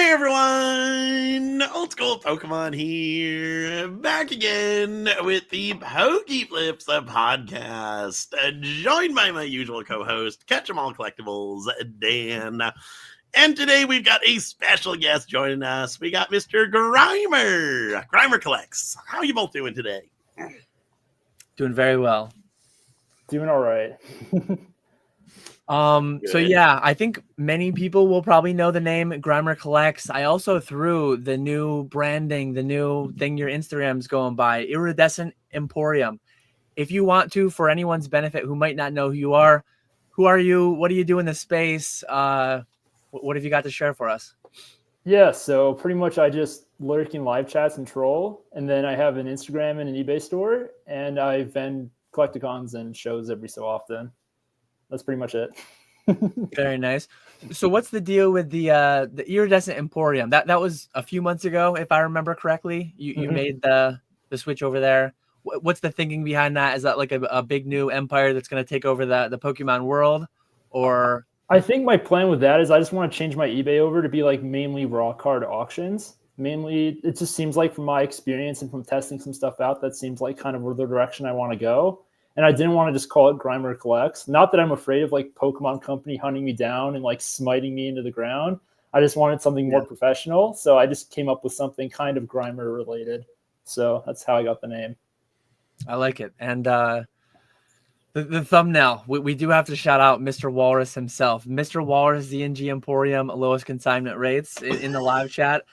Hey everyone, Old School Pokemon here, back again with the Pokeflips podcast, joined by my usual co-host, KetchumAllCollectibles Dan. And today we've got a special guest joining us. We got Mr. GrimerCollects. How are you both doing today? Doing very well. Doing all right. So yeah, I think many people will probably know the name GrimerCollects. I also threw the new branding, the new thing your Instagram's going by, Iridescent Emporium. If you want to, for anyone's benefit who might not know who you are you? What do you do in the space? What have you got to share for us? Yeah, so pretty much I just lurk in live chats and troll, and then I have an Instagram and an eBay store, and I vend collecticons and shows every so often. That's pretty much it. Very nice. So what's the deal with the Iridescent Emporium? That was a few months ago, if I remember correctly. You made the switch over there. What's the thinking behind that? Is that like a big new empire that's going to take over the Pokemon world? Or I think my plan with that is I just want to change my eBay over to be like mainly raw card auctions. Mainly, it just seems like from my experience and from testing some stuff out, that seems like kind of where the direction I want to go. And I didn't want to just call it GrimerCollects. Not that I'm afraid of like Pokemon Company hunting me down and like smiting me into the ground. I just wanted something more professional. So I just came up with something kind of Grimer related. So that's how I got the name. I like it. And the thumbnail, we do have to shout out Mr. Walrus himself. Mr. Walrus, the NG Emporium, lowest consignment rates in the live chat.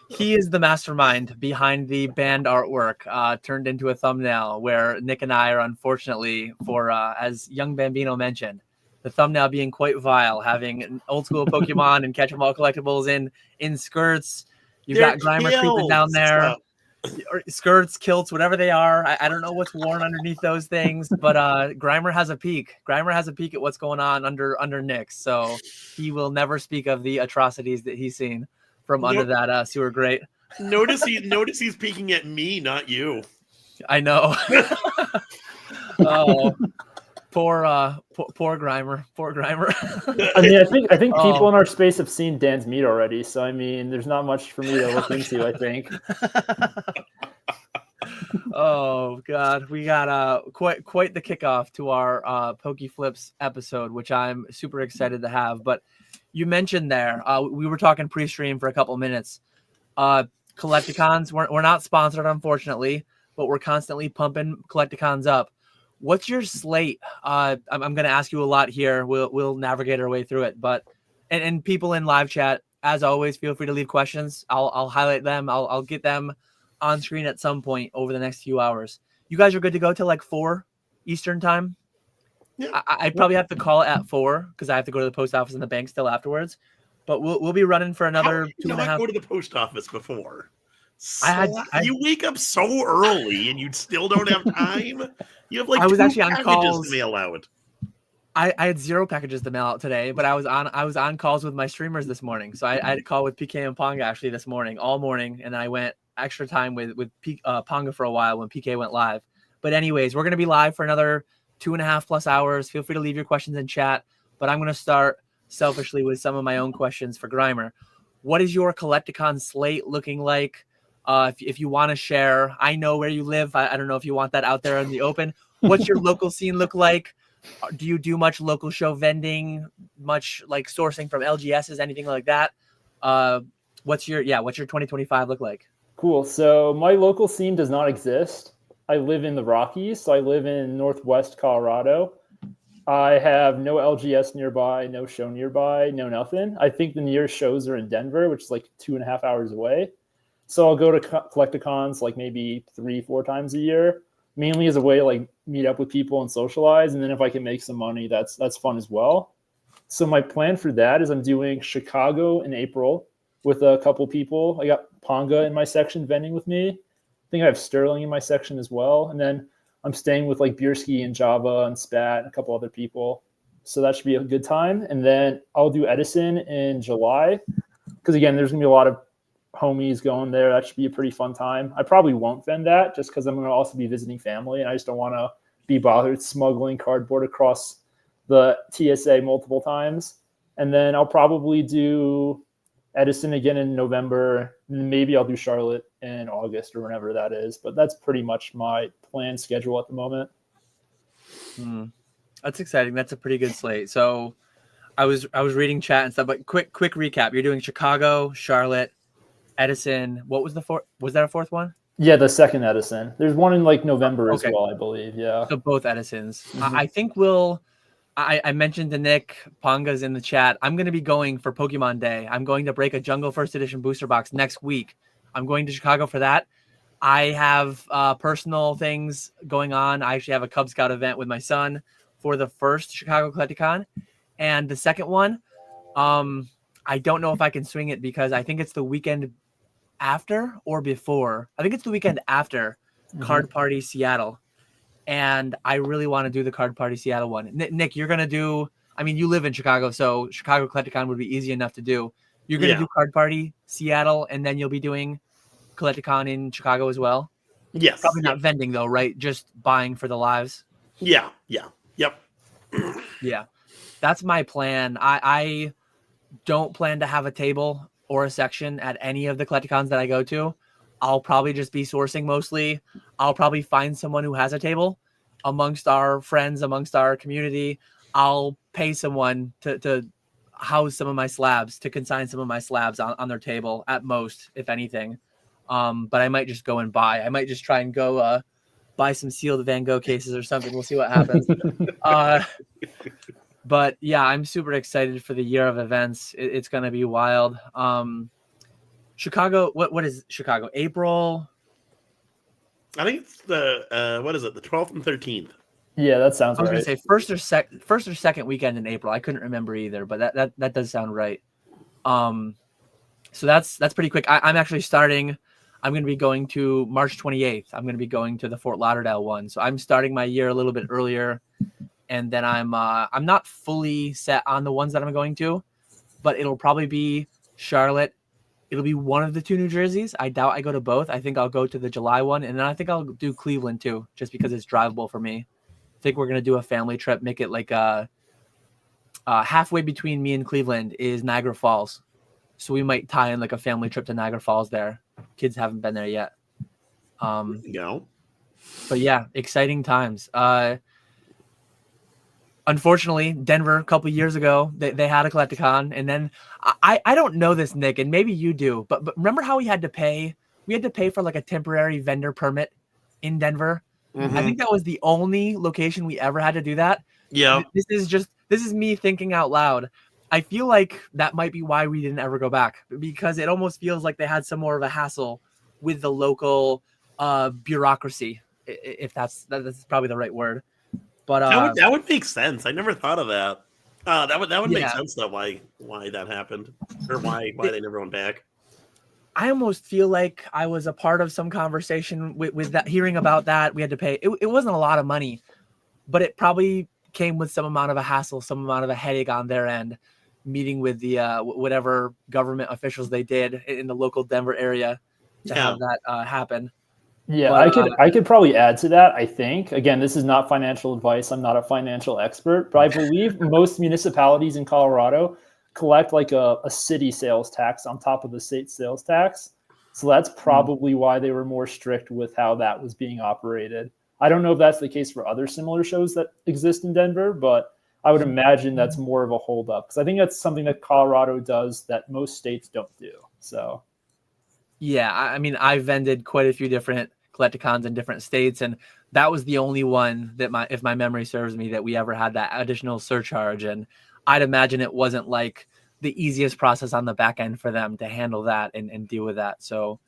He is the mastermind behind the band artwork turned into a thumbnail where Nick and I are unfortunately for, as young Bambino mentioned, the thumbnail being quite vile, having Old School Pokemon and KetchumAllCollectibles in skirts. You've got Grimer creeping down there. Skirts, kilts, whatever they are. I don't know what's worn underneath those things, but Grimer has a peek. Grimer has a peek at what's going on under Nick's, so he will never speak of the atrocities that he's seen from under that sewer grate. Notice he's peeking at me, not you. I know. Oh, poor Grimer. Poor Grimer. I mean, I think people in our space have seen Dan's meat already. So I mean, there's not much for me to look into, I think. Oh God, we got quite the kickoff to our Pokeflips episode, which I'm super excited to have. But you mentioned there, we were talking pre-stream for a couple minutes. Collecticons, we're not sponsored, unfortunately, but we're constantly pumping Collecticons up. What's your slate? I'm going to ask you a lot here. We'll navigate our way through it. But and people in live chat, as always, feel free to leave questions. I'll highlight them. I'll get them on screen at some point over the next few hours. You guys are good to go till like 4 Eastern time. Yeah. I'd probably have to call it at 4 because I have to go to the post office and the bank still afterwards. But we'll be running for another 2.5. Go to the post office before. You wake up so early and you still don't have time. You have like I was 2 actually on packages calls. to mail out. I had 0 packages to mail out today, but I was on calls with my streamers this morning. So I had a call with PK and Ponga actually this morning, all morning, and I went extra time with Ponga for a while when PK went live. But anyways, we're gonna be live for another 2.5 plus hours. Feel free to leave your questions in chat, but I'm going to start selfishly with some of my own questions for Grimer. What is your Collecticon slate looking like? If you want to share, I know where you live. I don't know if you want that out there in the open. What's your local scene look like? Do you do much local show vending, much like sourcing from LGSs, anything like that? What's your 2025 look like? Cool. So my local scene does not exist. I live in the Rockies, so I live in Northwest Colorado. I have no LGS nearby, no show nearby, no nothing. I think the nearest shows are in Denver, which is like 2.5 hours away. So I'll go to Collecticons like maybe 3-4 times a year, mainly as a way to like meet up with people and socialize. And then if I can make some money, that's fun as well. So my plan for that is I'm doing Chicago in April with a couple people. I got Ponga in my section vending with me. I think I have Sterling in my section as well. And then I'm staying with like Bierski and Java and Spat and a couple other people. So that should be a good time. And then I'll do Edison in July. Because again, there's going to be a lot of homies going there. That should be a pretty fun time. I probably won't vend that just because I'm going to also be visiting family. And I just don't want to be bothered smuggling cardboard across the TSA multiple times. And then I'll probably do Edison again in November. Maybe I'll do Charlotte in August or whenever that is. But that's pretty much my planned schedule at the moment. That's exciting. That's a pretty good slate. So I was reading chat and stuff, but quick recap. You're doing Chicago, Charlotte, Edison. What was the fourth? Was there a fourth one? Yeah, the second Edison. There's one in like November as well, I believe. Yeah. So both Edisons. I think I mentioned to Nick, Ponga's in the chat. I'm going to be going for Pokemon Day. I'm going to break a Jungle First Edition booster box next week. I'm going to Chicago for that. I have personal things going on. I actually have a Cub Scout event with my son for the first Chicago Collecticon. And the second one, I don't know if I can swing it because I think it's the weekend after or before. I think it's the weekend after Card Party Seattle. And I really want to do the Card Party Seattle one. Nick, you're going to do, I mean, you live in Chicago, so Chicago Collecticon would be easy enough to do. You're going to do Card Party Seattle, and then you'll be doing Collecticon in Chicago as well? Yes. Probably not vending, though, right? Just buying for the lives? Yep. Yeah. That's my plan. I don't plan to have a table or a section at any of the Collecticons that I go to. I'll probably just be sourcing mostly. I'll probably find someone who has a table amongst our friends, amongst our community. I'll pay someone to house some of my slabs, to consign some of my slabs on their table at most, if anything. But I might just go and buy. I might just try and go buy some sealed Van Gogh cases or something. We'll see what happens. But yeah, I'm super excited for the year of events. It's going to be wild. Chicago, what is Chicago? April? I think it's the what is it? The 12th and 13th. Yeah, that sounds right. I was going to say first or second weekend in April. I couldn't remember either, but that does sound right. So that's pretty quick. I'm actually starting. I'm going to be going to March 28th. I'm going to be going to the Fort Lauderdale one. So I'm starting my year a little bit earlier, and then I'm not fully set on the ones that I'm going to, but it'll probably be Charlotte. It'll be one of the two New Jerseys. I doubt I go to both. I think I'll go to the July one, and then I think I'll do Cleveland too, just because it's drivable for me. I think we're going to do a family trip, make it like halfway between me and Cleveland is Niagara Falls. So we might tie in like a family trip to Niagara Falls there. Kids haven't been there yet. No. But yeah, exciting times. Unfortunately, Denver a couple years ago, they had a Collecticon, and then I don't know this, Nick, and maybe you do, but remember how we had to pay? We had to pay for like a temporary vendor permit in Denver. Mm-hmm. I think that was the only location we ever had to do that. Yeah. This is me thinking out loud. I feel like that might be why we didn't ever go back, because it almost feels like they had some more of a hassle with the local bureauccy, if that's probably the right word. But that would make sense. I never thought of that. That would make sense though. Why that happened, or why they never went back. I almost feel like I was a part of some conversation with that, hearing about that. We had to pay. It wasn't a lot of money, but it probably came with some amount of a hassle, some amount of a headache on their end, meeting with the whatever government officials they did in the local Denver area to have that happen. Yeah, but, I could probably add to that. I think, again, this is not financial advice. I'm not a financial expert, but I believe most municipalities in Colorado collect like a city sales tax on top of the state sales tax. So that's probably why they were more strict with how that was being operated. I don't know if that's the case for other similar shows that exist in Denver, but I would imagine that's more of a holdup, because I think that's something that Colorado does that most states don't do. So. Yeah, I mean, I've vended quite a few different Collecticons in different states, and that was the only one that if my memory serves me, that we ever had that additional surcharge. And I'd imagine it wasn't like the easiest process on the back end for them to handle that and deal with that. So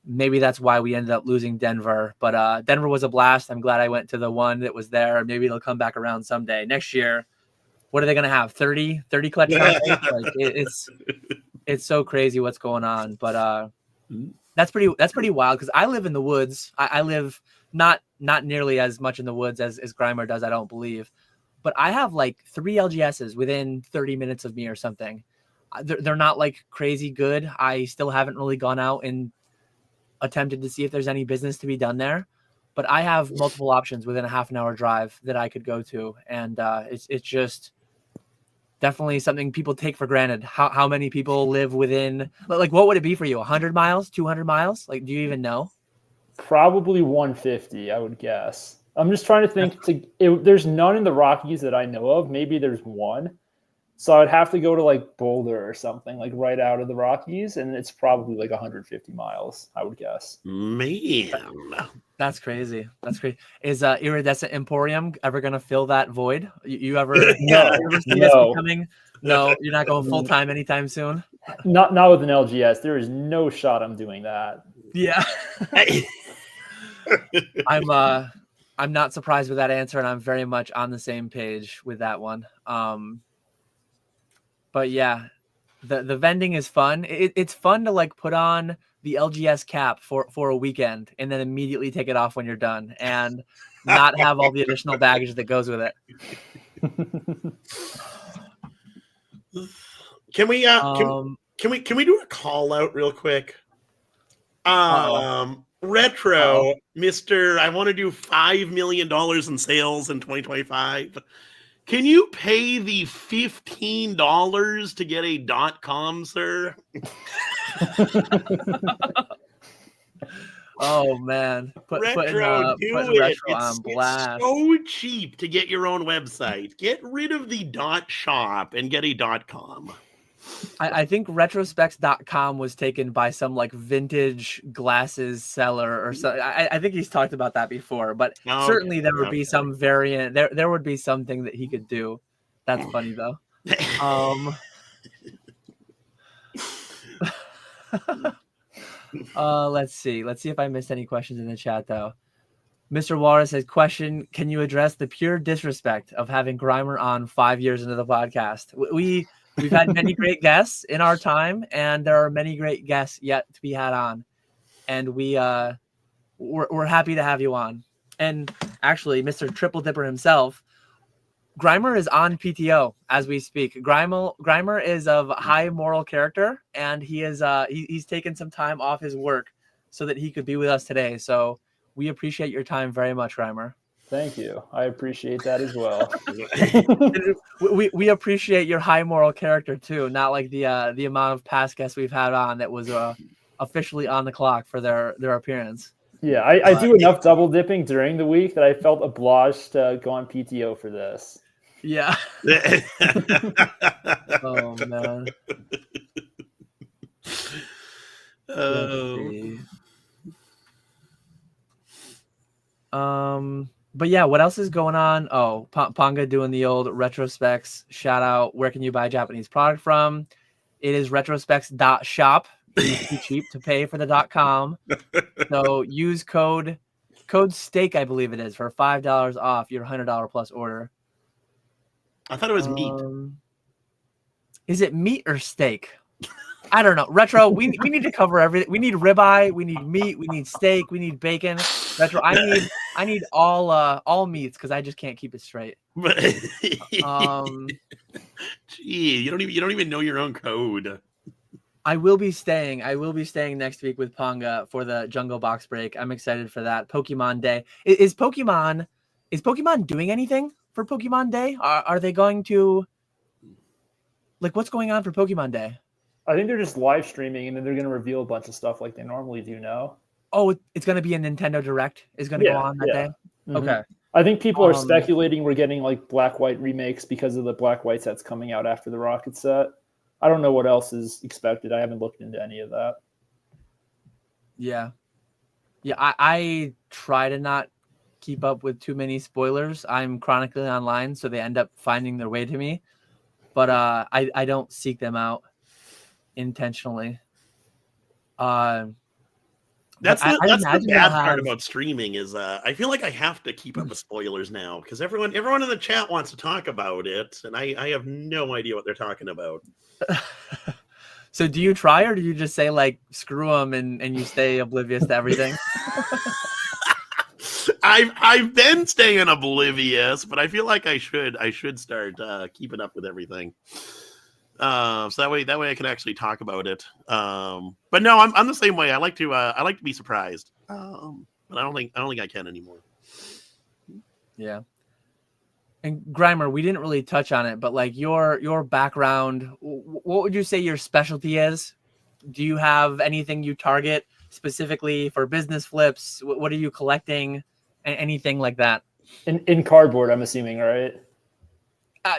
maybe that's why we ended up losing Denver. But Denver was a blast. I'm glad I went to the one that was there. Maybe it'll come back around someday. Next year, what are they going to have? 30 Collecticons? Like, it's so crazy what's going on. But that's pretty wild, because I live in the woods. I live not nearly as much in the woods as Grimer does, I don't believe. But I have like 3 LGSs within 30 minutes of me or something. They're not like crazy good. I still haven't really gone out and attempted to see if there's any business to be done there. But I have multiple options within a half an hour drive that I could go to. And it's just, definitely something people take for granted. How many people live within, like, what would it be for you? 100 miles, 200 miles? Like, do you even know? Probably 150, I would guess. I'm just trying to think. There's none in the Rockies that I know of. Maybe there's one. So I'd have to go to like Boulder or something, like right out of the Rockies, and it's probably like 150 miles, I would guess. Man, That's crazy. That's crazy. Is Iridescent Emporium ever gonna fill that void? You ever, No, you ever see this no. becoming? No, you're not going full time anytime soon. Not with an LGS. There is no shot I'm doing that. Yeah. I'm not surprised with that answer, and I'm very much on the same page with that one. But yeah, the vending is fun. It's fun to like put on the LGS cap for a weekend and then immediately take it off when you're done and not have all the additional baggage that goes with it. can we do a call out real quick? Retro, Mr. I want to do $5 million in sales in 2025. Can you pay the $15 to get a .com, sir? Oh man, Retro, putting do Retro it. on blast. It's so cheap to get your own website. Get rid of the .shop and get a .com. I think retrospecs.com was taken by some like vintage glasses seller or so. I think he's talked about that before, but certainly there would be some variant. There would be something that he could do. That's funny though. Let's see if I missed any questions in the chat though. Mr. Walrus says, question, can you address the pure disrespect of having Grimer on 5 years into the podcast? We've had many great guests in our time, and there are many great guests yet to be had on. And we're happy to have you on. And actually, Mr. Triple Dipper himself, Grimer is on PTO as we speak. Grimer is of high moral character, and he is he's taken some time off his work so that he could be with us today. So we appreciate your time very much, Grimer. Thank you. I appreciate that as well. we appreciate your high moral character too, not like the amount of past guests we've had on that was officially on the clock for their appearance. Yeah, I do enough double dipping during the week that I felt obliged to go on PTO for this. Yeah. Oh man. But yeah, what else is going on? Oh, Ponga doing the old retrospecs shout out. Where can you buy Japanese product from? It is retrospecs.shop. It's too cheap to pay for the .com. So use code STEAK, I believe it is, for $5 off your $100 plus order. I thought it was meat. Is it meat or steak? I don't know. Retro, we need to cover everything. We need ribeye, we need meat, we need steak, we need bacon. Retro, I need all meats because I just can't keep it straight. Gee, you don't even know your own code. I will be staying next week with Ponga for the Jungle Box break. I'm excited for that. Pokemon Day. Is Pokemon doing anything for Pokemon Day? Are they going to, like, what's going on for Pokemon Day? I think they're just live streaming, and then they're going to reveal a bunch of stuff like they normally do now. Oh, it's going to be a Nintendo Direct is going to go on that day? Mm-hmm. Okay. I think people are speculating we're getting like Black-White remakes because of the Black-White sets coming out after the Rocket set. I don't know what else is expected. I haven't looked into any of that. Yeah. Yeah, I try to not keep up with too many spoilers. I'm chronically online, so they end up finding their way to me. But I don't seek them out intentionally. That's the bad part about streaming is I feel like I have to keep up with spoilers now because everyone in the chat wants to talk about it, and I have no idea what they're talking about. So do you try, or do you just say like screw them and you stay oblivious to everything? I've been staying oblivious, but I feel like I should start keeping up with everything. So that way I can actually talk about it. But no, I'm the same way. I like to be surprised. But I don't think I can anymore. Yeah. And Grimer, we didn't really touch on it, but like your background, what would you say your specialty is? Do you have anything you target specifically for business flips? What are you collecting? Anything like that? In cardboard, I'm assuming, right?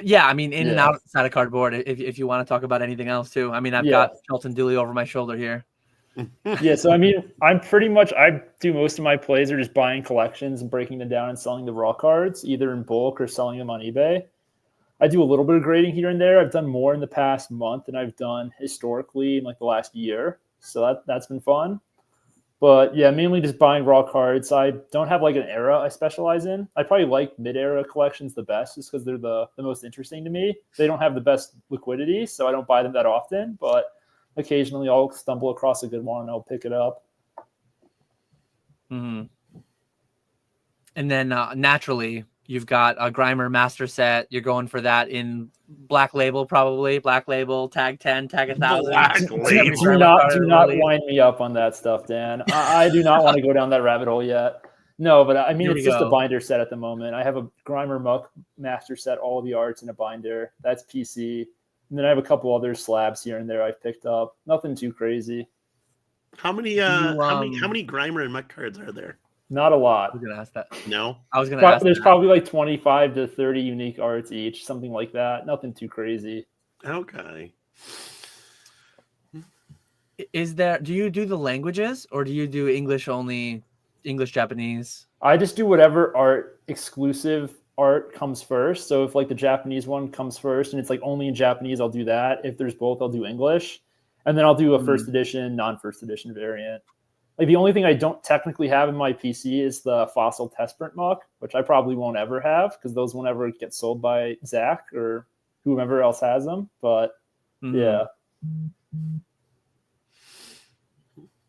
Yeah, I mean, in and Yeah. outside of cardboard. If you want to talk about anything else too, I mean, I've Yeah. got Shelton Dooley over my shoulder here. Yeah, so I mean, I do most of my plays are just buying collections and breaking them down and selling the raw cards, either in bulk or selling them on eBay. I do a little bit of grading here and there. I've done more in the past month than I've done historically in like the last year. So that's been fun. But yeah, mainly just buying raw cards. I don't have like an era I specialize in. I probably like mid-era collections the best just because they're the most interesting to me. They don't have the best liquidity, so I don't buy them that often, but occasionally I'll stumble across a good one and I'll pick it up. Mm-hmm. And then naturally, you've got a Grimer master set. You're going for that in Black Label, probably. Black Label, tag 10, tag 1,000. Do not wind me up on that stuff, Dan. I do not want to go down that rabbit hole yet. No, but I mean, it's just a binder set at the moment. I have a Grimer Muck master set, all the arts in a binder. That's PC. And then I have a couple other slabs here and there I've picked up. Nothing too crazy. How many Grimer and Muck cards are there? Not a lot. I was gonna ask that. No, I was gonna ask. There's probably like 25 to 30 unique arts each, something like that. Nothing too crazy. Okay. Is there? Do you do the languages or do you do English only? English, Japanese? I just do whatever exclusive art comes first. So if like the Japanese one comes first and it's like only in Japanese, I'll do that. If there's both, I'll do English, and then I'll do a first edition, non-first edition variant. Like the only thing I don't technically have in my PC is the fossil test print muck, which I probably won't ever have because those won't ever get sold by Zach or whomever else has them. But yeah.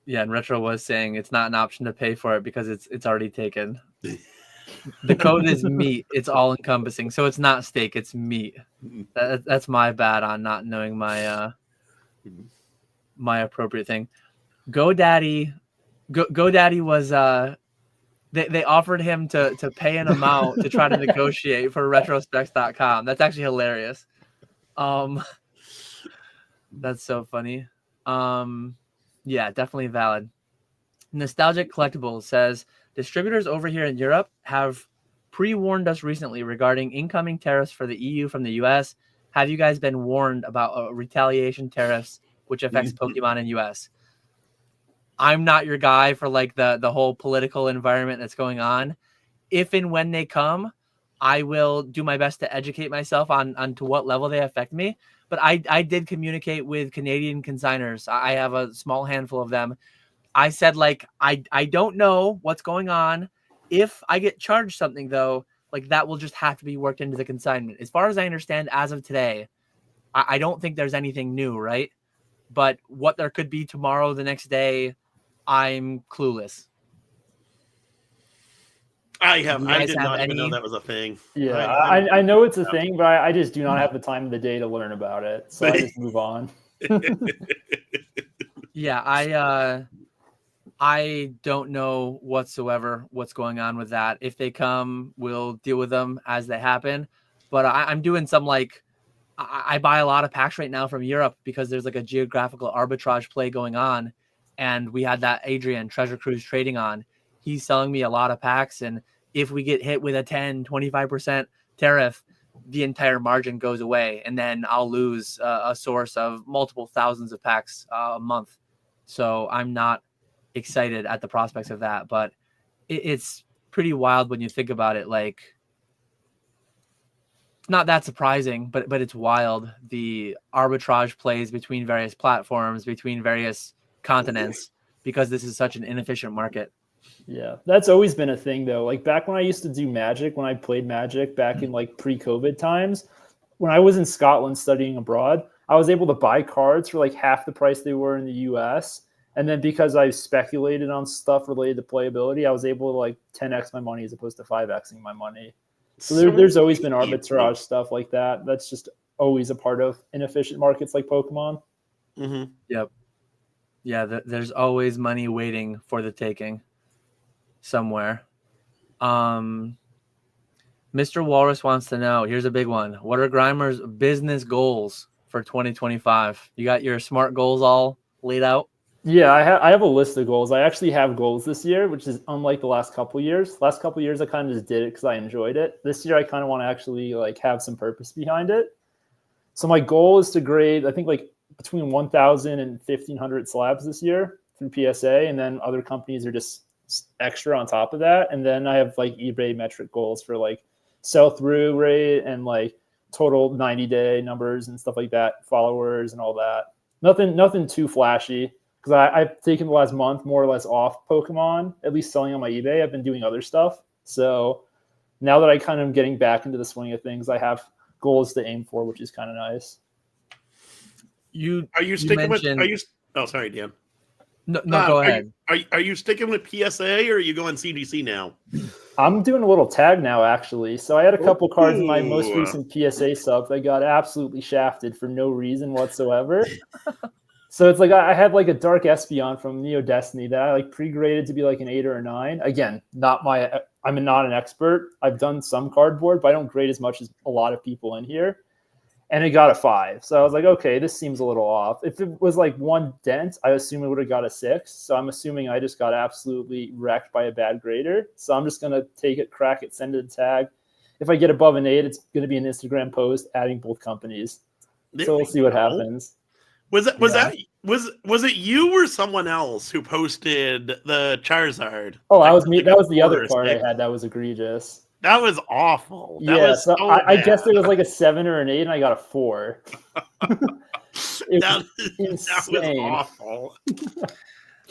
Yeah, and Retro was saying it's not an option to pay for it because it's already taken. The code is meat. It's all encompassing. So it's not steak, it's meat. That's my bad on not knowing my my appropriate thing. GoDaddy was they offered him to pay an amount to try to negotiate for retrospecs.com. That's actually hilarious. That's so funny. Yeah, definitely valid. Nostalgic Collectibles says distributors over here in Europe have pre-warned us recently regarding incoming tariffs for the EU from the US. Have you guys been warned about retaliation tariffs which affects Pokemon in US? I'm not your guy for like the whole political environment that's going on. If and when they come, I will do my best to educate myself on to what level they affect me. But I did communicate with Canadian consigners. I have a small handful of them. I said, like, I don't know what's going on. If I get charged something, though, like that will just have to be worked into the consignment. As far as I understand, as of today, I don't think there's anything new, right? But what there could be tomorrow, the next day, I'm clueless. I did not even know that was a thing. Yeah, I know it's a thing, but I just do not have the time of the day to learn about it. So I just move on. Yeah, I don't know whatsoever what's going on with that. If they come, we'll deal with them as they happen. But I'm doing some like I buy a lot of packs right now from Europe because there's like a geographical arbitrage play going on. And we had that Adrian Treasure Cruise trading on. He's selling me a lot of packs. And if we get hit with a 10, 25% tariff, the entire margin goes away. And then I'll lose a source of multiple thousands of packs a month. So I'm not excited at the prospects of that. But it's pretty wild when you think about it. Like, it's not that surprising, but it's wild. The arbitrage plays between various platforms, between various continents, because this is such an inefficient market. Yeah, that's always been a thing though. Like back when I used to do Magic, when I played Magic back in like pre-COVID times, when I was in Scotland studying abroad, I was able to buy cards for like half the price they were in the US. And then because I speculated on stuff related to playability, I was able to like 10x my money as opposed to 5xing my money. So there's always been arbitrage stuff like that. That's just always a part of inefficient markets like Pokemon. Mm-hmm. Yep. Yeah, there's always money waiting for the taking somewhere. Mr. Walrus wants to know, here's a big one. What are Grimer's business goals for 2025? You got your SMART goals all laid out? Yeah, I have a list of goals. I actually have goals this year, which is unlike the last couple of years. Last couple of years, I kind of just did it because I enjoyed it. This year, I kind of want to actually like have some purpose behind it. So my goal is to grade, I think like between 1,000 and 1,500 slabs this year through PSA, and then other companies are just extra on top of that. And then I have like eBay metric goals for like sell through rate and like total 90-day numbers and stuff like that, followers and all that. Nothing too flashy. Because I've taken the last month more or less off Pokemon, at least selling on my eBay. I've been doing other stuff. So now that I kind of getting back into the swing of things, I have goals to aim for, which is kind of nice. Are you sticking with? Oh, sorry, Dan. No, go ahead. Are you sticking with PSA or are you going CGC now? I'm doing a little tag now, actually. So I had a couple cards in my most recent PSA sub that got absolutely shafted for no reason whatsoever. So it's like I had like a Dark Espeon from Neo Destiny that I like pre-graded to be like an 8 or a 9. Again, I'm not an expert. I've done some cardboard, but I don't grade as much as a lot of people in here. And it got a 5. So I was like, okay, this seems a little off. If it was like one dent, I assume it would have got a 6. So I'm assuming I just got absolutely wrecked by a bad grader. So I'm just going to take it, crack it, send it a tag. If I get above an 8, it's going to be an Instagram post adding both companies. So we'll see what happens. Was it you or someone else who posted the Charizard? Oh, that was me. That was the other card I had. That was egregious. That was awful. That yeah, was so I guess it was like a 7 or an 8, and I got a 4. That was awful.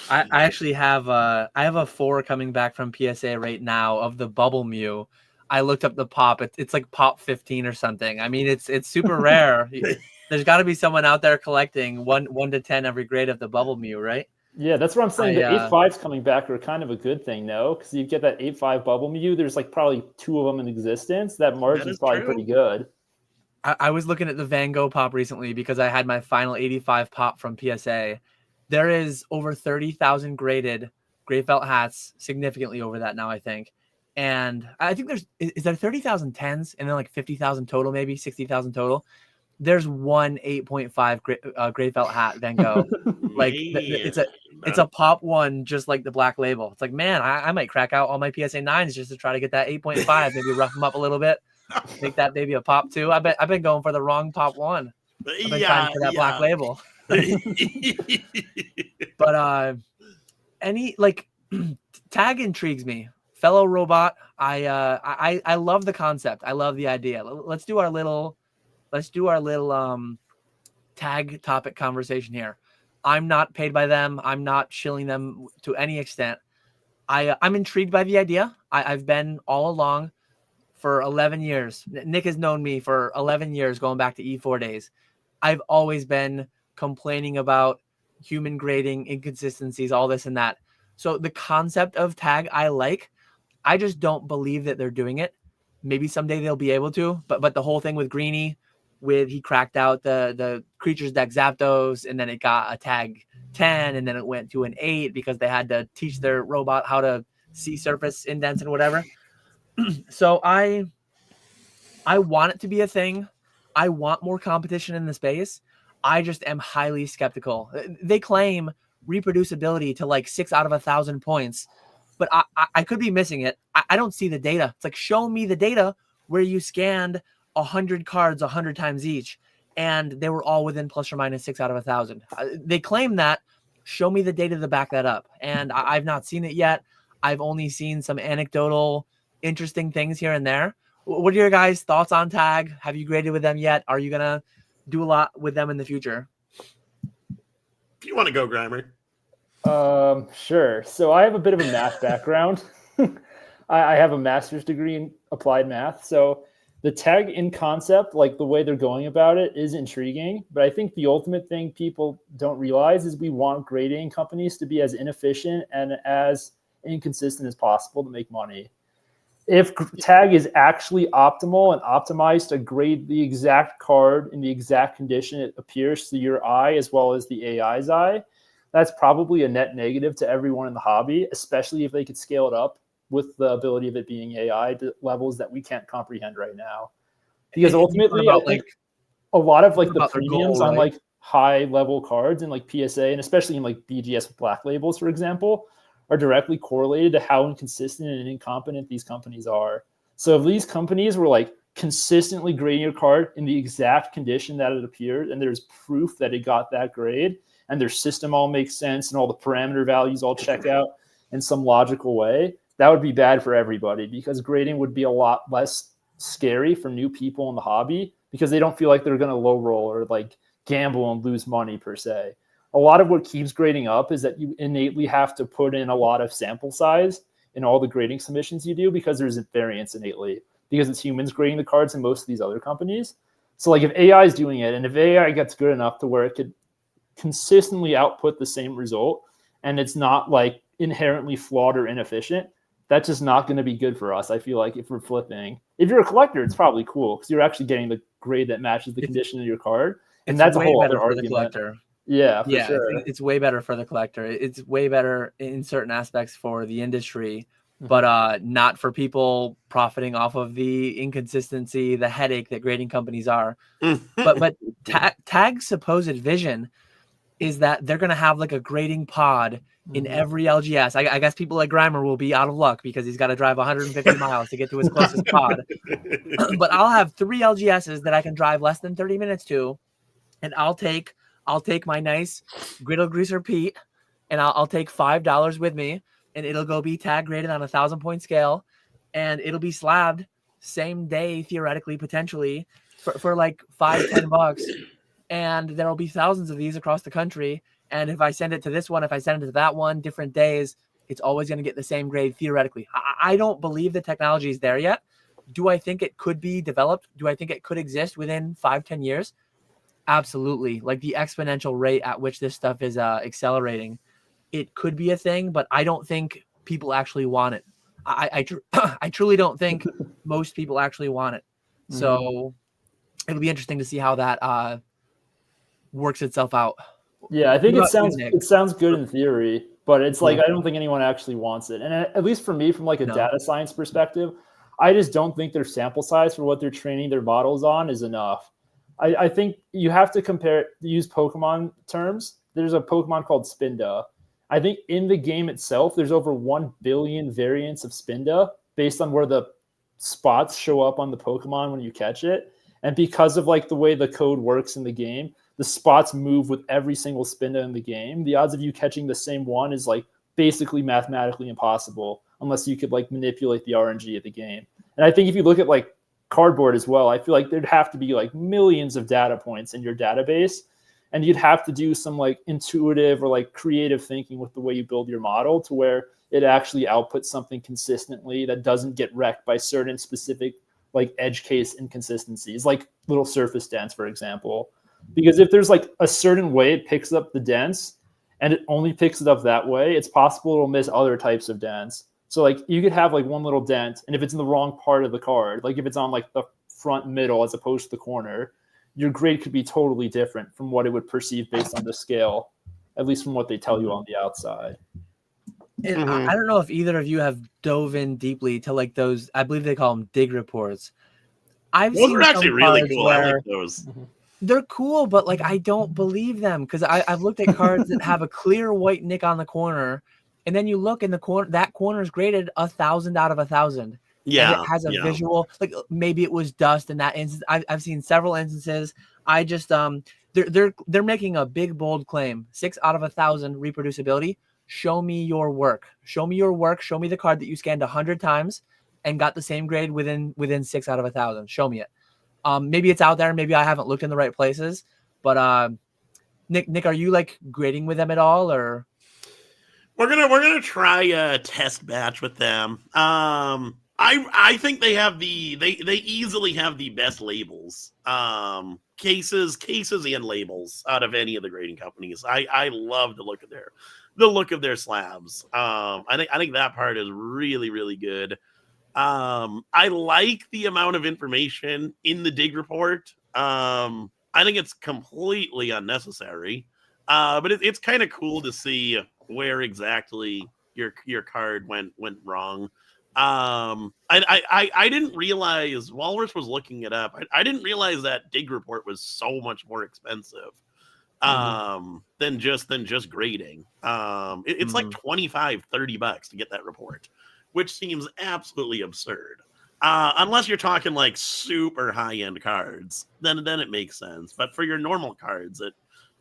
I actually have I have a 4 coming back from PSA right now of the Bubble Mew. I looked up the pop. It's like pop 15 or something. I mean, it's super rare. There's got to be someone out there collecting 1 to 10 every grade of the Bubble Mew, right? Yeah, that's what I'm saying. The 8.5s coming back are kind of a good thing, no? Because you get that 8.5 Bubble Mew. There's like probably 2 of them in existence. That margin is probably pretty good. I was looking at the Van Gogh pop recently because I had my final 85 pop from PSA. There is over 30,000 graded gray felt hats, significantly over that now, I think. And I think is there 30,000 10s and then like 50,000 total, maybe 60,000 total. There's one 8.5 gray felt hat Van Gogh. Like it's a pop one, just like the black label. It's like, man, I might crack out all my PSA 9s just to try to get that 8.5, maybe rough them up a little bit, make that maybe a pop 2. I've been going for the wrong pop 1. I've been trying for that black label. But any like tag intrigues me. Fellow robot, I love the concept. I love the idea. Let's do our little tag topic conversation here. I'm not paid by them. I'm not shilling them to any extent. I'm intrigued by the idea. I've been all along for 11 years. Nick has known me for 11 years, going back to E4 days. I've always been complaining about human grading, inconsistencies, all this and that. So the concept of tag I like. I just don't believe that they're doing it. Maybe someday they'll be able to, but the whole thing with Greenie, he cracked out the creatures deck Zapdos, and then it got a tag 10, and then it went to an 8 because they had to teach their robot how to see surface indents and whatever. So I want it to be a thing. I want more competition in the space. I just am highly skeptical. They claim reproducibility to like 6 out of 1,000 points, but I could be missing it. I don't see the data. It's like, show me the data where you scanned 100 cards 100 times each, and they were all within plus or minus 6 out of 1,000. They claim that. Show me the data to back that up. And I've not seen it yet. I've only seen some anecdotal, interesting things here and there. What are your guys' thoughts on tag? Have you graded with them yet? Are you going to do a lot with them in the future? If you want to go, Grimer. Sure. So I have a bit of a math background. I have a master's degree in applied math. So the tag in concept, like the way they're going about it, is intriguing. But I think the ultimate thing people don't realize is we want grading companies to be as inefficient and as inconsistent as possible to make money. If tag is actually optimal and optimized to grade the exact card in the exact condition it appears to your eye as well as the AI's eye, that's probably a net negative to everyone in the hobby, especially if they could scale it up with the ability of it being AI to levels that we can't comprehend right now. Because And ultimately, about, I think a lot of like the about their premiums goal, on right? like high level cards and like PSA, and especially in like BGS with black labels, for example, are directly correlated to how inconsistent and incompetent these companies are. So if these companies were like consistently grading your card in the exact condition that it appeared, and there's proof that it got that grade, and their system all makes sense and all the parameter values all check out in some logical way, that would be bad for everybody, because grading would be a lot less scary for new people in the hobby, because they don't feel like they're going to low roll or like gamble and lose money per se. A lot of what keeps grading up is that you innately have to put in a lot of sample size in all the grading submissions you do, because there's variance innately, because it's humans grading the cards in most of these other companies. So like if AI is doing it, and if AI gets good enough to where it could consistently output the same result, and it's not like inherently flawed or inefficient, that's just not going to be good for us. I feel like if we're flipping, if you're a collector, it's probably cool because you're actually getting the grade that matches the condition of your card, and that's a way whole better other for the argument. collector. Yeah, for Yeah, sure. it's way better for the collector. It's way better in certain aspects for the industry, but not for people profiting off of the inconsistency, the headache that grading companies are. But Tag's supposed vision is that they're going to have like a grading pod in every LGS. I guess people like Grimer will be out of luck because he's got to drive 150 miles to get to his closest pod. But I'll have 3 LGSs that I can drive less than 30 minutes to, and I'll take my nice Griddle Greaser Pete, and I'll take $5 with me, and it'll go be tag graded on a 1,000-point scale, and it'll be slabbed same day, theoretically, potentially, for like $5-10. And there'll be thousands of these across the country. And if I send it to this one, if I send it to that one, different days, it's always going to get the same grade theoretically. I don't believe the technology is there yet. Do I think it could be developed? Do I think it could exist within 5-10 years? Absolutely. Like the exponential rate at which this stuff is accelerating, it could be a thing, but I don't think people actually want it. I truly don't think most people actually want it. So it'll be interesting to see how that works itself out. Yeah, I think What it about you, sounds Nick? good in theory, but it's like I don't think anyone actually wants it. And at least for me, from like a No. data science perspective, I just don't think their sample size for what they're training their models on is enough. I think you have to use Pokemon terms. There's a Pokemon called Spinda. I think in the game itself, there's over 1 billion variants of Spinda based on where the spots show up on the Pokemon when you catch it. And because of like the way the code works in the game, the spots move with every single Spinda in the game. The odds of you catching the same one is like basically mathematically impossible unless you could like manipulate the RNG of the game. And I think if you look at like cardboard as well, I feel like there'd have to be like millions of data points in your database, and you'd have to do some like intuitive or like creative thinking with the way you build your model to where it actually outputs something consistently that doesn't get wrecked by certain specific like edge case inconsistencies, like little surface dents, for example. Because if there's like a certain way it picks up the dents and it only picks it up that way, it's possible it'll miss other types of dents. So like you could have like one little dent, and if it's in the wrong part of the card, like if it's on like the front middle as opposed to the corner, your grade could be totally different from what it would perceive based on the scale, at least from what they tell you on the outside. And I don't know if either of you have dove in deeply to like those, I believe they call them dig reports. Those are actually really cool. I like those. They're cool, but like I don't believe them because I've looked at cards that have a clear white nick on the corner, and then you look in the corner, that corner is graded 1,000 out of 1,000. Yeah, and it has a visual, like maybe it was dust in that instance. I've seen several instances. I just they're making a big bold claim: 6 out of 1,000 reproducibility. Show me your work. Show me your work. Show me the card that you scanned 100 times and got the same grade within 6 out of 1,000. Show me it. Maybe it's out there. Maybe I haven't looked in the right places. But Nick, are you like grading with them at all, or? We're gonna try a test batch with them. I think they have they easily have the best labels. Cases and labels out of any of the grading companies. I love the look of their slabs. I think that part is really, really good. I like the amount of information in the dig report. I think it's completely unnecessary. But it's kind of cool to see where exactly your card went wrong. I didn't realize Walrus was looking it up. I didn't realize that Dig Report was so much more expensive than just grading. It's like $25-$30 to get that report, which seems absolutely absurd. Unless you're talking like super high end cards, then it makes sense. But for your normal cards,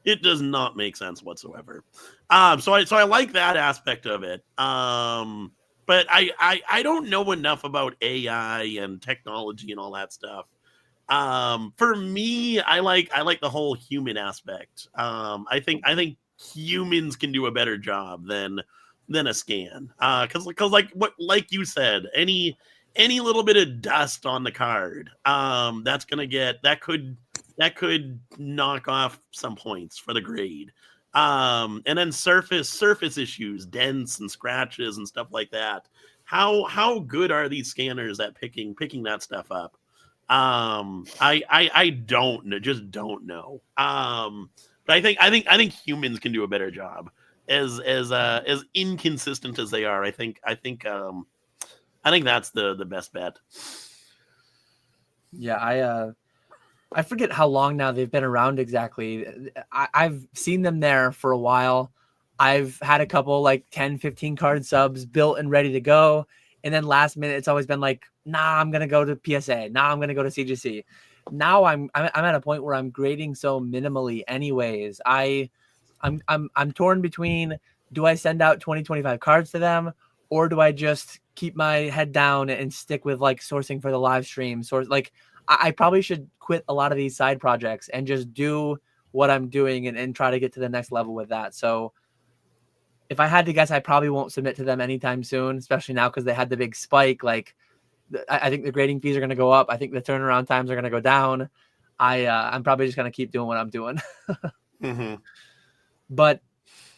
it does not make sense whatsoever. So I like that aspect of it. But I don't know enough about AI and technology and all that stuff. For me, I like the whole human aspect. I think humans can do a better job than a scan. Because like you said, any little bit of dust on the card, that could knock off some points for the grade. And then surface issues, dents and scratches and stuff like that. How good are these scanners at picking that stuff up? I don't know, just don't know. But I think humans can do a better job. As inconsistent as they are, I think that's the best bet. Yeah, I forget how long now they've been around exactly. I've seen them there for a while. I've had a couple like 10, 15 card subs built and ready to go. And then last minute, it's always been like, nah, I'm going to go to PSA. Nah, I'm going to go to CGC. Now I'm at a point where I'm grading so minimally anyways. I'm torn between, do I send out 20, 25 cards to them, or do I just keep my head down and stick with like sourcing for the live stream? I probably should quit a lot of these side projects and just do what I'm doing and try to get to the next level with that. So if I had to guess, I probably won't submit to them anytime soon, especially now because they had the big spike. Like, I think the grading fees are going to go up. I think the turnaround times are going to go down. I'm probably just going to keep doing what I'm doing. But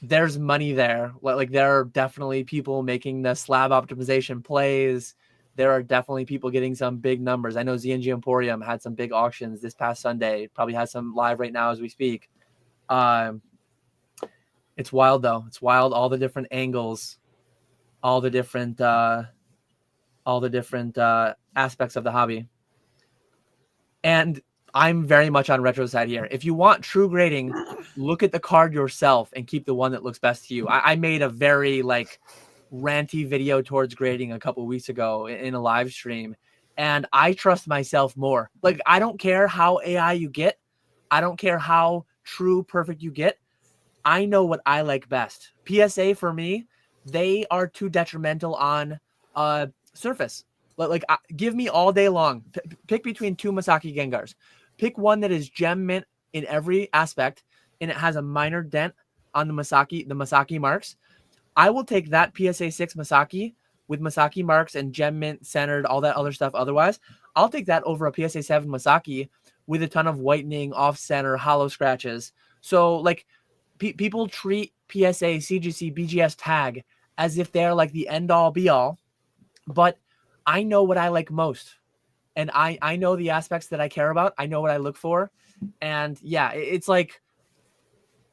there's money there. Like, there are definitely people making the slab optimization plays. There are definitely people getting some big numbers. I know ZNG Emporium had some big auctions this past Sunday. Probably has some live right now as we speak. It's wild though. It's wild. All the different angles, all the different aspects of the hobby. And I'm very much on retro side here. If you want true grading, look at the card yourself and keep the one that looks best to you. I made a very ranty video towards grading a couple weeks ago in a live stream, and I trust myself more. Like, I don't care how AI you get. I don't care how true perfect you get. I know what I like best. PSA for me, they are too detrimental on surface. Give me all day long. Pick between two Masaki Gengars. Pick one that is gem mint in every aspect, and it has a minor dent on the Masaki marks. I will take that PSA 6 Masaki with Masaki marks and gem mint centered, all that other stuff. Otherwise, I'll take that over a PSA 7 Masaki with a ton of whitening, off center, hollow scratches. So people treat PSA, CGC, BGS tag as if they're like the end all be all, but I know what I like most. And I know the aspects that I care about. I know what I look for. And yeah, it's like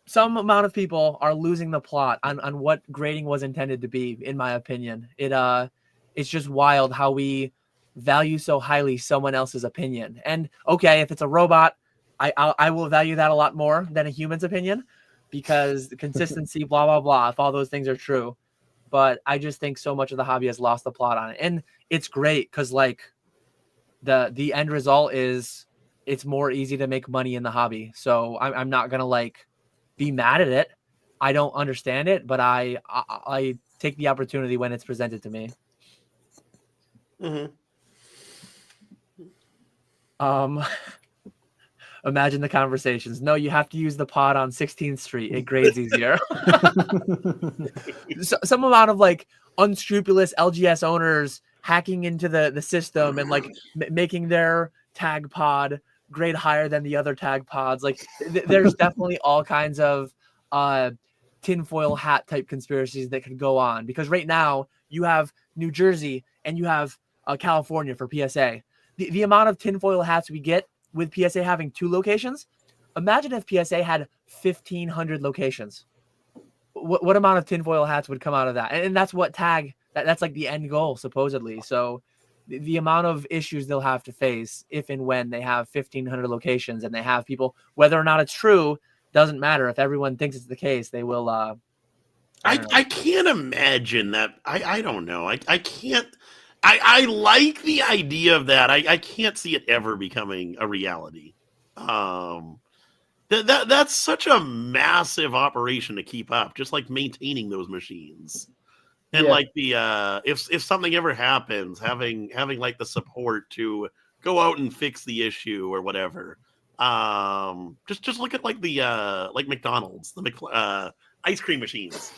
some amount of people are losing the plot on what grading was intended to be, in my opinion. It's just wild how we value so highly someone else's opinion. And okay, if it's a robot, I will value that a lot more than a human's opinion, because the consistency, blah, blah, blah, if all those things are true. But I just think so much of the hobby has lost the plot on it. And it's great because the end result is it's more easy to make money in the hobby. So I'm not going to be mad at it. I don't understand it, but I take the opportunity when it's presented to me. Imagine the conversations. No, you have to use the pod on 16th Street. It grades easier. Some amount of unscrupulous LGS owners hacking into the system and making their tag pod grade higher than the other tag pods. There's definitely all kinds of tinfoil hat type conspiracies that could go on, because right now you have New Jersey and you have California for PSA. The amount of tinfoil hats we get with PSA having 2 locations, imagine if PSA had 1,500 locations. What amount of tinfoil hats would come out of that? And that's what tag That's like the end goal, supposedly. So the amount of issues they'll have to face if and when they have 1,500 locations and they have people, whether or not it's true, doesn't matter. If everyone thinks it's the case, they will. I can't imagine that. I don't know. I can't. I like the idea of that. I can't see it ever becoming a reality. That's such a massive operation to keep up, just like maintaining those machines. And like the if something ever happens, having like the support to go out and fix the issue or whatever. Just look at like the like McDonald's, the ice cream machines.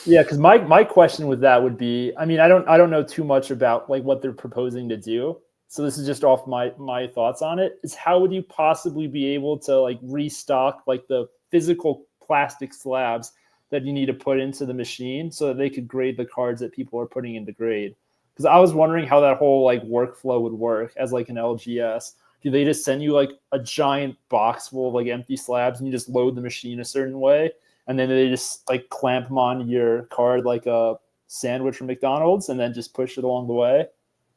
Yeah, because my question with that would be, I mean, I don't know too much about like what they're proposing to do. So this is just off my thoughts on it. Is how would you possibly be able to like restock like the physical plastic slabs that you need to put into the machine so that they could grade the cards that people are putting into grade? Because I was wondering how that whole like workflow would work as like an LGS. Do they just send you like a giant box full of like empty slabs and you just load the machine a certain way? And then they just like clamp them on your card like a sandwich from McDonald's and then just push it along the way?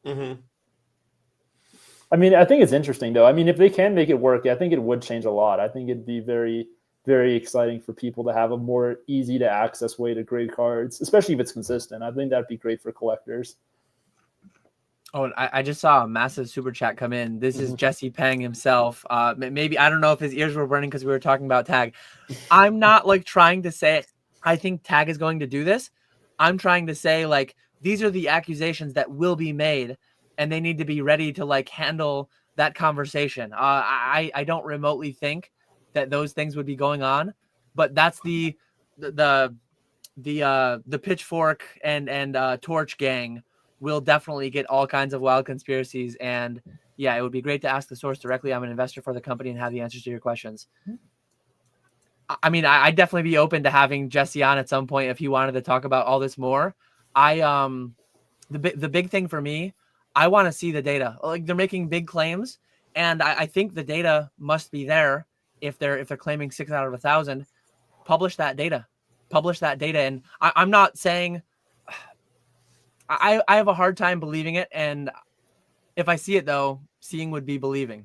Mm-hmm. I mean, I think it's interesting though. I mean, if they can make it work, I think it would change a lot. I think it'd be very, very exciting for people to have a more easy to access way to grade cards, especially if it's consistent. I think that'd be great for collectors. Oh, and I just saw a massive super chat come in. This is Jesse Peng himself. Maybe, I don't know if his ears were burning because we were talking about Tag. I'm not like trying to say I think Tag is going to do this. I'm trying to say like these are the accusations that will be made, and they need to be ready to like handle that conversation. I don't remotely think that those things would be going on, but that's the pitchfork and torch gang will definitely get all kinds of wild conspiracies. And yeah, it would be great to ask the source directly. I'm an investor for the company and have the answers to your questions. I mean, I'd definitely be open to having Jesse on at some point if he wanted to talk about all this more. The big thing for me, I want to see the data. Like they're making big claims, and I think the data must be there. If they're claiming 6 out of 1,000, publish that data. And I'm not saying I have a hard time believing it. And if I see it though, seeing would be believing.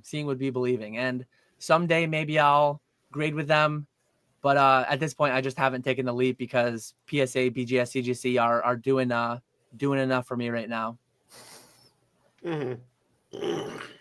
And someday maybe I'll grade with them. But at this point, I just haven't taken the leap because PSA, BGS, CGC are doing enough for me right now. Mm-hmm.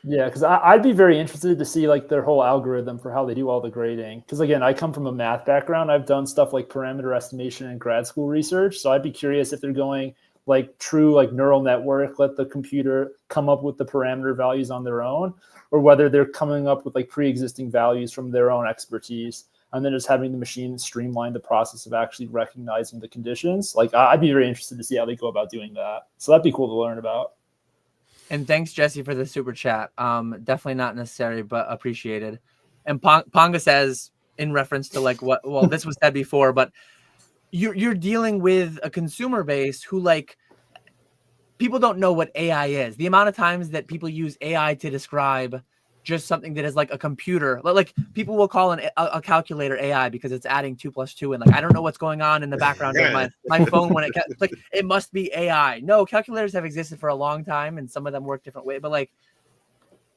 Yeah, because I'd be very interested to see like their whole algorithm for how they do all the grading. Because again, I come from a math background. I've done stuff like parameter estimation and grad school research. So I'd be curious if they're going like true like neural network, let the computer come up with the parameter values on their own, or whether they're coming up with like pre-existing values from their own expertise and then just having the machine streamline the process of actually recognizing the conditions. Like I'd be very interested to see how they go about doing that. So that'd be cool to learn about. And thanks, Jesse, for the super chat. Definitely not necessary, but appreciated. And Ponga says, in reference to like well, this was said before, but you're dealing with a consumer base who like people don't know what AI is. The amount of times that people use AI to describe just something that is like a computer, like people will call a calculator AI because it's adding 2 + 2, and like I don't know what's going on in the background of my phone when like it must be AI. No, calculators have existed for a long time, and some of them work different ways. But like,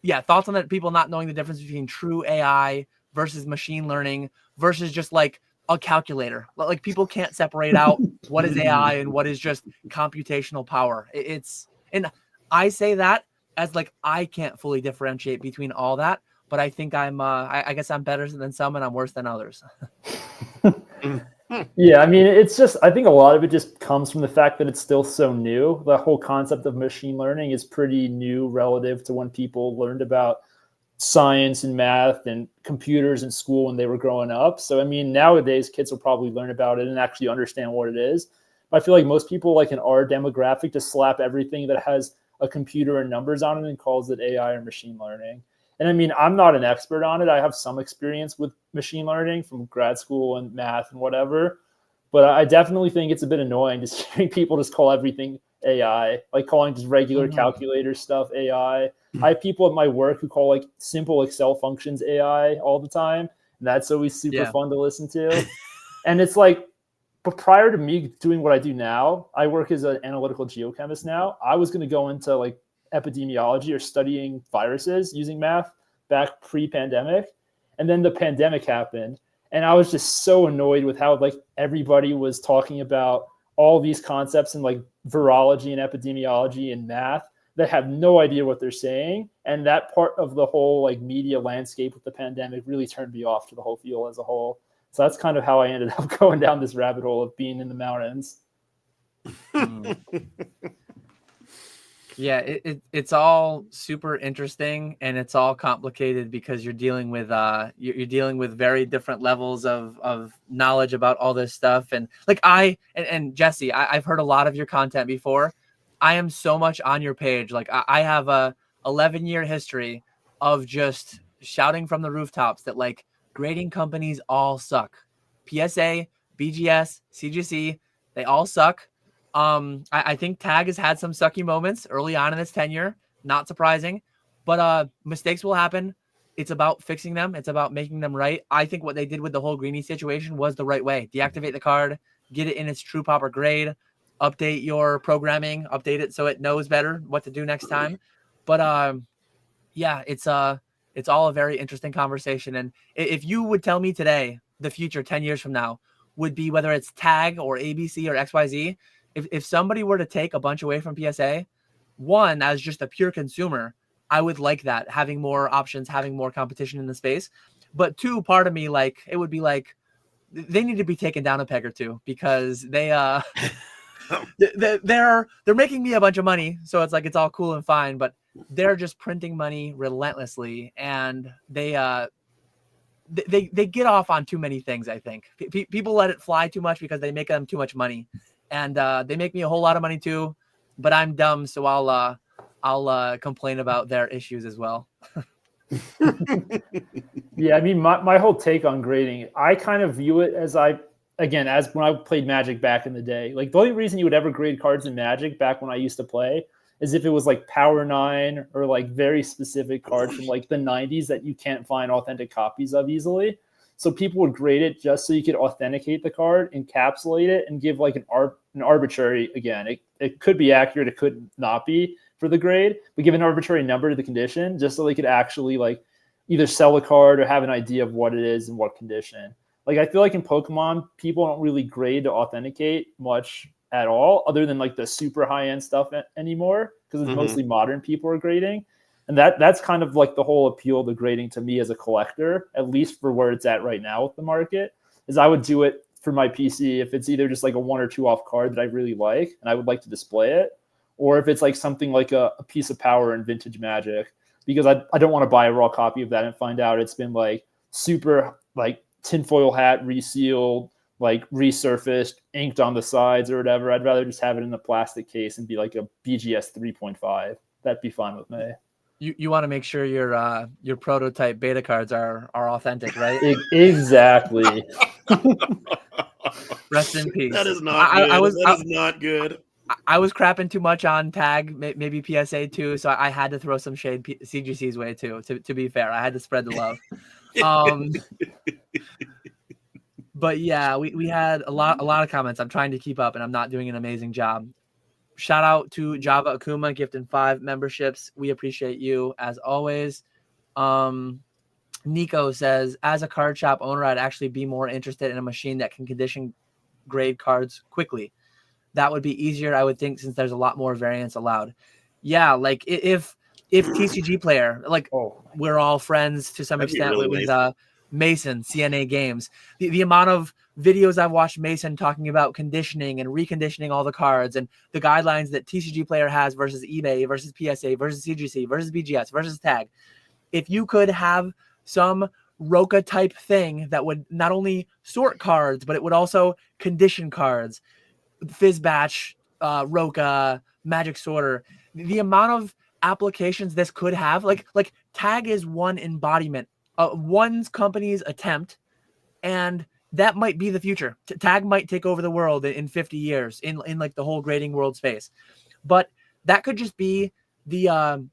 yeah, thoughts on that? People not knowing the difference between true AI versus machine learning versus just like a calculator. Like people can't separate out what is AI and what is just computational power. And I say that as like I can't fully differentiate between all that, but I think I guess I'm better than some and I'm worse than others. Yeah, I mean, it's just, I think a lot of it just comes from the fact that it's still so new. The whole concept of machine learning is pretty new relative to when people learned about science and math and computers in school when they were growing up. So, I mean, nowadays kids will probably learn about it and actually understand what it is. But I feel like most people like in our demographic just slap everything that has a computer and numbers on it and calls it AI or machine learning. And I mean, I'm not an expert on it. I have some experience with machine learning from grad school and math and whatever. But I definitely think it's a bit annoying just hearing people just call everything AI, like calling just regular calculator stuff AI. I have people at my work who call like simple Excel functions AI all the time. And that's always super fun to listen to. And it's like, but prior to me doing what I do now, I work as an analytical geochemist now. I was going to go into like epidemiology or studying viruses using math back pre-pandemic. And then the pandemic happened. And I was just so annoyed with how like everybody was talking about all these concepts in like virology and epidemiology and math that have no idea what they're saying. And that part of the whole like media landscape with the pandemic really turned me off to the whole field as a whole. So that's kind of how I ended up going down this rabbit hole of being in the mountains. Yeah, it's all super interesting, and it's all complicated because you're dealing with very different levels of knowledge about all this stuff. And like and Jesse, I've heard a lot of your content before. I am so much on your page. Like I have a 11-year history of just shouting from the rooftops that like grading companies all suck. PSA, BGS, CGC, they all suck. I think Tag has had some sucky moments early on in its tenure. Not surprising, but mistakes will happen. It's about fixing them. It's about making them right. I think what they did with the whole Greenie situation was the right way. Deactivate the card, get it in its true proper grade, update your programming, update it so it knows better what to do next time. But yeah, it's all a very interesting conversation. And if you would tell me today, the future 10 years from now would be whether it's Tag or ABC or XYZ, if somebody were to take a bunch away from PSA, one, as just a pure consumer, I would like that, having more options, having more competition in the space. But two, part of me, like, it would be like, they need to be taken down a peg or two because they're making me a bunch of money. So it's like, it's all cool and fine, but they're just printing money relentlessly. And they get off on too many things. I think people let it fly too much because they make them too much money. And they make me a whole lot of money too, but I'm dumb, so I'll complain about their issues as well. Yeah, I mean, my whole take on grading, I kind of view it as as when I played Magic back in the day. Like the only reason you would ever grade cards in Magic back when I used to play is if it was like Power 9 or like very specific cards from like the 90s that you can't find authentic copies of easily. So people would grade it just so you could authenticate the card, encapsulate it, and give like an arbitrary, again, it could be accurate, it could not be for the grade, but give an arbitrary number to the condition just so they could actually like either sell a card or have an idea of what it is and what condition. Like I feel like in Pokemon, people don't really grade to authenticate much at all other than like the super high-end stuff anymore because it's mostly modern people are grading. And that's kind of like the whole appeal of the grading to me as a collector, at least for where it's at right now with the market, is I would do it for my PC if it's either just like a 1 or 2 off card that I really like and I would like to display it, or if it's like something like a piece of power in vintage Magic, because I don't want to buy a raw copy of that and find out it's been like super like tinfoil hat resealed, like resurfaced, inked on the sides or whatever. I'd rather just have it in a plastic case and be like a BGS 3.5. That'd be fine with me. You want to make sure your prototype beta cards are authentic, right? Exactly. Rest in peace. That is not good. That is not good. I was crapping too much on Tag, maybe PSA too, so I had to throw some shade CGC's way too. To be fair, I had to spread the love. But yeah, we had a lot of comments. I'm trying to keep up, and I'm not doing an amazing job. Shout out to Java Akuma gifting 5 memberships. We appreciate you as always. Nico says, as a card shop owner, I'd actually be more interested in a machine that can condition grade cards quickly. That would be easier, I would think, since there's a lot more variance allowed. Yeah, like if TCG Player, like we're all friends to some extent really with Mason, CNA Games. The amount of videos I've watched Mason talking about conditioning and reconditioning all the cards and the guidelines that TCG Player has versus eBay versus PSA versus CGC versus BGS versus Tag. If you could have some Roca type thing that would not only sort cards, but it would also condition cards, Fizzbatch, Roca, Magic Sorter, the amount of applications this could have, like Tag is one embodiment, one company's attempt, and that might be the future. Tag might take over the world in 50 years in like the whole grading world space. But that could just be the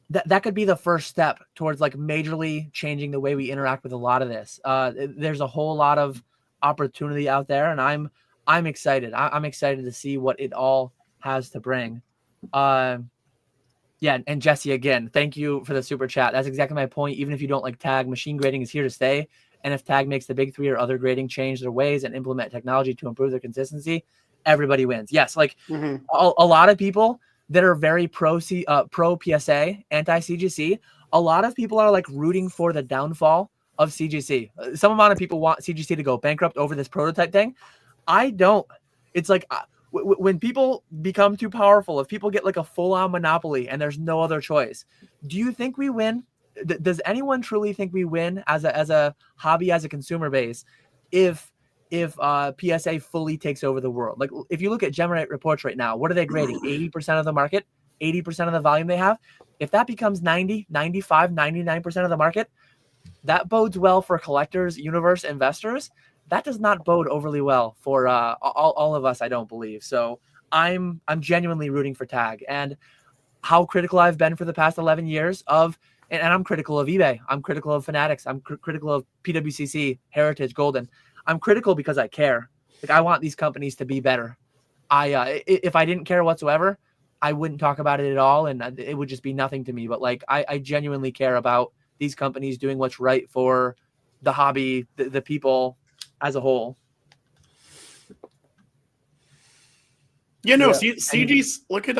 that could be the first step towards like majorly changing the way we interact with a lot of this. There's a whole lot of opportunity out there, and I'm I'm excited. I'm excited to see what it all has to bring. Yeah, and Jesse, again, thank you for the super chat. That's exactly my point. Even if you don't like tag, machine grading is here to stay. And if tag makes the big three or other grading change their ways and implement technology to improve their consistency, everybody wins. Yes, like a lot of people that are very pro PSA, anti CGC, a lot of people are like rooting for the downfall of CGC. Some amount of people want CGC to go bankrupt over this prototype thing. I don't. It's like when people become too powerful, if people get like a full-on monopoly and there's no other choice, do you think we win? Does anyone truly think we win as a hobby, as a consumer base, if PSA fully takes over the world? Like if you look at Generate reports right now, what are they grading? 80% of the market, 80% of the volume they have. If that becomes 90, 95, 99% of the market, that bodes well for collectors, universe, investors. That does not bode overly well for all of us, I don't believe. So I'm genuinely rooting for tag. And how critical I've been for the past 11 years of, and I'm critical of eBay. I'm critical of Fanatics. I'm critical of PWCC, Heritage, Golden. I'm critical because I care. Like I want these companies to be better. If I didn't care whatsoever, I wouldn't talk about it at all, and it would just be nothing to me. But like I genuinely care about these companies doing what's right for the hobby, the people as a whole. CGC. Look at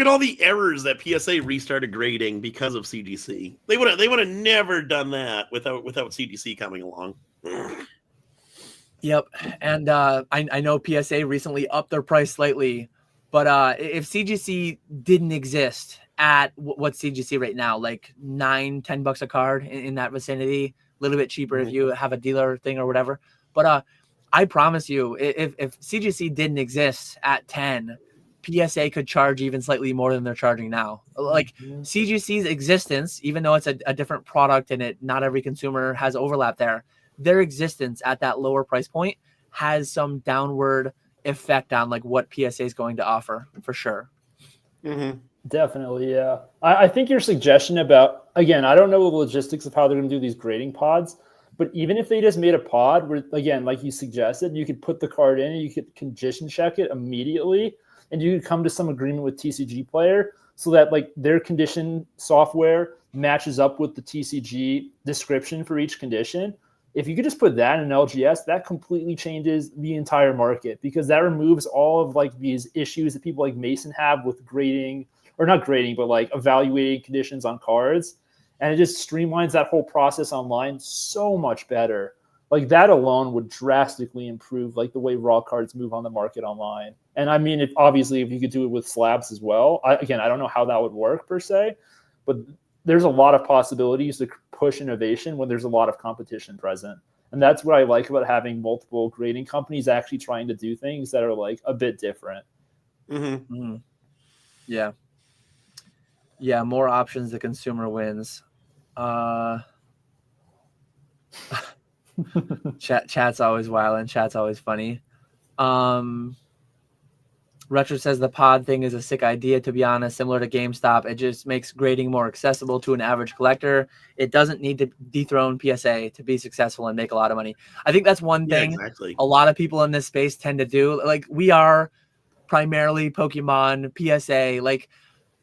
all the errors that PSA restarted grading because of CGC. They would have never done that without CGC coming along. Yep, and I know PSA recently upped their price slightly, but if CGC didn't exist at what's CGC right now, like $9-10 a card in that vicinity, a little bit cheaper if you have a dealer thing or whatever. But I promise you, if CGC didn't exist at 10, PSA could charge even slightly more than they're charging now. Like CGC's existence, even though it's a different product and not every consumer has overlap there, their existence at that lower price point has some downward effect on like what PSA is going to offer for sure. Definitely, yeah. I think your suggestion about, again, I don't know the logistics of how they're going to do these grading pods, but even if they just made a pod where, again, like you suggested, you could put the card in and you could condition check it immediately, and you could come to some agreement with TCG Player so that like their condition software matches up with the TCG description for each condition. If you could just put that in an LGS, that completely changes the entire market, because that removes all of like these issues that people like Mason have with grading, or not grading, but like evaluating conditions on cards. And it just streamlines that whole process online so much better. Like that alone would drastically improve like the way raw cards move on the market online. And I mean, obviously if you could do it with slabs as well, I don't know how that would work per se, but there's a lot of possibilities to push innovation when there's a lot of competition present. And that's what I like about having multiple grading companies actually trying to do things that are like a bit different. Yeah. Yeah, more options, the consumer wins. Chat's always wild and chat's always funny. Retro says the pod thing is a sick idea, to be honest, similar to GameStop. It just makes grading more accessible to an average collector. It doesn't need to dethrone PSA to be successful and make a lot of money. I think that's one thing a lot of people in this space tend to do. Like we are primarily Pokemon, PSA, like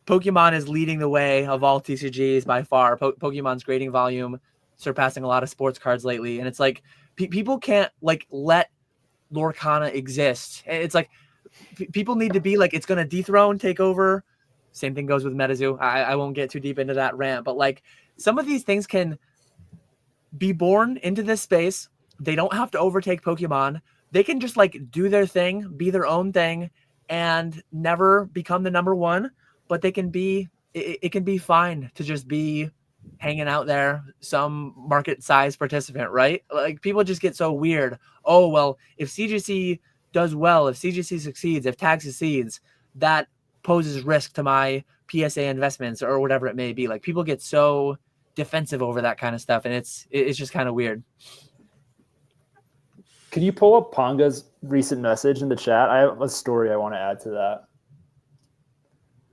Pokemon is leading the way of all TCGs by far. Pokemon's grading volume surpassing a lot of sports cards lately. And it's like people can't like let Lorcana exist. It's like people need to be like, it's going to dethrone, take over. Same thing goes with MetaZoo. I won't get too deep into that rant, but like some of these things can be born into this space. They don't have to overtake Pokemon. They can just like do their thing, be their own thing, and never become the number one. But they can be, it can be fine to just be hanging out there, some market size participant, right? Like people just get so weird. Oh, well, if CGC does well, if CGC succeeds, if tag succeeds, that poses risk to my PSA investments or whatever it may be. Like people get so defensive over that kind of stuff, and it's just kind of weird. Can you pull up Ponga's recent message in the chat? I have a story I want to add to that.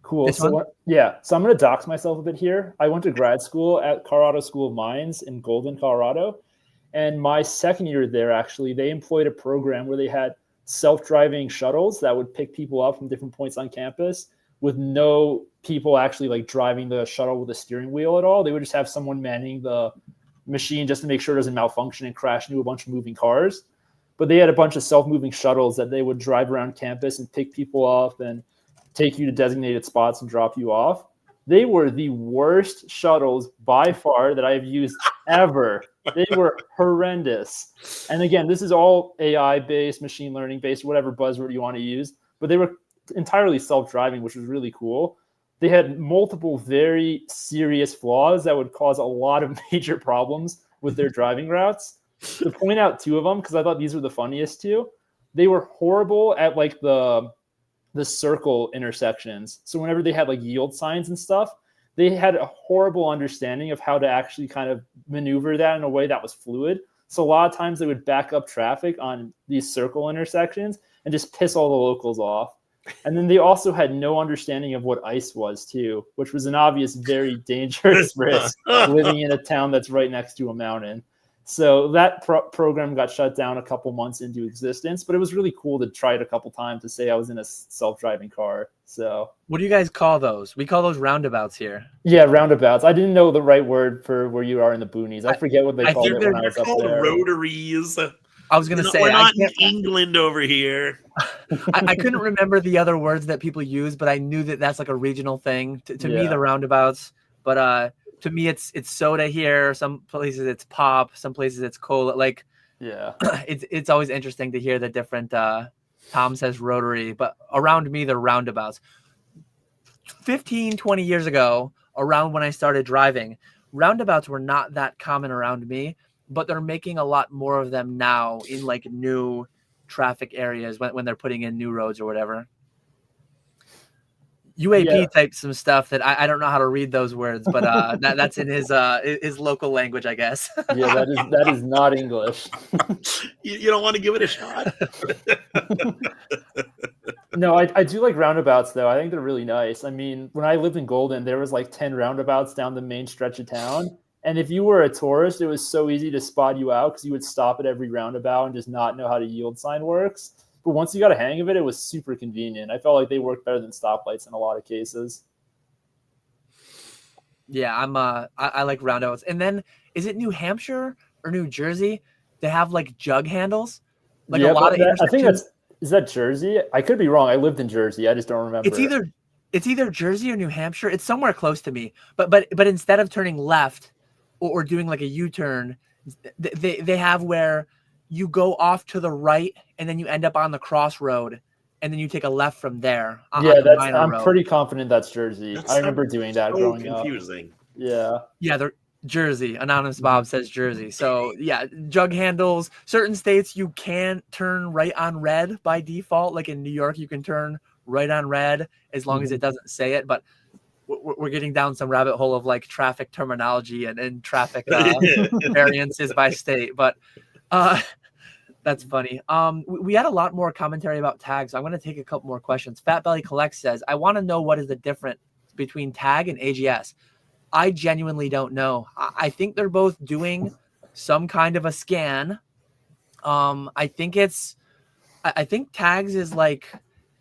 Cool. So I'm going to dox myself a bit here. I went to grad school at Colorado School of Mines in Golden, Colorado. And my second year there, actually, they employed a program where they had self-driving shuttles that would pick people up from different points on campus with no people actually like driving the shuttle with a steering wheel at all. They would just have someone manning the machine just to make sure it doesn't malfunction and crash into a bunch of moving cars. But they had a bunch of self-moving shuttles that they would drive around campus and pick people up and take you to designated spots and drop you off. They were the worst shuttles by far that I've used ever. They were horrendous. And again, this is all AI-based, machine learning-based, whatever buzzword you want to use. But they were entirely self-driving, which was really cool. They had multiple very serious flaws that would cause a lot of major problems with their driving routes. To point out two of them, because I thought these were the funniest two, they were horrible at like the circle intersections. So whenever they had like yield signs and stuff, they had a horrible understanding of how to actually kind of maneuver that in a way that was fluid. So a lot of times they would back up traffic on these circle intersections and just piss all the locals off. And then they also had no understanding of what ice was too, which was an obvious, very dangerous risk living in a town that's right next to a mountain. So that program got shut down a couple months into existence, but it was really cool to try it a couple times to say I was in a self-driving car. So What do you guys call those? We call those roundabouts here. yeah, roundabouts. I didn't know the right word for where you are in the boonies. I forget what they called it when I was up called there. rotaries. I was going to say, we're not in England over here. I couldn't remember the other words that people use, but I knew that that's like a regional thing. To me, the roundabouts. But to me, it's soda here. Some places it's pop. Some places it's cola. Like, yeah, it's always interesting to hear the different. Tom says rotary, but around me, they're roundabouts. 15, 20 years ago, around when I started driving, roundabouts were not that common around me, but they're making a lot more of them now in like new traffic areas when they're putting in new roads or whatever. UAP typed some stuff that I don't know how to read those words, but that's in his local language, I guess. Yeah, that is not English. You don't want to give it a shot? No, I do like roundabouts though. I think they're really nice. I mean, when I lived in Golden, there was like 10 roundabouts down the main stretch of town. And if you were a tourist, it was so easy to spot you out because you would stop at every roundabout and just not know how the yield sign works. But once you got a hang of it, it was super convenient. I felt like they worked better than stoplights in a lot of cases. Yeah, I like roundabouts. And then is it New Hampshire or New Jersey? They have like jug handles. Like a lot of I think is that Jersey? I could be wrong. I lived in Jersey. I just don't remember. It's either Jersey or New Hampshire. It's somewhere close to me. But instead of turning left or doing like a U-turn, they have where you go off to the right and then you end up on the crossroad and then you take a left from there. I'm pretty confident that's Jersey. I remember doing that growing confusing. up. Yeah, they're Jersey. Anonymous Bob says Jersey. So yeah, jug handles. Certain states you can turn right on red by default. Like in New York, you can turn right on red as long as it doesn't say it. But we're getting down some rabbit hole of like traffic terminology and traffic variances by state. But that's funny. We had a lot more commentary about tags. I'm going to take a couple more questions. Fat Belly Collects says, I want to know what is the difference between tag and AGS. I genuinely don't know. I think they're both doing some kind of a scan. I think tags is like,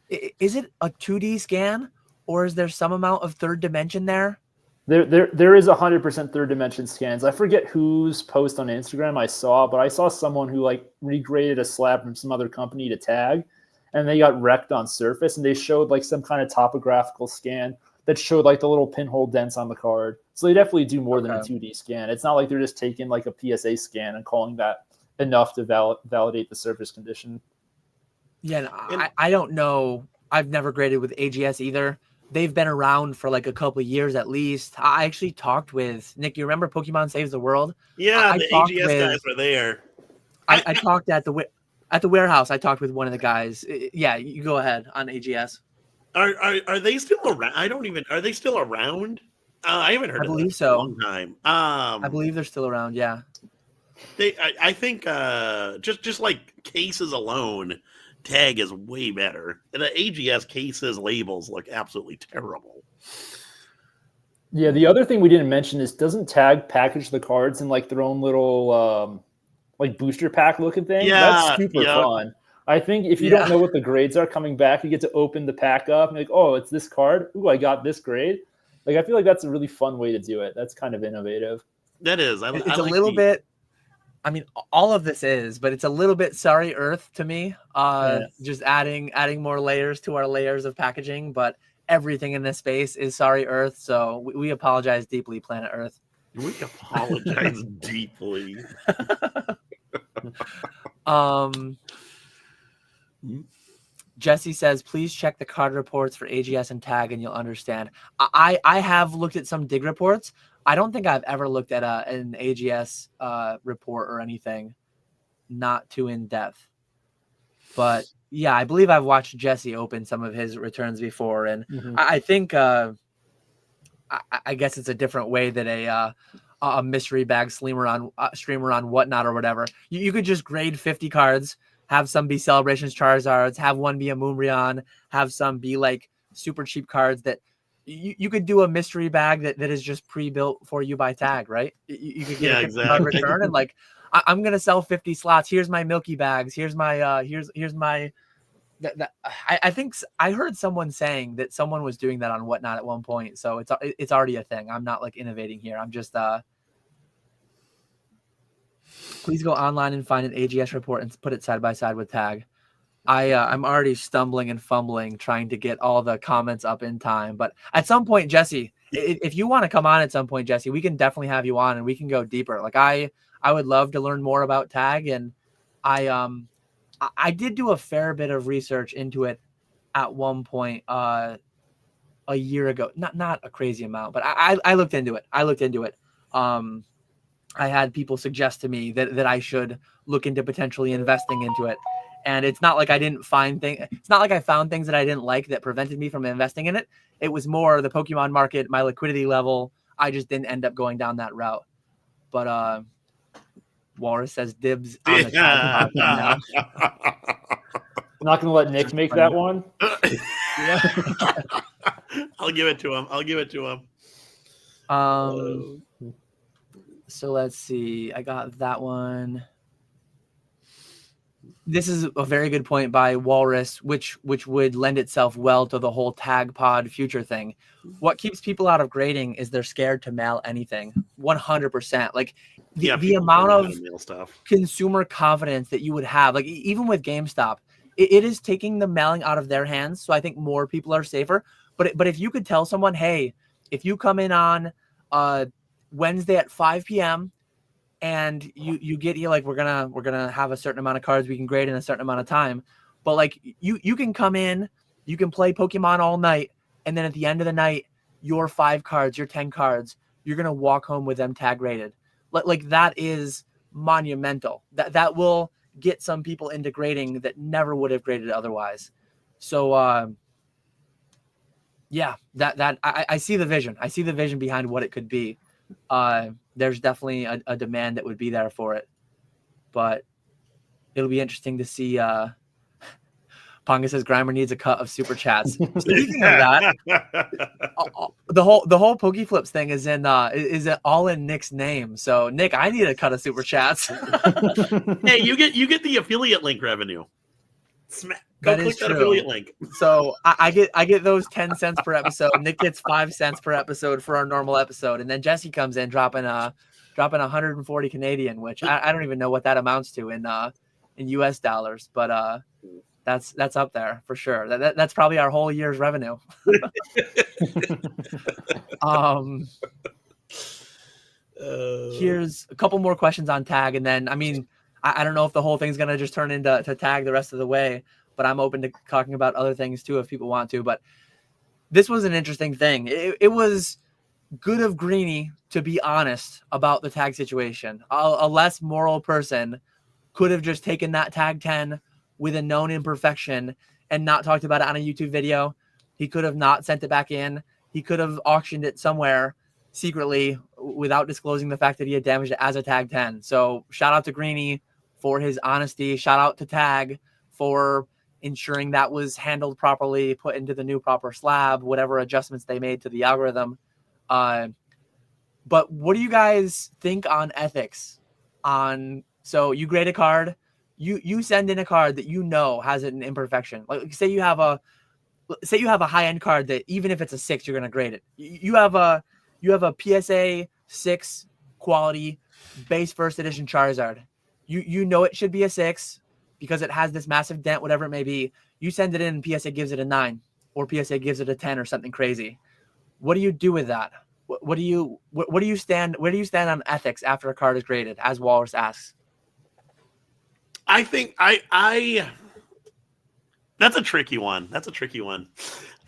is it a 2D scan or is there some amount of third dimension there? There is 100% third dimension scans. I forget whose post on Instagram I saw, but I saw someone who like regraded a slab from some other company to tag, and they got wrecked on surface, and they showed like some kind of topographical scan that showed like the little pinhole dents on the card. So they definitely do more than a 2D scan. It's not like they're just taking like a PSA scan and calling that enough to validate the surface condition. Yeah, I don't know. I've never graded with AGS either. They've been around for like a couple of years at least. I actually talked with Nick. You remember Pokemon Saves the World? Yeah, the AGS guys were there. I talked at the warehouse. I talked with one of the guys. Yeah, you go ahead on AGS. Are they still around? Are they still around? I haven't heard. I believe so. In a long time. I believe they're still around. Yeah. I think just like cases alone, tag is way better. And the AGS cases labels look absolutely terrible. Yeah, the other thing we didn't mention is doesn't tag package the cards in like their own little like booster pack looking thing? Yeah, that's super fun. I think if you don't know what the grades are coming back, you get to open the pack up and be like, oh, it's this card. Ooh, I got this grade. Like, I feel like that's a really fun way to do it. That's kind of innovative. That is. It's I a like little bit. I mean, all of this is, but it's a little bit sorry Earth to me. Just adding more layers to our layers of packaging, but everything in this space is sorry Earth. So we apologize deeply, Planet Earth. We apologize deeply. Jesse says, please check the card reports for AGS and tag and you'll understand. I have looked at some dig reports. I don't think I've ever looked at an AGS report or anything, not too in depth. But yeah, I believe I've watched Jesse open some of his returns before. And I think, I guess it's a different way that a mystery bag streamer on Whatnot or whatever. You could just grade 50 cards, have some be Celebrations Charizards, have one be a Moonbryon, have some be like super cheap cards that you could do a mystery bag that is just pre-built for you by tag, right? You could get a 50 card return and like, I'm going to sell 50 slots. Here's my Milky bags. Here's my, here's my, I think I heard someone saying that someone was doing that on Whatnot at one point. So it's already a thing. I'm not like innovating here. I'm just, please go online and find an AGS report and put it side by side with tag. I'm already stumbling and fumbling trying to get all the comments up in time. But at some point, Jesse, if you want to come on at some point, Jesse, we can definitely have you on and we can go deeper. Like I would love to learn more about tag, and I did do a fair bit of research into it at one point a year ago. Not a crazy amount, but I looked into it. I had people suggest to me that I should look into potentially investing into it. And it's not like I didn't find things. It's not like I found things that I didn't like that prevented me from investing in it. It was more the Pokemon market, my liquidity level. I just didn't end up going down that route. But Walrus says dibs on the tag now. Not going to let Nick make that one. Yeah. I'll give it to him. So let's see. I got that one. This is a very good point by Walrus, which would lend itself well to the whole tag pod future thing. What keeps people out of grading is they're scared to mail anything. 100%. Like the amount of consumer confidence that you would have, like even with GameStop, it is taking the mailing out of their hands. So I think more people are safer. But if you could tell someone, hey, if you come in on Wednesday at 5 p.m. and you get here, like we're gonna have a certain amount of cards we can grade in a certain amount of time, but like you can come in, you can play Pokemon all night, and then at the end of the night, your 5 cards, your 10 cards, you're gonna walk home with them tag rated. Like that is monumental. That will get some people into grading that never would have graded otherwise. So yeah, that I see the vision. I see the vision behind what it could be. There's definitely a demand that would be there for it, but it'll be interesting to see. Ponga says Grimer needs a cut of super chats. Speaking of that, the whole Pokeflips thing is all in Nick's name. So Nick, I need a cut of super chats. Hey, you get the affiliate link revenue. Go click that affiliate link. So I get those 10 cents per episode. Nick gets 5 cents per episode for our normal episode, and then Jesse comes in dropping 140 Canadian, which I don't even know what that amounts to in US dollars, but that's up there for sure. That's probably our whole year's revenue. Here's a couple more questions on tag, and then I don't know if the whole thing's gonna just turn into tag the rest of the way, but I'm open to talking about other things too if people want to. But this was an interesting thing. It was good of Greeny to be honest about the tag situation. A less moral person could have just taken that tag 10 with a known imperfection and not talked about it on a YouTube video. He could have not sent it back in. He could have auctioned it somewhere secretly without disclosing the fact that he had damaged it as a tag 10. So shout out to Greeny for his honesty. Shout out to Tag for ensuring that was handled properly, put into the new proper slab, whatever adjustments they made to the algorithm. But what do you guys think on ethics? So you grade a card, You send in a card that you know has an imperfection. Like say you have a high end card that even if it's a 6, you're gonna grade it. You have a PSA 6 quality base first edition Charizard. You know it should be a 6 because it has this massive dent, whatever it may be. You send it in, and PSA gives it a 9, or PSA gives it a 10, or something crazy. What do you do with that? What do you stand? Where do you stand on ethics after a card is graded? As Walrus asks. I think I that's a tricky one.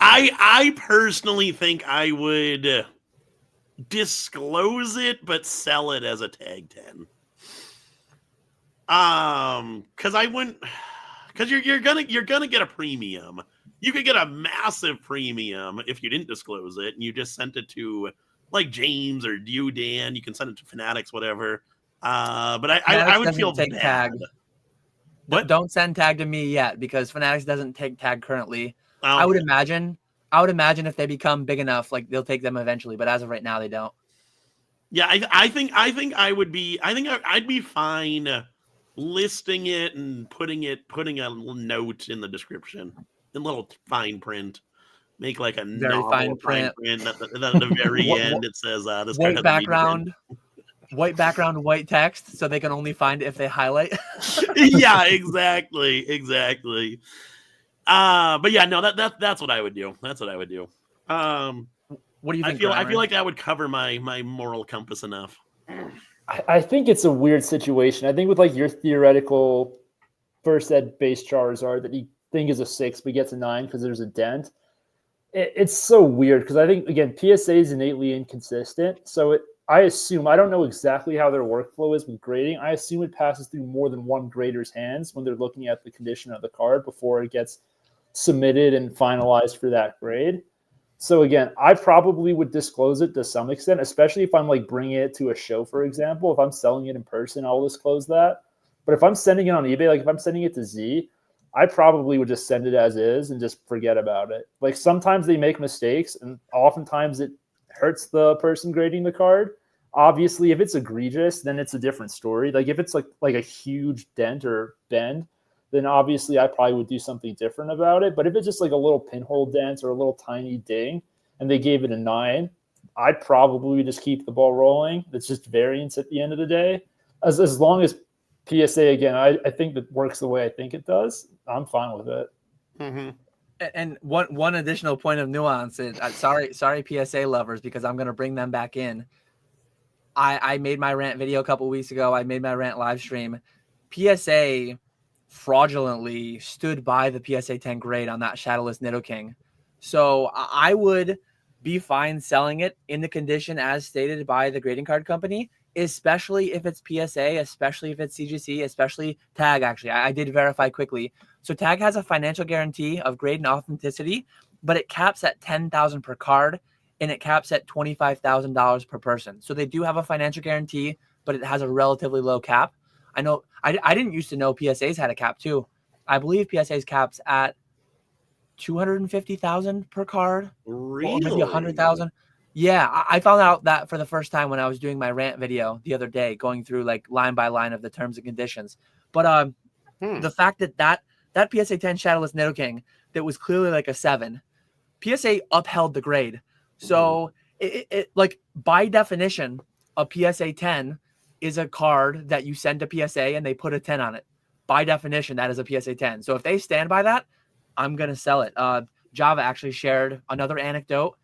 I personally think I would disclose it but sell it as a tag 10. Because you're gonna get a premium. You could get a massive premium if you didn't disclose it and you just sent it to like James or you, Dan. You can send it to Fanatics, whatever. But I would feel take bad. Tag. What? Don't send tag to me yet because Fanatics doesn't take tag currently. Okay. I would imagine if they become big enough, like they'll take them eventually. But as of right now, they don't. Yeah, I think I'd be fine listing it and putting a note in the description, in little fine print. Make like a Very fine print. At the very end, it says this white background. White background, white text, so they can only find it if they highlight. Yeah, exactly. But yeah, no, that's what I would do. What do you think? I feel like that would cover my moral compass enough. I think it's a weird situation. I think with like your theoretical first ed base Charizard that you think is a 6 but gets a 9 because there's a dent. It's so weird because I think, again, PSA is innately inconsistent. So I assume, I don't know exactly how their workflow is with grading. I assume it passes through more than one grader's hands when they're looking at the condition of the card before it gets submitted and finalized for that grade. So again, I probably would disclose it to some extent, especially if I'm like bringing it to a show, for example. If I'm selling it in person, I'll disclose that. But if I'm sending it on eBay, like if I'm sending it to Z, I probably would just send it as is and just forget about it. Like sometimes they make mistakes and oftentimes it hurts the person grading the card. Obviously, if it's egregious, then it's a different story. Like if it's like a huge dent or bend, then obviously I probably would do something different about it. But if it's just like a little pinhole dent or a little tiny ding and they gave it a 9, I'd probably just keep the ball rolling. It's just variance at the end of the day. As long as PSA, again, I think that works the way I think it does, I'm fine with it. Mm-hmm. And one additional point of nuance is, sorry PSA lovers, because I'm going to bring them back in. I made my rant video a couple weeks ago. I made my rant live stream. PSA fraudulently stood by the PSA 10 grade on that Shadowless Nidoking. So I would be fine selling it in the condition as stated by the grading card company, especially if it's PSA, especially if it's CGC, especially Tag. Actually, I did verify quickly. So Tag has a financial guarantee of grade and authenticity, but it caps at $10,000 per card and it caps at $25,000 per person. So they do have a financial guarantee, but it has a relatively low cap. I know I didn't used to know PSAs had a cap too. I believe PSA's caps at 250,000 per card, really? Or maybe 100,000. Yeah, I found out that for the first time when I was doing my rant video the other day, going through like line by line of the terms and conditions. But the fact that PSA 10 Shadowless Nidoking that was clearly like a 7, PSA upheld the grade. So it like by definition, a PSA 10 is a card that you send to PSA and they put a 10 on it. By definition, that is a PSA 10. So if they stand by that, I'm gonna sell it. Java actually shared another anecdote.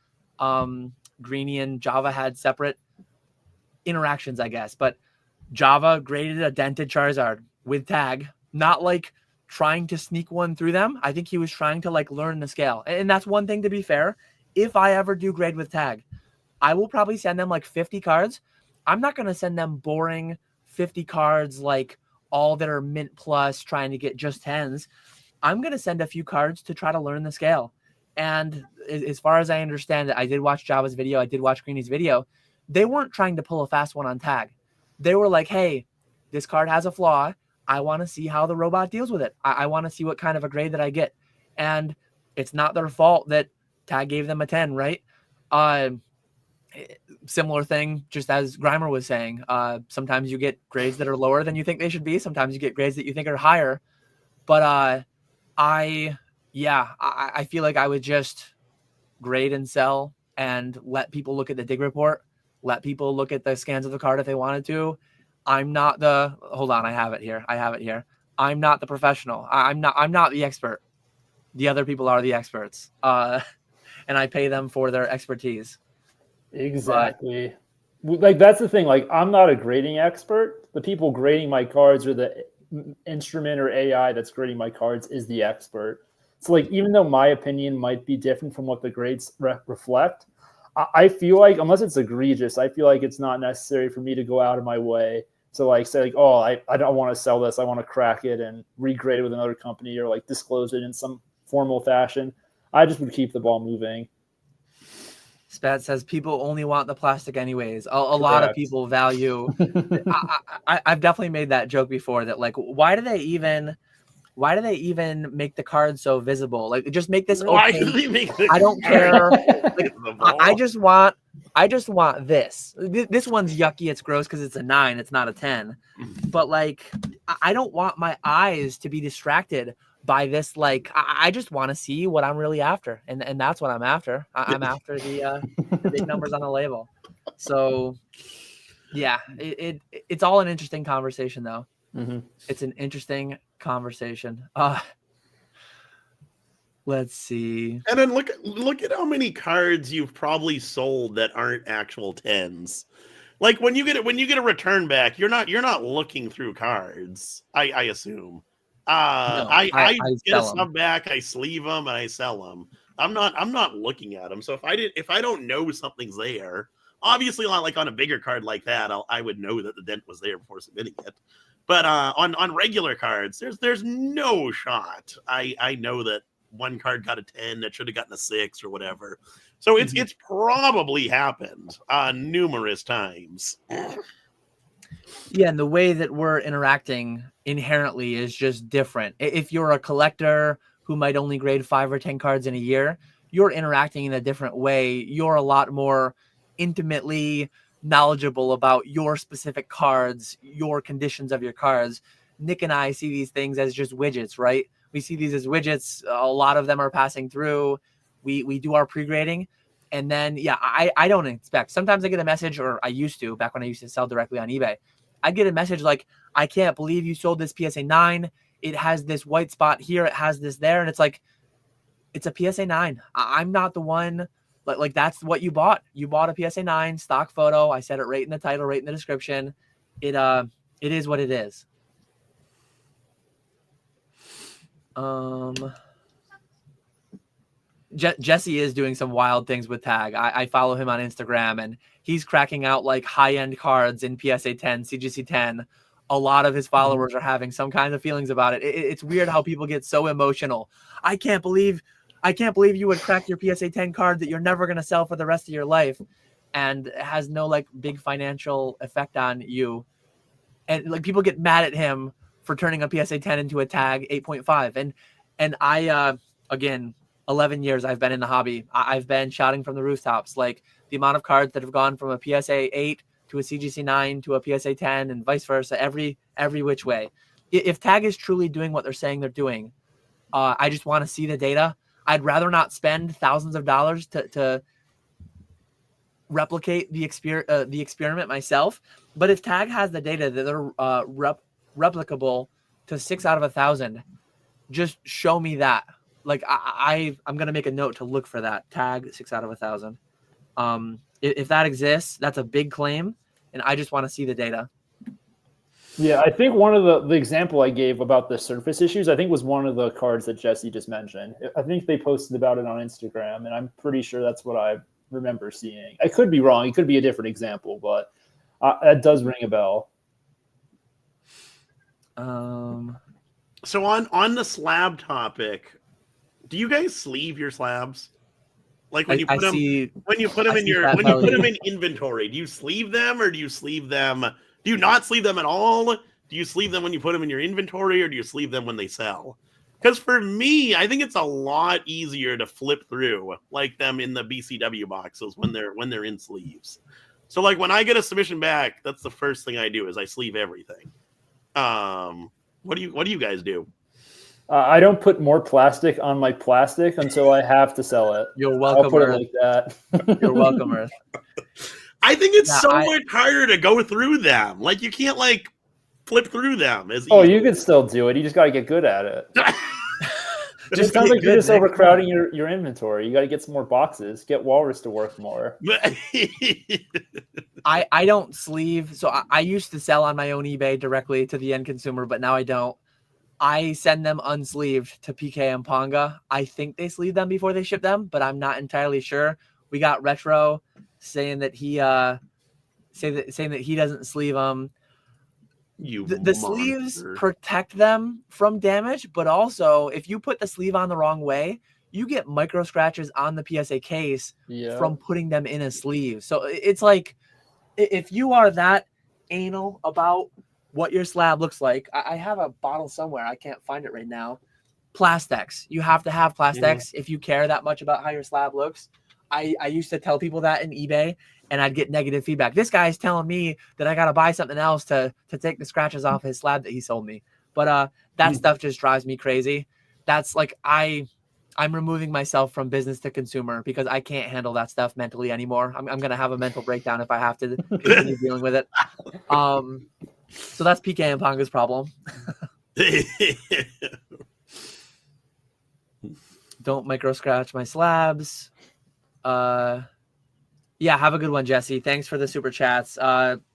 Greenie and Java had separate interactions, I guess, but Java graded a dented Charizard with Tag, not like trying to sneak one through them. I think he was trying to like learn the scale. And that's one thing, to be fair. If I ever do grade with Tag, I will probably send them like 50 cards. I'm not going to send them boring 50 cards, like all that are mint plus trying to get just 10s. I'm going to send a few cards to try to learn the scale. And as far as I understand it, I did watch Java's video. I did watch Greenie's video. They weren't trying to pull a fast one on Tag. They were like, hey, this card has a flaw. I want to see how the robot deals with it. I want to see what kind of a grade that I get. And it's not their fault that Tag gave them a 10, right? Similar thing, just as Grimer was saying. Sometimes you get grades that are lower than you think they should be. Sometimes you get grades that you think are higher. But I feel like I would just grade and sell and let people look at the dig report, let people look at the scans of the card if they wanted to. I'm not the hold on, I have it here. I'm not the professional. I'm not the expert. The other people are the experts. And I pay them for their expertise. Exactly. Like that's the thing. Like I'm not a grading expert. The people grading my cards or the instrument or AI that's grading my cards is the expert. So like even though my opinion might be different from what the grades reflect, I feel like unless it's egregious, I feel like it's not necessary for me to go out of my way to like say like, oh, I don't want to sell this. I want to crack it and regrade it with another company or like disclose it in some formal fashion. I just would keep the ball moving. Spat says people only want the plastic anyways. A lot of people value. I've definitely made that joke before that like, why do they even make the card so visible? Like just make this Why open. do they make the I don't care. Like, visible? I just want this. This one's yucky. It's gross because it's a 9. It's not a 10. But like, I don't want my eyes to be distracted by this. Like, I just want to see what I'm really after, and that's what I'm after. I'm after the big numbers on the label. So, yeah, it's all an interesting conversation, though. Mm-hmm. It's an interesting conversation. Let's see. And then look at how many cards you've probably sold that aren't actual 10s. Like when you get a return back, you're not looking through cards. I assume. I get a sub back, I sleeve them, and I sell them. I'm not looking at them. So if I don't know something's there, obviously not like on a bigger card like that, I would know that the dent was there before submitting it. But on regular cards, there's no shot. I know that one card got a 10 that should have gotten a 6 or whatever. So it's probably happened numerous times. Yeah, and the way that we're interacting inherently is just different. If you're a collector who might only grade 5 or 10 cards in a year, you're interacting in a different way. You're a lot more intimately knowledgeable about your specific cards, your conditions of your cards. Nick and I see these things as just widgets, right? We see these as widgets. A lot of them are passing through. We do our pre-grading. And then, yeah, I don't expect. Sometimes I get a message, or I used to, back when I used to sell directly on eBay. I get a message like, I can't believe you sold this PSA 9. It has this white spot here. It has this there. And it's like, it's a PSA 9. I'm not the one. Like that's what you bought. You bought a PSA 9 stock photo. I said it right in the title, right in the description. It is what it is. Jesse is doing some wild things with Tag. I follow him on Instagram, and he's cracking out like high-end cards in PSA 10, CGC 10. A lot of his followers are having some kind of feelings about it. It's weird how people get so emotional. I can't believe you would crack your PSA 10 card that you're never going to sell for the rest of your life, and it has no like big financial effect on you. And like people get mad at him for turning a PSA 10 into a Tag 8.5. And I, again, 11 years I've been in the hobby. I've been shouting from the rooftops, like the amount of cards that have gone from a PSA 8 to a CGC 9 to a PSA 10 and vice versa, every which way. If Tag is truly doing what they're saying they're doing, I just want to see the data. I'd rather not spend thousands of dollars to replicate the experiment myself. But if Tag has the data that they're replicable to 6 out of 1,000, just show me that. Like I'm gonna make a note to look for that Tag 6 out of 1,000. If that exists, that's a big claim, and I just want to see the data. Yeah, I think one of the example I gave about the surface issues, I think was one of the cards that Jesse just mentioned. I think they posted about it on Instagram, and I'm pretty sure that's what I remember seeing. I could be wrong. It could be a different example, but that does ring a bell. So on the slab topic, do you guys sleeve your slabs? Like when you put them in inventory, do you sleeve them or do you sleeve them? Do you not sleeve them at all? Do you sleeve them when you put them in your inventory, or do you sleeve them when they sell? Because for me, I think it's a lot easier to flip through like them in the BCW boxes when they're in sleeves. So like when I get a submission back, that's the first thing I do is I sleeve everything. What do you guys do? I don't put more plastic on my plastic until I have to sell it. You're welcome, I'll put Earth. it like that. You're welcome, Earth. I think it's much harder to go through them. Like you can't like flip through them as Oh, easily. you can still do it. You just got to get good at it. Just It sounds like you're good, just Nick. overcrowding your inventory. You got to get some more boxes. Get Walrus to work more. I don't sleeve. So I used to sell on my own eBay directly to the end consumer, but now I don't. I send them unsleeved to PK and Ponga. I think they sleeve them before they ship them, but I'm not entirely sure. We got Retro saying that he saying that he doesn't sleeve them. The sleeves protect them from damage, but also if you put the sleeve on the wrong way, you get micro scratches on the PSA case from putting them in a sleeve. So it's like if you are that anal about what your slab looks like, I have a bottle somewhere. I can't find it right now. Plastex. You have to have Plastex if you care that much about how your slab looks. I used to tell people that in eBay, and I'd get negative feedback. This guy's telling me that I got to buy something else to take the scratches off his slab that he sold me. But that stuff just drives me crazy. That's like I'm removing myself from business to consumer because I can't handle that stuff mentally anymore. I'm going to have a mental breakdown if I have to continue dealing with it. So that's PK and Ponga's problem. Don't micro scratch my slabs. Yeah, have a good one, Jesse. Thanks for the super chats.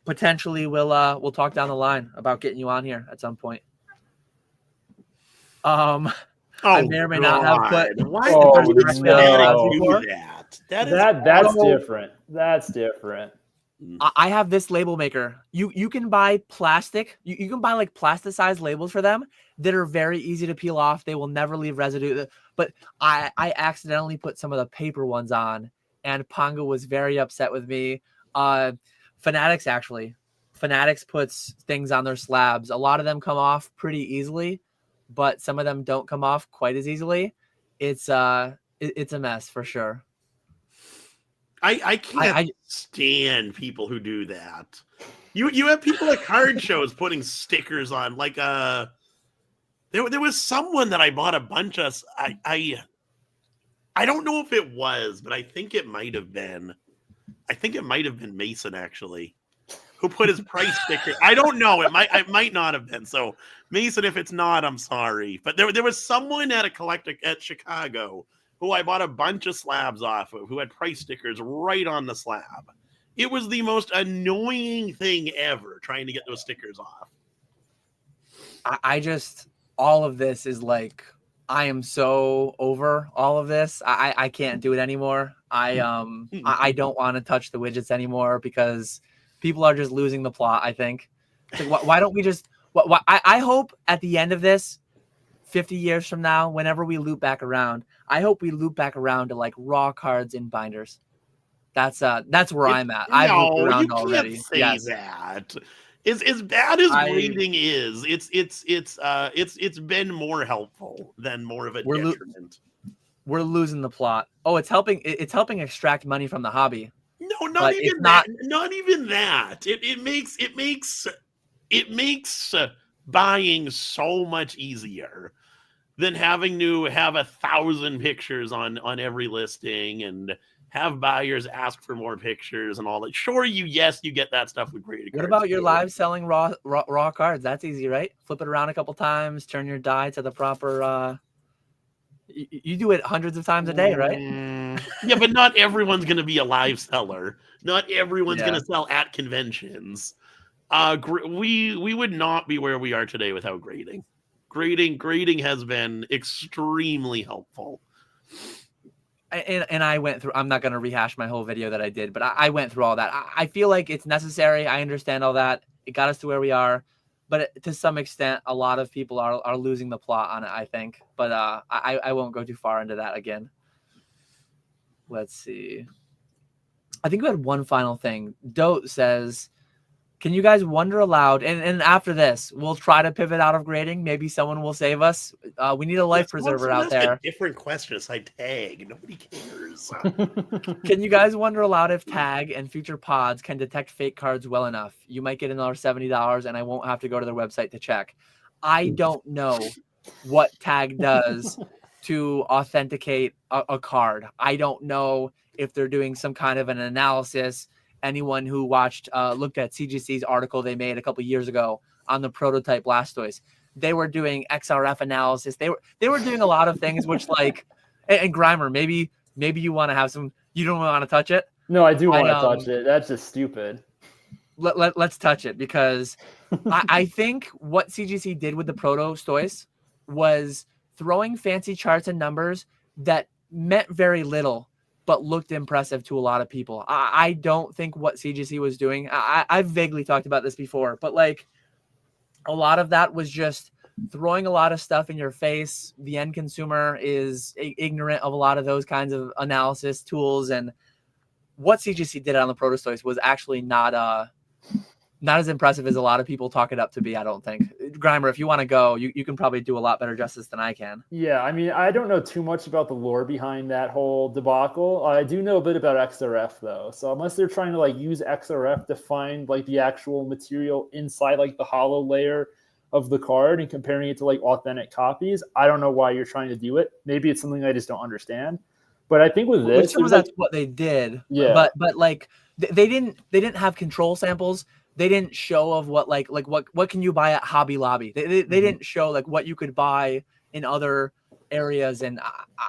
Potentially we'll talk down the line about getting you on here at some point. I may or may not have put. Why would do that? That That's different. That's different. I have this label maker. You can buy plastic. You can buy like plasticized labels for them that are very easy to peel off. They will never leave residue. But I accidentally put some of the paper ones on, and Ponga was very upset with me. Fanatics actually. Fanatics puts things on their slabs. A lot of them come off pretty easily, but some of them don't come off quite as easily. It's a mess for sure. I can't stand people who do that. You have people at card shows putting stickers on. Like there was someone that I bought a bunch of. I don't know if it was, but I think it might have been. I think it might have been Mason actually, who put his price sticker. I don't know. It might not have been. So Mason, if it's not, I'm sorry. But there was someone at a collector at Chicago who I bought a bunch of slabs off of, who had price stickers right on the slab. It was the most annoying thing ever trying to get those stickers off. All of this is like, I am so over all of this. I can't do it anymore. I don't want to touch the widgets anymore because people are just losing the plot, I think. It's like, why don't we just, I hope at the end of this, 50 years from now, whenever we loop back around, I hope we loop back around to like raw cards in binders. That's where I'm at. I've looped around already. Say that. As bad as grading is, it's been more helpful than more of a detriment. We're losing the plot. Oh, it's helping extract money from the hobby. No, not even that. Not even that. It makes buying so much easier than having to have 1,000 pictures on every listing and have buyers ask for more pictures and all that. Sure, you get that stuff with graded cards. What about your live selling raw cards? That's easy, right? Flip it around a couple times, turn your die to the proper. You do it hundreds of times a day, right? Yeah, but not everyone's going to be a live seller. Not everyone's going to sell at conventions. We would not be where we are today without grading. Grading has been extremely helpful. And I went through, I'm not going to rehash my whole video that I did, but I went through all that. I feel like it's necessary. I understand all that. It got us to where we are. But to some extent, a lot of people are losing the plot on it, I think. But I won't go too far into that again. Let's see. I think we had one final thing. Dote says, Can you guys wonder aloud? And after this, we'll try to pivot out of grading. Maybe someone will save us. We need a life preserver out there. A different question aside tag. Nobody cares. Can you guys wonder aloud if tag and future pods can detect fake cards well enough? You might get another $70 and I won't have to go to their website to check. I don't know what tag does to authenticate a card. I don't know if they're doing some kind of an analysis. Anyone who looked at CGC's article they made a couple years ago on the prototype Blastoise, they were doing XRF analysis. They were doing a lot of things, which like, and Grimer, maybe you want to have some. You don't want to touch it. No, I do want to touch it. That's just stupid. Let's touch it because I think what CGC did with the Protostoise was throwing fancy charts and numbers that meant very little but looked impressive to a lot of people. I don't think what CGC was doing, I've vaguely talked about this before, but like a lot of that was just throwing a lot of stuff in your face. The end consumer is ignorant of a lot of those kinds of analysis tools. And what CGC did on the Protostoise was actually not as impressive as a lot of people talk it up to be, I don't think. Grimer, if you want to go, you can probably do a lot better justice than I can. Yeah, I mean, I don't know too much about the lore behind that whole debacle. I do know a bit about XRF, though. So unless they're trying to, like, use XRF to find, like, the actual material inside, like, the hollow layer of the card and comparing it to, like, authentic copies, I don't know why you're trying to do it. Maybe it's something I just don't understand. But I think with this... that's what they did. Yeah. But like, they didn't have control samples. They didn't show of what what can you buy at Hobby Lobby. They didn't show like what you could buy in other areas, and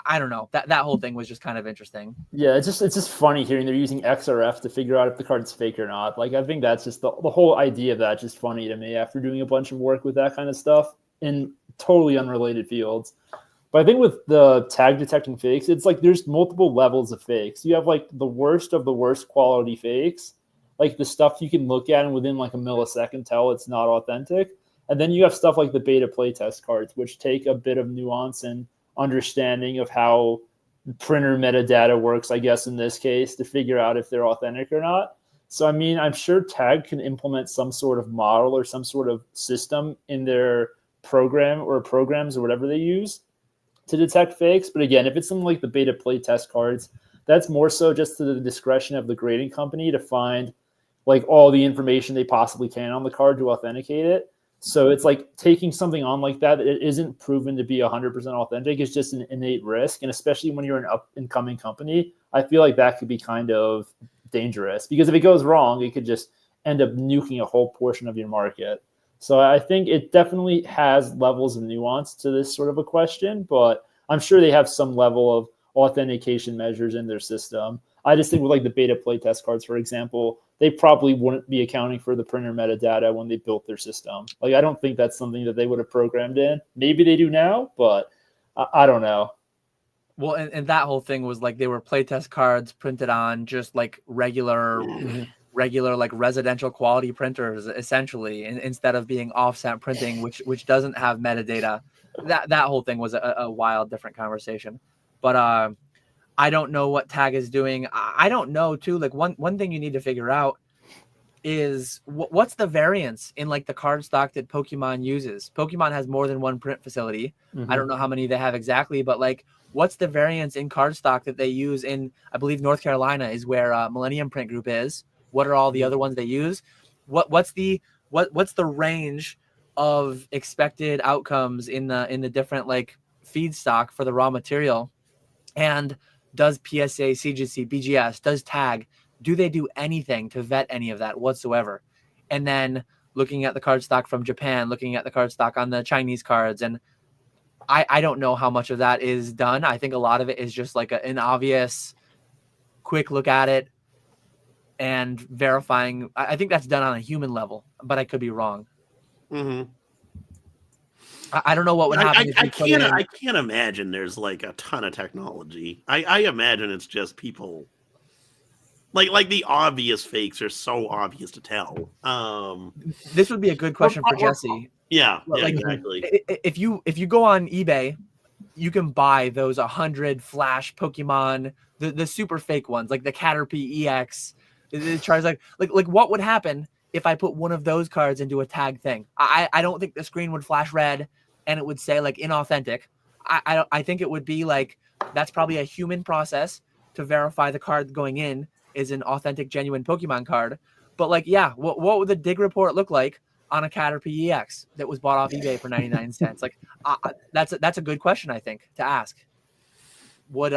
I don't know. That whole thing was just kind of interesting. Yeah, it's just funny hearing they're using XRF to figure out if the card's fake or not. Like I think that's just the whole idea of that just funny to me after doing a bunch of work with that kind of stuff in totally unrelated fields. But I think with the tag detecting fakes, it's like there's multiple levels of fakes. You have like the worst of the worst quality fakes, like the stuff you can look at and within like a millisecond tell it's not authentic. And then you have stuff like the beta playtest cards, which take a bit of nuance and understanding of how printer metadata works, I guess, in this case, to figure out if they're authentic or not. So, I mean, I'm sure Tag can implement some sort of model or some sort of system in their program or programs or whatever they use to detect fakes. But again, if it's something like the beta playtest cards, that's more so just to the discretion of the grading company to find like all the information they possibly can on the card to authenticate it. So it's like taking something on like that it isn't proven to be 100% authentic. It's just an innate risk. And especially when you're an up-and-coming company, I feel like that could be kind of dangerous because if it goes wrong, it could just end up nuking a whole portion of your market. So I think it definitely has levels of nuance to this sort of a question, but I'm sure they have some level of authentication measures in their system. I just think with like the beta playtest cards, for example, they probably wouldn't be accounting for the printer metadata when they built their system. Like, I don't think that's something that they would have programmed in. Maybe they do now, but I don't know. Well, and that whole thing was like they were playtest cards printed on just like regular like residential quality printers, essentially, instead of being offset printing, which doesn't have metadata. That whole thing was a wild, different conversation. But I don't know what Tag is doing. I don't know too. Like one thing you need to figure out is what's the variance in like the card stock that Pokemon uses. Pokemon has more than one print facility. Mm-hmm. I don't know how many they have exactly, but like what's the variance in card stock that they use in, I believe North Carolina is where Millennium Print Group is. What are all the other ones they use? What's the range of expected outcomes in the different like feedstock for the raw material? And does PSA, CGC, BGS, does Tag, do they do anything to vet any of that whatsoever? And then looking at the card stock from Japan, looking at the card stock on the Chinese cards, and I don't know how much of that is done. I think a lot of it is just like an obvious quick look at it and verifying. I think that's done on a human level, but I could be wrong. Mm-hmm. I don't know what would happen. I can't imagine there's like a ton of technology. I imagine it's just people. Like the obvious fakes are so obvious to tell. This would be a good question for Jesse. Yeah, like, exactly. If you go on eBay, you can buy those 100 Flash Pokemon, the super fake ones, like the Caterpie EX. The Charizard. Like what would happen if I put one of those cards into a tag thing. I don't think the screen would flash red and it would say like inauthentic. I think it would be like, that's probably a human process to verify the card going in is an authentic, genuine Pokemon card. But like, yeah, what would the dig report look like on a Caterpie EX that was bought off eBay for 99 cents? Like, that's a good question, I think, to ask. Would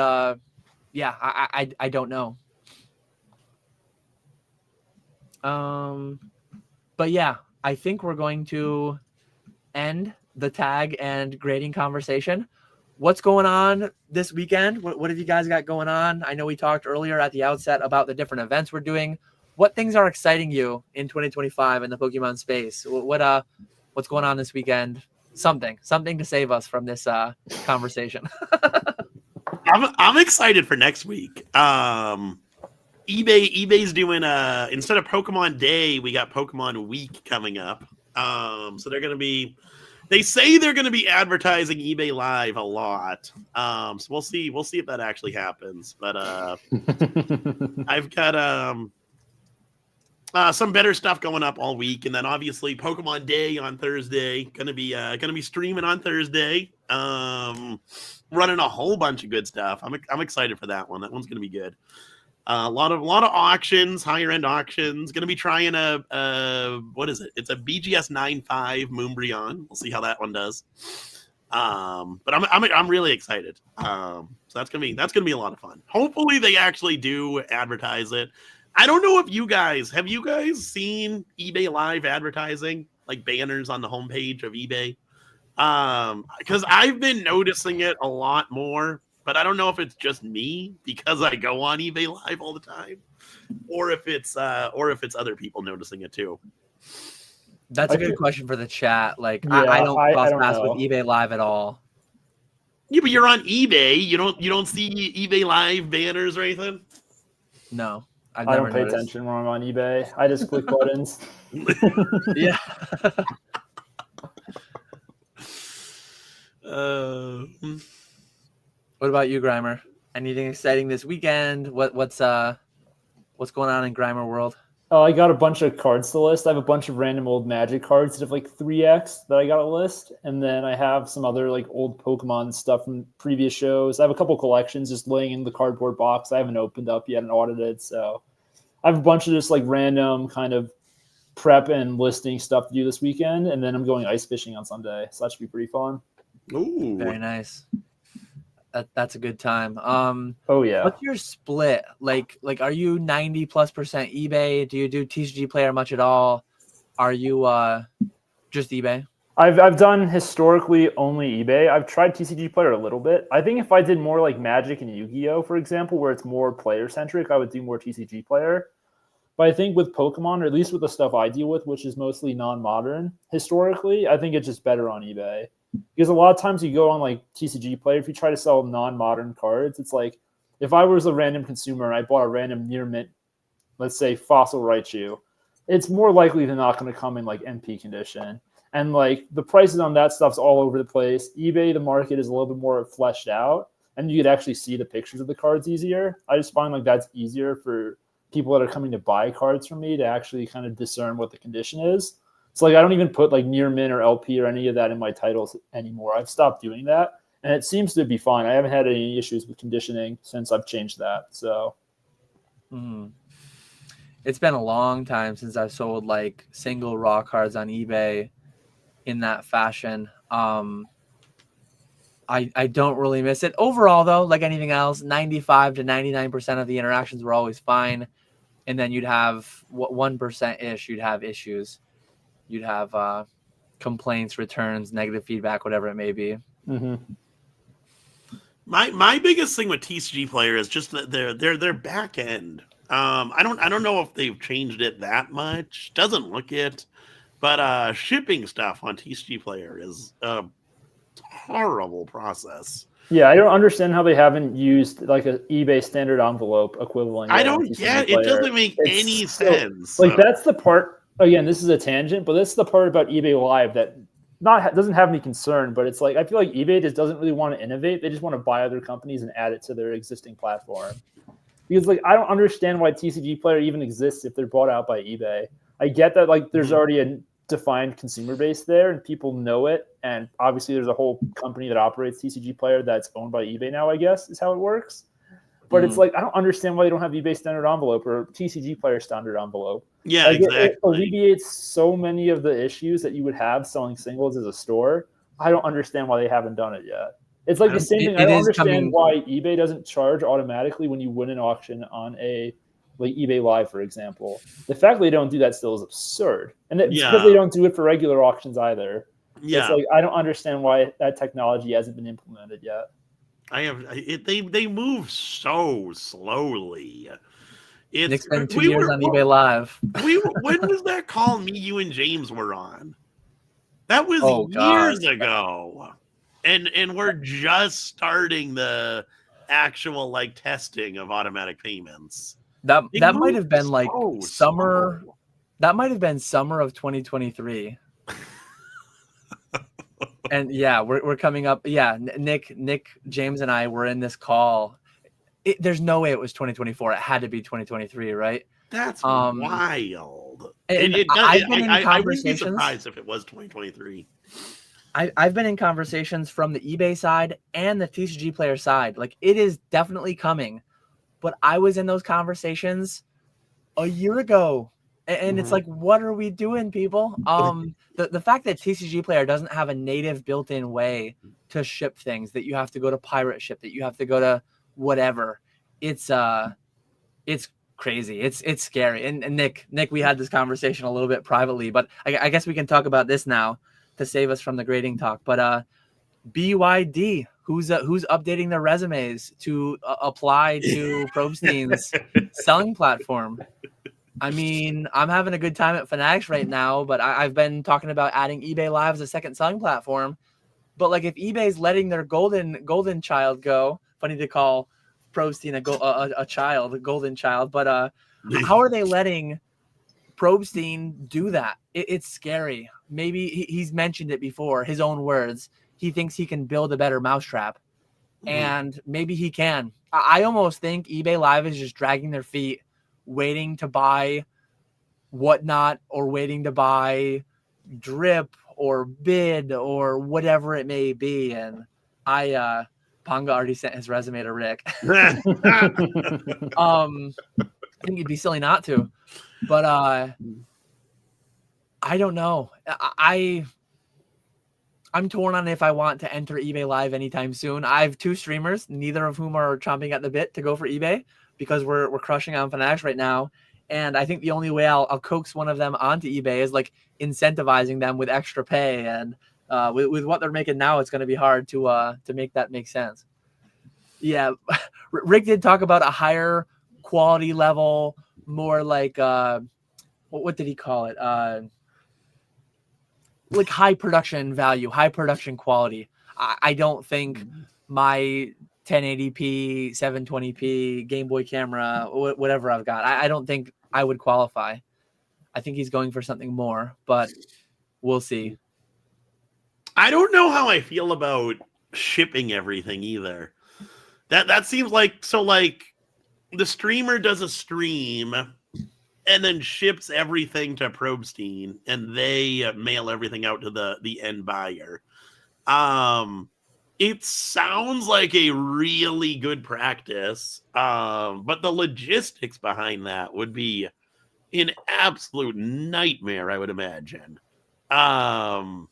yeah, I don't know. But yeah, I think we're going to end the tag and grading conversation. What's going on this weekend? What have you guys got going on? I know we talked earlier at the outset about the different events we're doing. What things are exciting you in 2025 in the Pokemon space? What's going on this weekend? Something to save us from this conversation. I'm excited for next week. eBay's doing instead of Pokemon Day, we got Pokemon Week coming up. So they say they're gonna be advertising eBay Live a lot. So we'll see if that actually happens. But I've got some better stuff going up all week, and then obviously Pokemon Day on Thursday. Gonna be streaming on Thursday. Running a whole bunch of good stuff. I'm excited for that one. That one's gonna be good. A lot of auctions, higher end auctions. Going to be trying what is it? It's a BGS 9.5 Moonbreon. We'll see how that one does. But I'm really excited. So that's gonna be a lot of fun. Hopefully they actually do advertise it. I don't know if have you guys seen eBay Live advertising, like banners on the homepage of eBay? Because I've been noticing it a lot more. But I don't know if it's just me because I go on eBay Live all the time, or if it's other people noticing it too. That's a good question for the chat. Like, yeah, I don't cross paths with eBay Live at all. Yeah, but you're on eBay. You don't see eBay Live banners or anything? No, I don't pay attention when I'm on eBay. I just click buttons. Yeah. What about you, Grimer? Anything exciting this weekend? What's going on in Grimer world? Oh, I got a bunch of cards to list. I have a bunch of random old Magic cards that have like 3x that I got to list, and then I have some other like old Pokemon stuff from previous shows. I have a couple collections just laying in the cardboard box. I haven't opened up yet and audited, so I have a bunch of just like random kind of prep and listing stuff to do this weekend, and then I'm going ice fishing on Sunday, so that should be pretty fun. Ooh, very nice. That's a good time. Oh yeah. What's your split? Like are you 90+% eBay? Do you do TCG Player much at all? Are you just eBay? I've done historically only eBay. I've tried TCG Player a little bit. I think if I did more like Magic and Yu-Gi-Oh, for example, where it's more player centric, I would do more TCG Player. But I think with Pokemon, or at least with the stuff I deal with, which is mostly non-modern, historically, I think it's just better on eBay. Because a lot of times you go on like TCG Player, if you try to sell non-modern cards, it's like if I was a random consumer and I bought a random near mint, let's say Fossil Raichu, it's more likely than not going to come in like NP condition. And like the prices on that stuff's all over the place. eBay, the market is a little bit more fleshed out, and you could actually see the pictures of the cards easier. I just find like that's easier for people that are coming to buy cards from me to actually kind of discern what the condition is. So like I don't even put like near mint or LP or any of that in my titles anymore. I've stopped doing that, and it seems to be fine. I haven't had any issues with conditioning since I've changed that. So it's been a long time since I've sold like single raw cards on eBay in that fashion. I don't really miss it. Overall though, like anything else, 95 to 99% of the interactions were always fine. And then you'd have 1%-ish, you'd have issues. You'd have complaints, returns, negative feedback, whatever it may be. Mm-hmm. My biggest thing with TCG Player is just that their back end. I don't know if they've changed it that much. Doesn't look it, but shipping stuff on TCG Player is a horrible process. Yeah, I don't understand how they haven't used like an eBay standard envelope equivalent. I don't get it. Doesn't make any sense. Like that's the part. Again, this is a tangent, but that's the part about eBay Live that doesn't have me concerned. But it's like I feel like eBay just doesn't really want to innovate. They just want to buy other companies and add it to their existing platform. Because like I don't understand why TCG Player even exists if they're bought out by eBay. I get that like there's already a defined consumer base there and people know it, and obviously there's a whole company that operates TCG Player that's owned by eBay now, I guess is how it works. But it's like I don't understand why they don't have eBay standard envelope or TCG Player standard envelope. Yeah, like, exactly. It alleviates so many of the issues that you would have selling singles as a store. I don't understand why they haven't done it yet. It's like the same thing. I don't understand why eBay doesn't charge automatically when you win an auction on a like eBay Live, for example. The fact they don't do that still is absurd. And it's because they don't do it for regular auctions either. Yeah. It's like I don't understand why that technology hasn't been implemented yet. They move so slowly. Nick spent 2 years on eBay Live. When was that call me, you, and James were on? That was years ago. And we're just starting the actual like testing of automatic payments. That might have been like summer. Slow. That might have been summer of 2023. And yeah, we're coming up. Yeah, Nick, James, and I were in this call. There's no way it was 2024. It had to be 2023, right? That's wild. I wouldn't be surprised if it was 2023. I've been in conversations from the eBay side and the TCG Player side. Like it is definitely coming, but I was in those conversations a year ago. And it's like, what are we doing, people? The fact that TCG Player doesn't have a native built-in way to ship things, that you have to go to Pirate Ship, that you have to go to whatever, it's crazy. It's scary. And Nick, we had this conversation a little bit privately, but I guess we can talk about this now to save us from the grading talk. But BYD, who's updating their resumes to apply to Probstein's selling platform. I mean, I'm having a good time at Fanatics right now, but I've been talking about adding eBay Live as a second selling platform. But like, if eBay's letting their golden child go, funny to call Probstein a child, a golden child, but how are they letting Probstein do that? It's scary. Maybe he's mentioned it before, his own words. He thinks he can build a better mousetrap, and maybe he can. I almost think eBay Live is just dragging their feet, waiting to buy Whatnot or waiting to buy Drip or Bid or whatever it may be. And Ponga already sent his resume to Rick. I think it'd be silly not to, but I don't know. I'm torn on if I want to enter eBay Live anytime soon. I have 2 streamers, neither of whom are chomping at the bit to go for eBay, because we're crushing on Fanatics right now. And I think the only way I'll coax one of them onto eBay is like incentivizing them with extra pay. And with what they're making now, it's going to be hard to make that make sense. Yeah. Rick did talk about a higher quality level, more like, what did he call it? Like high production value, high production quality. I don't think my 1080p, 720p Game Boy camera, whatever I've got, I don't think I would qualify. I think he's going for something more, but we'll see. I don't know how I feel about shipping everything either. That seems like, so like the streamer does a stream and then ships everything to Probstein and they mail everything out to the end buyer. It sounds like a really good practice, but the logistics behind that would be an absolute nightmare, I would imagine. I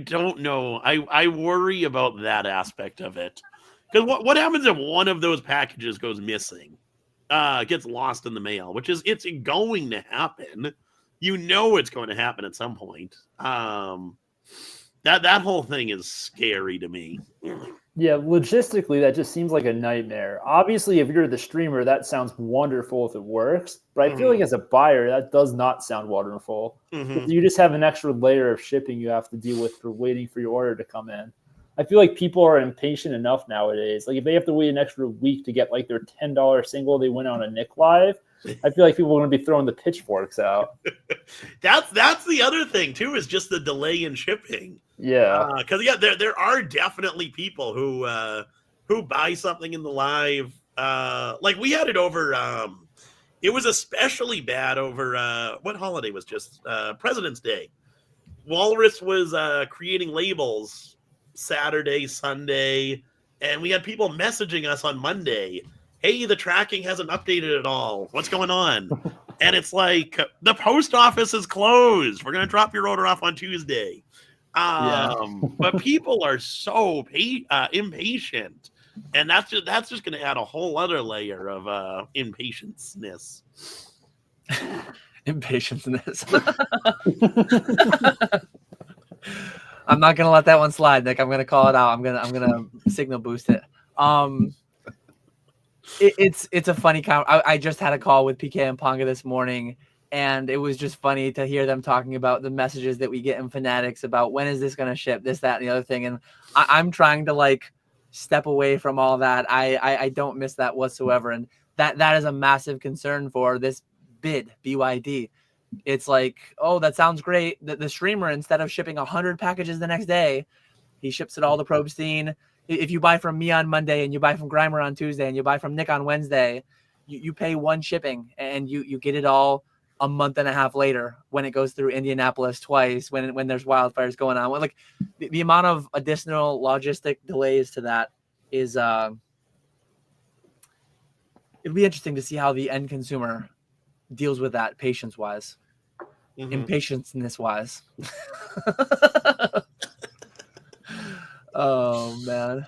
don't know. I worry about that aspect of it. Because what happens if one of those packages goes missing? Gets lost in the mail, which is, it's going to happen. You know it's going to happen at some point. That whole thing is scary to me. Yeah, logistically, that just seems like a nightmare. Obviously, if you're the streamer, that sounds wonderful if it works. But I feel like as a buyer, that does not sound wonderful. You just have an extra layer of shipping you have to deal with for waiting for your order to come in. I feel like people are impatient enough nowadays. Like if they have to wait an extra week to get like their $10 single they win on a Nick Live, I feel like people are going to be throwing the pitchforks out. That's the other thing too, is just the delay in shipping. Yeah, because there are definitely people who buy something in the live. Like we had it over It was especially bad over what holiday was just President's Day. Walrus was creating labels Saturday, Sunday, and we had people messaging us on Monday. Hey, the tracking hasn't updated at all. What's going on? And it's like, the post office is closed. We're going to drop your order off on Tuesday. But people are so impatient. And that's just going to add a whole other layer of impatience-ness. Impatience-ness. I'm not going to let that one slide, Nick. I'm going to call it out. I'm going to signal boost it. It's a funny I just had a call with PK and Ponga this morning, and it was just funny to hear them talking about the messages that we get in Fanatics about when is this going to ship, this, that, and the other thing. And I'm trying to like step away from all that. I don't miss that whatsoever. And that is a massive concern for this bid, BYD. It's like, oh, that sounds great. The streamer, instead of shipping 100 packages the next day, he ships it all to Probstein. If you buy from me on Monday and you buy from Grimer on Tuesday and you buy from Nick on Wednesday, you pay one shipping and you get it all a month and a half later when it goes through Indianapolis twice, when there's wildfires going on. Like the amount of additional logistic delays to that is it'll be interesting to see how the end consumer deals with that patience-wise, impatience-ness-wise. Oh man.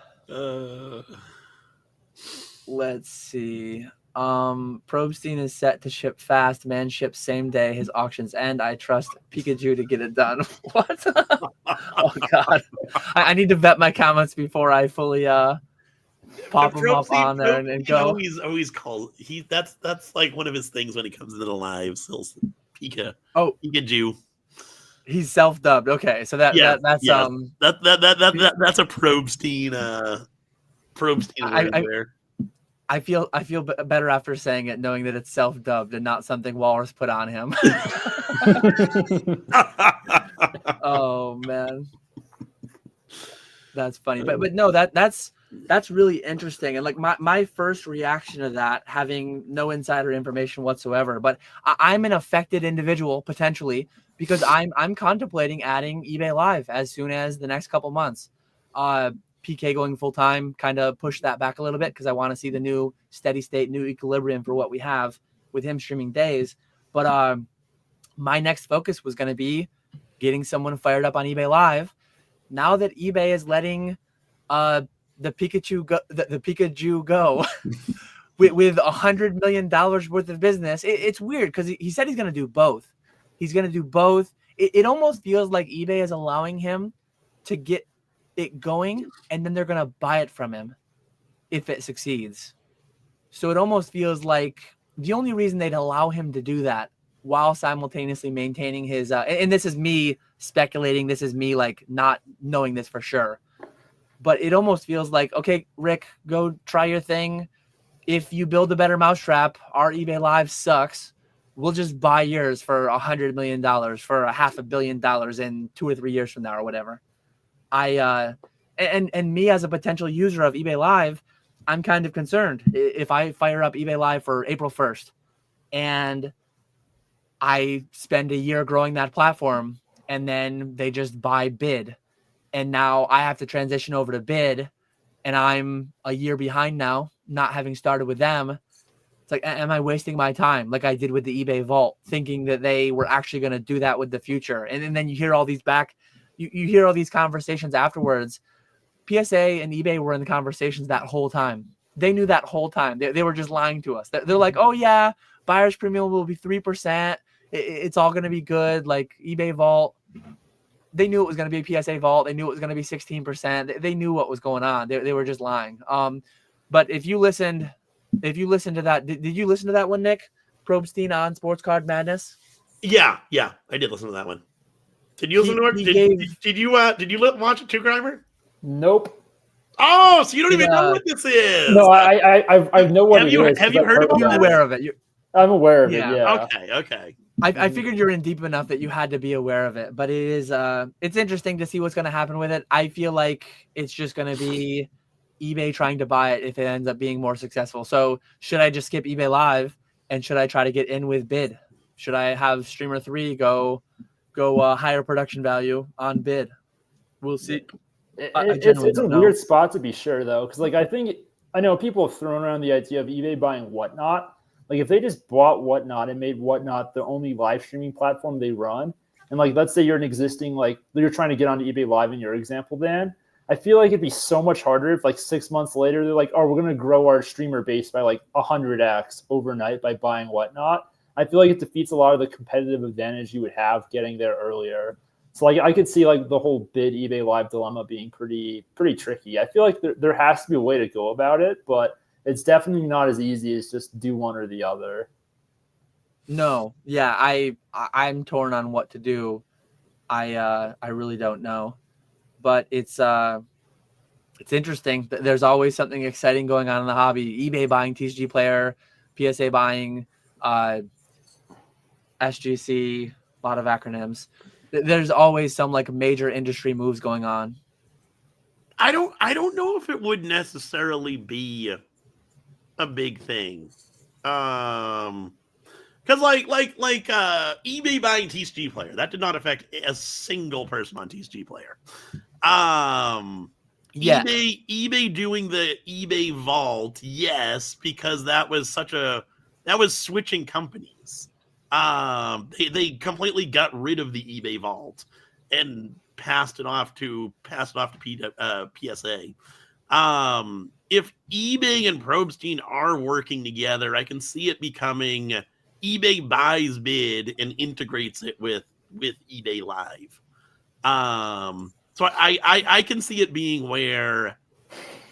Let's see. Probstein is set to ship fast. Man ships same day. His auctions end. I trust Pikachu to get it done. What? Oh god. I need to vet my comments before I fully pop them up on there and go. Always call that's like one of his things when he comes into the lives. He'll Pikachu. He's self-dubbed. Okay, so that's that's a Probstein there. I feel better after saying it, knowing that it's self-dubbed and not something Walrus put on him. Oh man, that's funny. But no, that's really interesting. And like my first reaction to that, having no insider information whatsoever, but I'm an affected individual potentially, because I'm contemplating adding eBay Live as soon as the next couple months. PK going full time kind of pushed that back a little bit because I want to see the new steady state, new equilibrium for what we have with him streaming days. But my next focus was going to be getting someone fired up on eBay Live. Now that eBay is letting the Pikachu go with $100 million worth of business, it's weird because he said he's going to do both. He's going to do both. It almost feels like eBay is allowing him to get it going, and then they're going to buy it from him if it succeeds. So it almost feels like the only reason they'd allow him to do that while simultaneously maintaining his and this is me speculating, this is me like not knowing this for sure, but it almost feels like, okay, Rick, go try your thing. If you build a better mousetrap, our eBay Live sucks. We'll just buy yours for $100 million, for $500 million in 2 or 3 years from now or whatever. And me as a potential user of eBay Live, I'm kind of concerned if I fire up eBay Live for April 1st and I spend a year growing that platform and then they just buy bid. And now I have to transition over to bid and I'm a year behind now, not having started with them. It's like, am I wasting my time like I did with the eBay Vault, thinking that they were actually going to do that with the future? And then you hear all these you hear all these conversations afterwards. PSA and eBay were in the conversations that whole time. They knew that whole time. They were just lying to us. They're like, oh yeah, buyer's premium will be 3%. It's all going to be good. Like eBay Vault, they knew it was going to be a PSA Vault. They knew it was going to be 16%. They knew what was going on. They were just lying. But if you listened to that, did you listen to that one, Nick? Probstein on Sports Card Madness? Yeah, I did listen to that one. Did you listen to it? Did you watch it too, Grimer? Nope. Oh, so you don't even know what this is? No, I know what it is. Have you heard about it? You're aware of it. I'm aware of it. Yeah. Okay. I figured you're in deep enough that you had to be aware of it, but it is it's interesting to see what's going to happen with it. I feel like it's just going to be eBay trying to buy it if it ends up being more successful. So should I just skip eBay Live And should I try to get in with bid? Should I have streamer 3 go higher production value on bid? We'll see. It's a weird spot to be sure, though, because like I know people have thrown around the idea of eBay buying Whatnot. Like if they just bought Whatnot and made Whatnot the only live streaming platform they run, and like let's say you're an existing, like you're trying to get onto eBay Live in your example, Dan, I feel like it'd be so much harder if like 6 months later they're like, oh, we're gonna grow our streamer base by like 100x overnight by buying Whatnot. I feel like it defeats a lot of the competitive advantage you would have getting there earlier. So like I could see like the whole bid eBay Live dilemma being pretty tricky. I feel like there has to be a way to go about it, but it's definitely not as easy as just do one or the other. No, yeah, I'm torn on what to do. I really don't know, but it's interesting. There's always something exciting going on in the hobby. eBay buying TCG Player, PSA buying SGC, a lot of acronyms. There's always some like major industry moves going on. I don't know if it would necessarily be a big thing. Because like eBay buying TCG Player, that did not affect a single person on TCG Player. Yeah. eBay doing the eBay Vault, yes, because that was switching companies. They completely got rid of the eBay Vault and passed it off to PSA. If eBay and Probstein are working together, I can see it becoming eBay buys bid and integrates it with eBay Live. So I can see it being where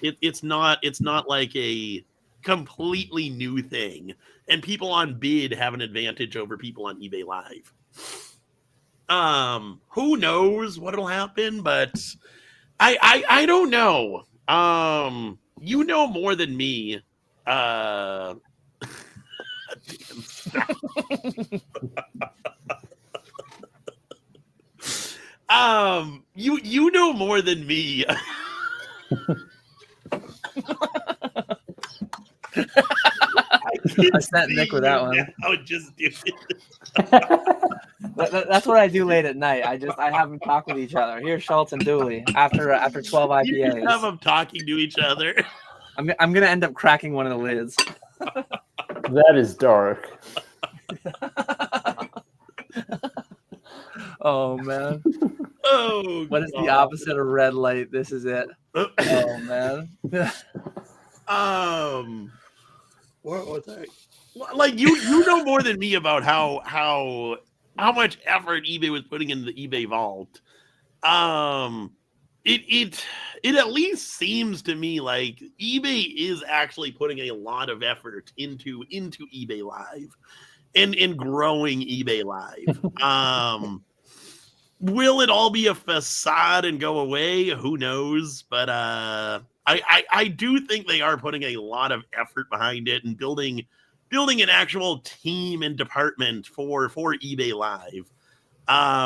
it's not like a completely new thing, and people on bid have an advantage over people on eBay Live. Who knows what'll happen, but I don't know. You know more than me. You know more than me. I sent Nick with that one. I would just do it. That's what I do late at night. I have them talk with each other. Here's Schultz and Dooley after 12 IPAs. You have them talking to each other. I'm gonna end up cracking one of the lids. That is dark. Oh man. Oh, what is the opposite of red light? This is it. Oh man. What was that? Like you know more than me about how much effort eBay was putting into the eBay Vault. It at least seems to me like eBay is actually putting a lot of effort into eBay Live and growing eBay Live. Will it all be a facade and go away? Who knows? But I do think they are putting a lot of effort behind it and building an actual team and department for eBay Live.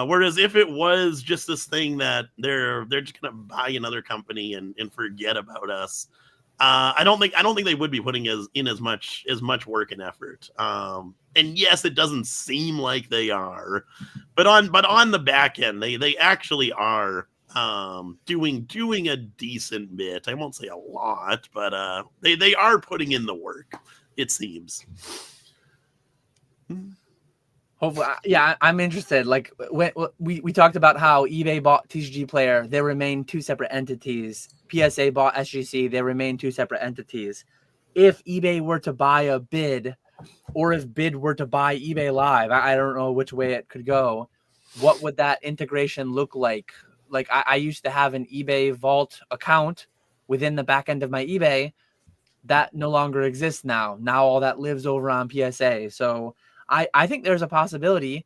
Whereas if it was just this thing that they're just gonna buy another company and forget about us, I don't think they would be putting in as much work and effort. And yes, it doesn't seem like they are, but on the back end, they actually are doing a decent bit. I won't say a lot, but they are putting in the work, it seems. Hopefully, yeah, I'm interested. Like when we talked about how eBay bought TCG Player, they remain two separate entities. PSA bought SGC, they remain two separate entities. If eBay were to buy a bid, or if bid were to buy eBay Live, I don't know which way it could go. What would that integration look like? Like I used to have an eBay Vault account within the back end of my eBay. That no longer exists now. Now all that lives over on PSA. So I think there's a possibility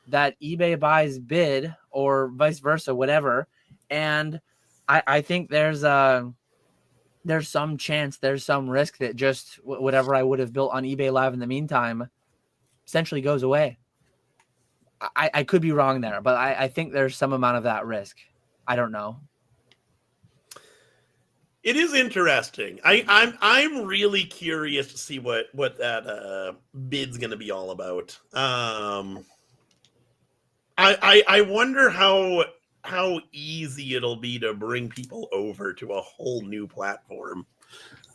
that eBay buys bid or vice versa, whatever. And I think there's some chance, there's some risk that just whatever I would have built on eBay Live in the meantime essentially goes away. I could be wrong there, but I think there's some amount of that risk. I don't know. It is interesting. I'm really curious to see what that bid's going to be all about. I wonder how easy it'll be to bring people over to a whole new platform.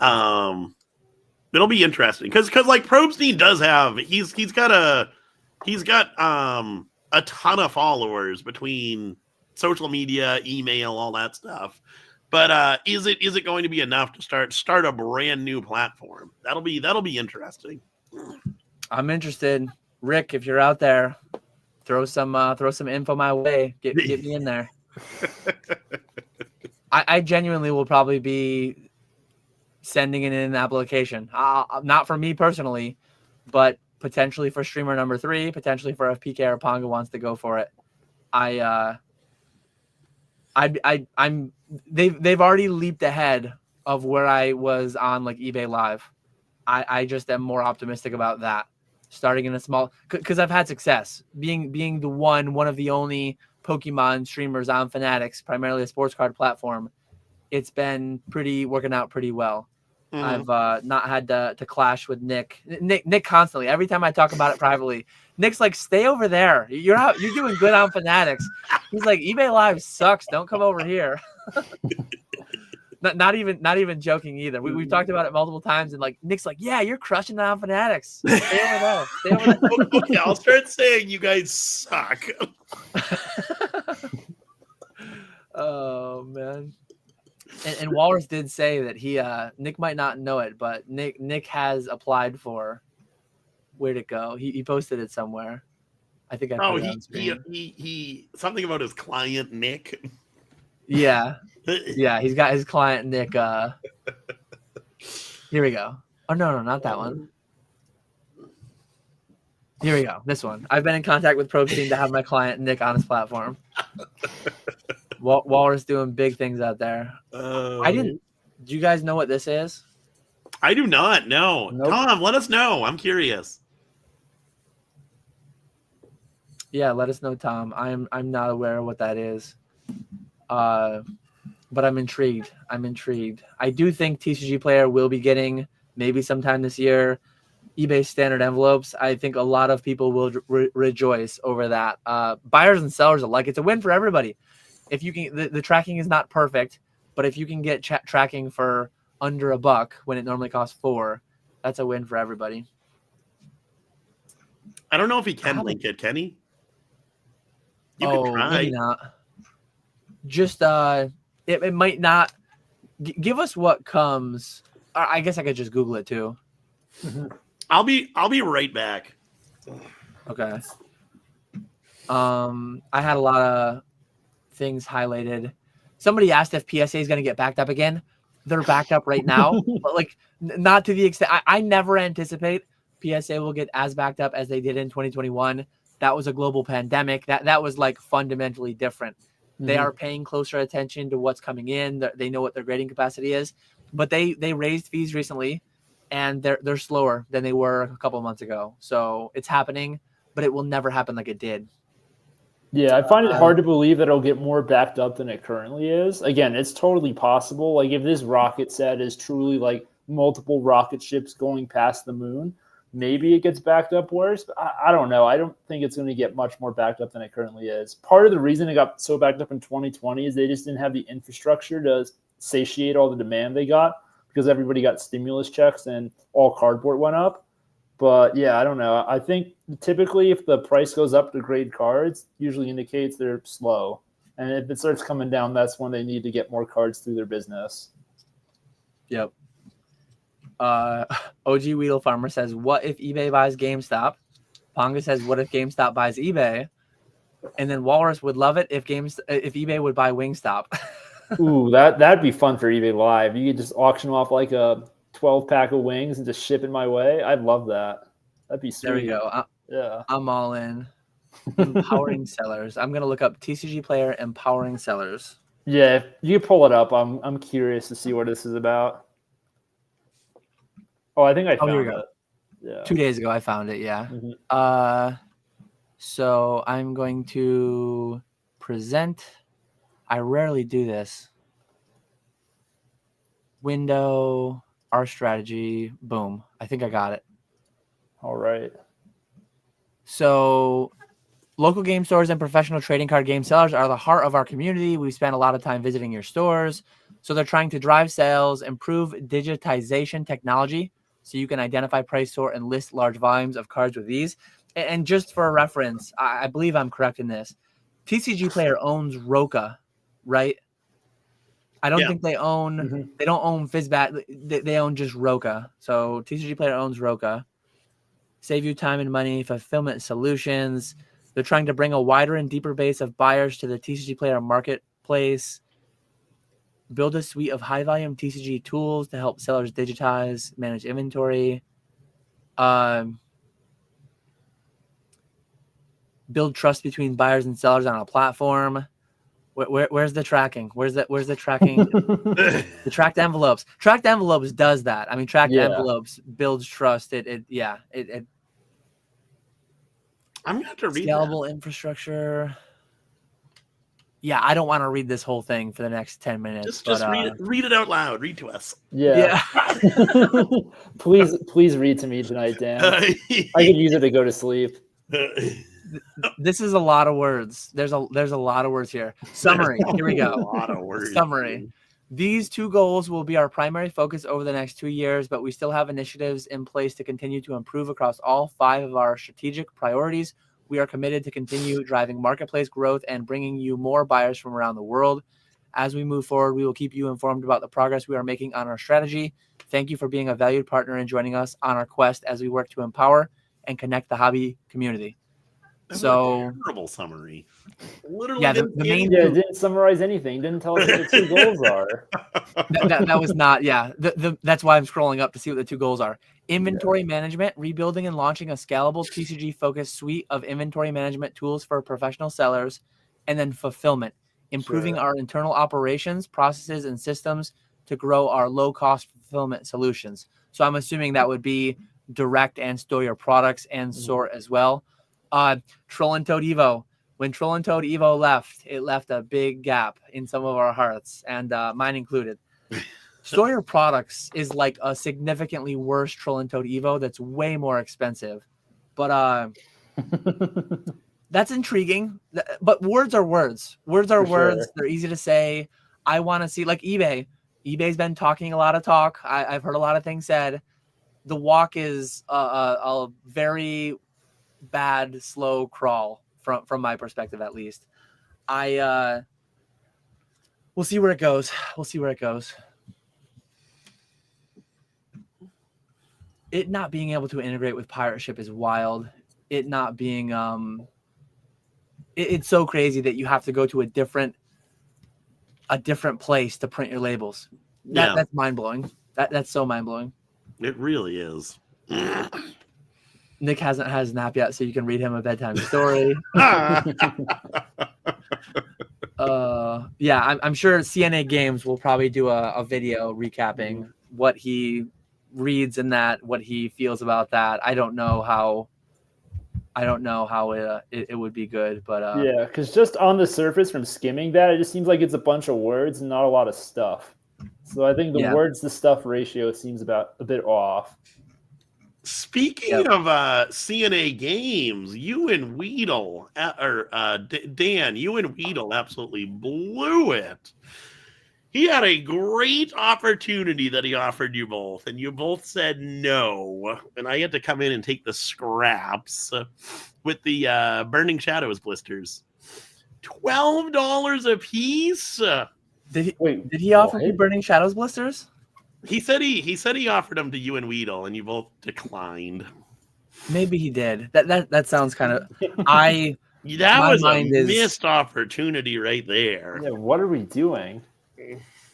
It'll be interesting because like Probstein does have he's got a ton of followers between social media, email, all that stuff. But is it going to be enough to start a brand new platform? That'll be interesting. I'm interested. Rick, if you're out there, throw some info my way. Get me in there. I genuinely will probably be sending in an application. Not for me personally, but potentially for streamer number 3, potentially for if PK or Ponga wants to go for it. They've already leaped ahead of where I was on like eBay Live. I just am more optimistic about that. Starting in a small, because I've had success being the one of the only Pokemon streamers on Fanatics, primarily a sports card platform. It's been working out pretty well. Mm-hmm. I've not had to clash with Nick constantly. Every time I talk about it privately, Nick's like, "Stay over there. You're doing good on Fanatics." He's like, "eBay Live sucks. Don't come over here." Not even joking either. We've talked about it multiple times, and like Nick's like, "Yeah, you're crushing it on Fanatics. Stay over there. Stay over there." Okay, I'll start saying you guys suck. Oh man. And Walrus did say that he Nick might not know it, but Nick has applied for, where'd it go? He posted it somewhere. I think I put it on screen. He something about his client Nick. Yeah. Yeah, he's got his client Nick. Here we go. Oh no, not that one. Here we go. This one. I've been in contact with Probstein to have my client Nick on his platform. Walrus doing big things out there. Do you guys know what this is? I do not. No. Nope. Tom, let us know. I'm curious. Yeah, let us know, Tom. I'm not aware of what that is. But I'm intrigued. I do think TCG Player will be getting, maybe sometime this year, eBay standard envelopes. I think a lot of people will rejoice over that. Buyers and sellers alike. It's a win for everybody. If you can, the tracking is not perfect, but if you can get tracking for under $1 when it normally costs $4, that's a win for everybody. I don't know if he can link it. Can he? You can try. Maybe not. Just it might not. Give us what comes. I guess I could just Google it too. I'll be right back. Okay. I had a lot of things highlighted. Somebody asked if PSA is going to get backed up again. They're backed up right now, but like not to the extent. I never anticipate PSA will get as backed up as they did in 2021. That was a global pandemic. That was like fundamentally different. They are paying closer attention to what's coming in. They know what their grading capacity is, but they raised fees recently, and they're slower than they were a couple months ago. So it's happening, but it will never happen like it did. Yeah, I find it hard to believe that it'll get more backed up than it currently is. Again, it's totally possible. Like if this rocket set is truly like multiple rocket ships going past the moon, maybe it gets backed up worse. But I don't know. I don't think it's going to get much more backed up than it currently is. Part of the reason it got so backed up in 2020 is they just didn't have the infrastructure to satiate all the demand they got because everybody got stimulus checks and all cardboard went up. But yeah, I don't know. I think typically if the price goes up to grade cards, usually indicates they're slow. And if it starts coming down, that's when they need to get more cards through their business. Yep. OG Weedle Farmer says, "What if eBay buys GameStop?" Ponga says, "What if GameStop buys eBay?" And then Walrus would love it if eBay would buy Wingstop. Ooh, that'd be fun for eBay Live. You could just auction off like a 12-pack of wings and just ship it my way. I'd love that. That'd be sweet. There we go. Yeah, I'm all in. Empowering sellers. I'm gonna look up TCG Player empowering sellers. Yeah, if you can pull it up. I'm curious to see what this is about. Oh, I think I found here we it. go. Yeah. 2 days ago, I found it. Yeah. So I'm going to present. I rarely do this. window, our strategy. Boom. I think I got it. All right. So local game stores and professional trading card game sellers are the heart of our community. We spend a lot of time visiting your stores. So they're trying to drive sales, improve digitization technology so you can identify, price, sort, and list large volumes of cards with ease. And just for a reference, I believe I'm correct in this. TCG Player owns Roka, right? I don't think they own, they don't own Fizzbat. They own just Roka. So TCG Player owns Roka. Save you time and money, fulfillment solutions. They're trying to bring a wider and deeper base of buyers to the TCG Player marketplace. Build a suite of high-volume TCG tools to help sellers digitize, manage inventory. Build trust between buyers and sellers on a platform. Where's the tracking? Where's the tracking? The tracked envelopes. Tracked envelopes does that. I mean, tracked envelopes builds trust. It I'm gonna have to read scalable infrastructure. Yeah, I don't want to read this whole thing for the next 10 minutes. Just read it out loud. Read to us. Yeah. please read to me tonight, Dan. I could use it to go to sleep. This is a lot of words. There's a lot of words here. Summary. Here we go. A lot of words. Summary. These 2 goals will be our primary focus over the next 2 years, but we still have initiatives in place to continue to improve across all 5 of our strategic priorities. We are committed to continue driving marketplace growth and bringing you more buyers from around the world. As we move forward, we will keep you informed about the progress we are making on our strategy. Thank you for being a valued partner and joining us on our quest as we work to empower and connect the hobby community. That's so a terrible summary. Literally, yeah, the main didn't summarize anything. Didn't tell us what the 2 goals are. That was not. Yeah, that's why I'm scrolling up to see what the 2 goals are. Inventory management, rebuilding and launching a scalable TCG-focused suite of inventory management tools for professional sellers, and then fulfillment, improving our internal operations, processes, and systems to grow our low-cost fulfillment solutions. So I'm assuming that would be direct and store your products and sort as well. Troll and Toad Evo. When Troll and Toad Evo left, it left a big gap in some of our hearts, and mine included. Store your products is like a significantly worse Troll and Toad Evo that's way more expensive. But that's intriguing. But words are words. Words are words. Sure. They're easy to say. I want to see, like eBay. eBay's been talking a lot of talk. I've heard a lot of things said. The walk is a very bad, slow crawl from my perspective, at least. We'll see where it goes. We'll see where it goes. It not being able to integrate with pirate ship is wild. It not being it's so crazy that you have to go to a different place to print your labels. That's mind-blowing. That's so mind-blowing. It really is. Nick hasn't had his nap yet, so you can read him a bedtime story. I'm sure CNA Games will probably do a video recapping what he reads in that, what he feels about that. I don't know how it would be good, but yeah, because just on the surface from skimming that, it just seems like it's a bunch of words and not a lot of stuff. So I think the words to stuff ratio seems about a bit off. Speaking of CNA Games, you and Weedle, Dan, you and Weedle absolutely blew it. He had a great opportunity that he offered you both, and you both said no. And I had to come in and take the scraps with the Burning Shadows blisters. $12 a piece. Did he offer you Burning Shadows blisters? He said he offered them to you and Weedle, and you both declined. Maybe he did. That sounds kind of. That was a missed opportunity right there. Yeah, what are we doing?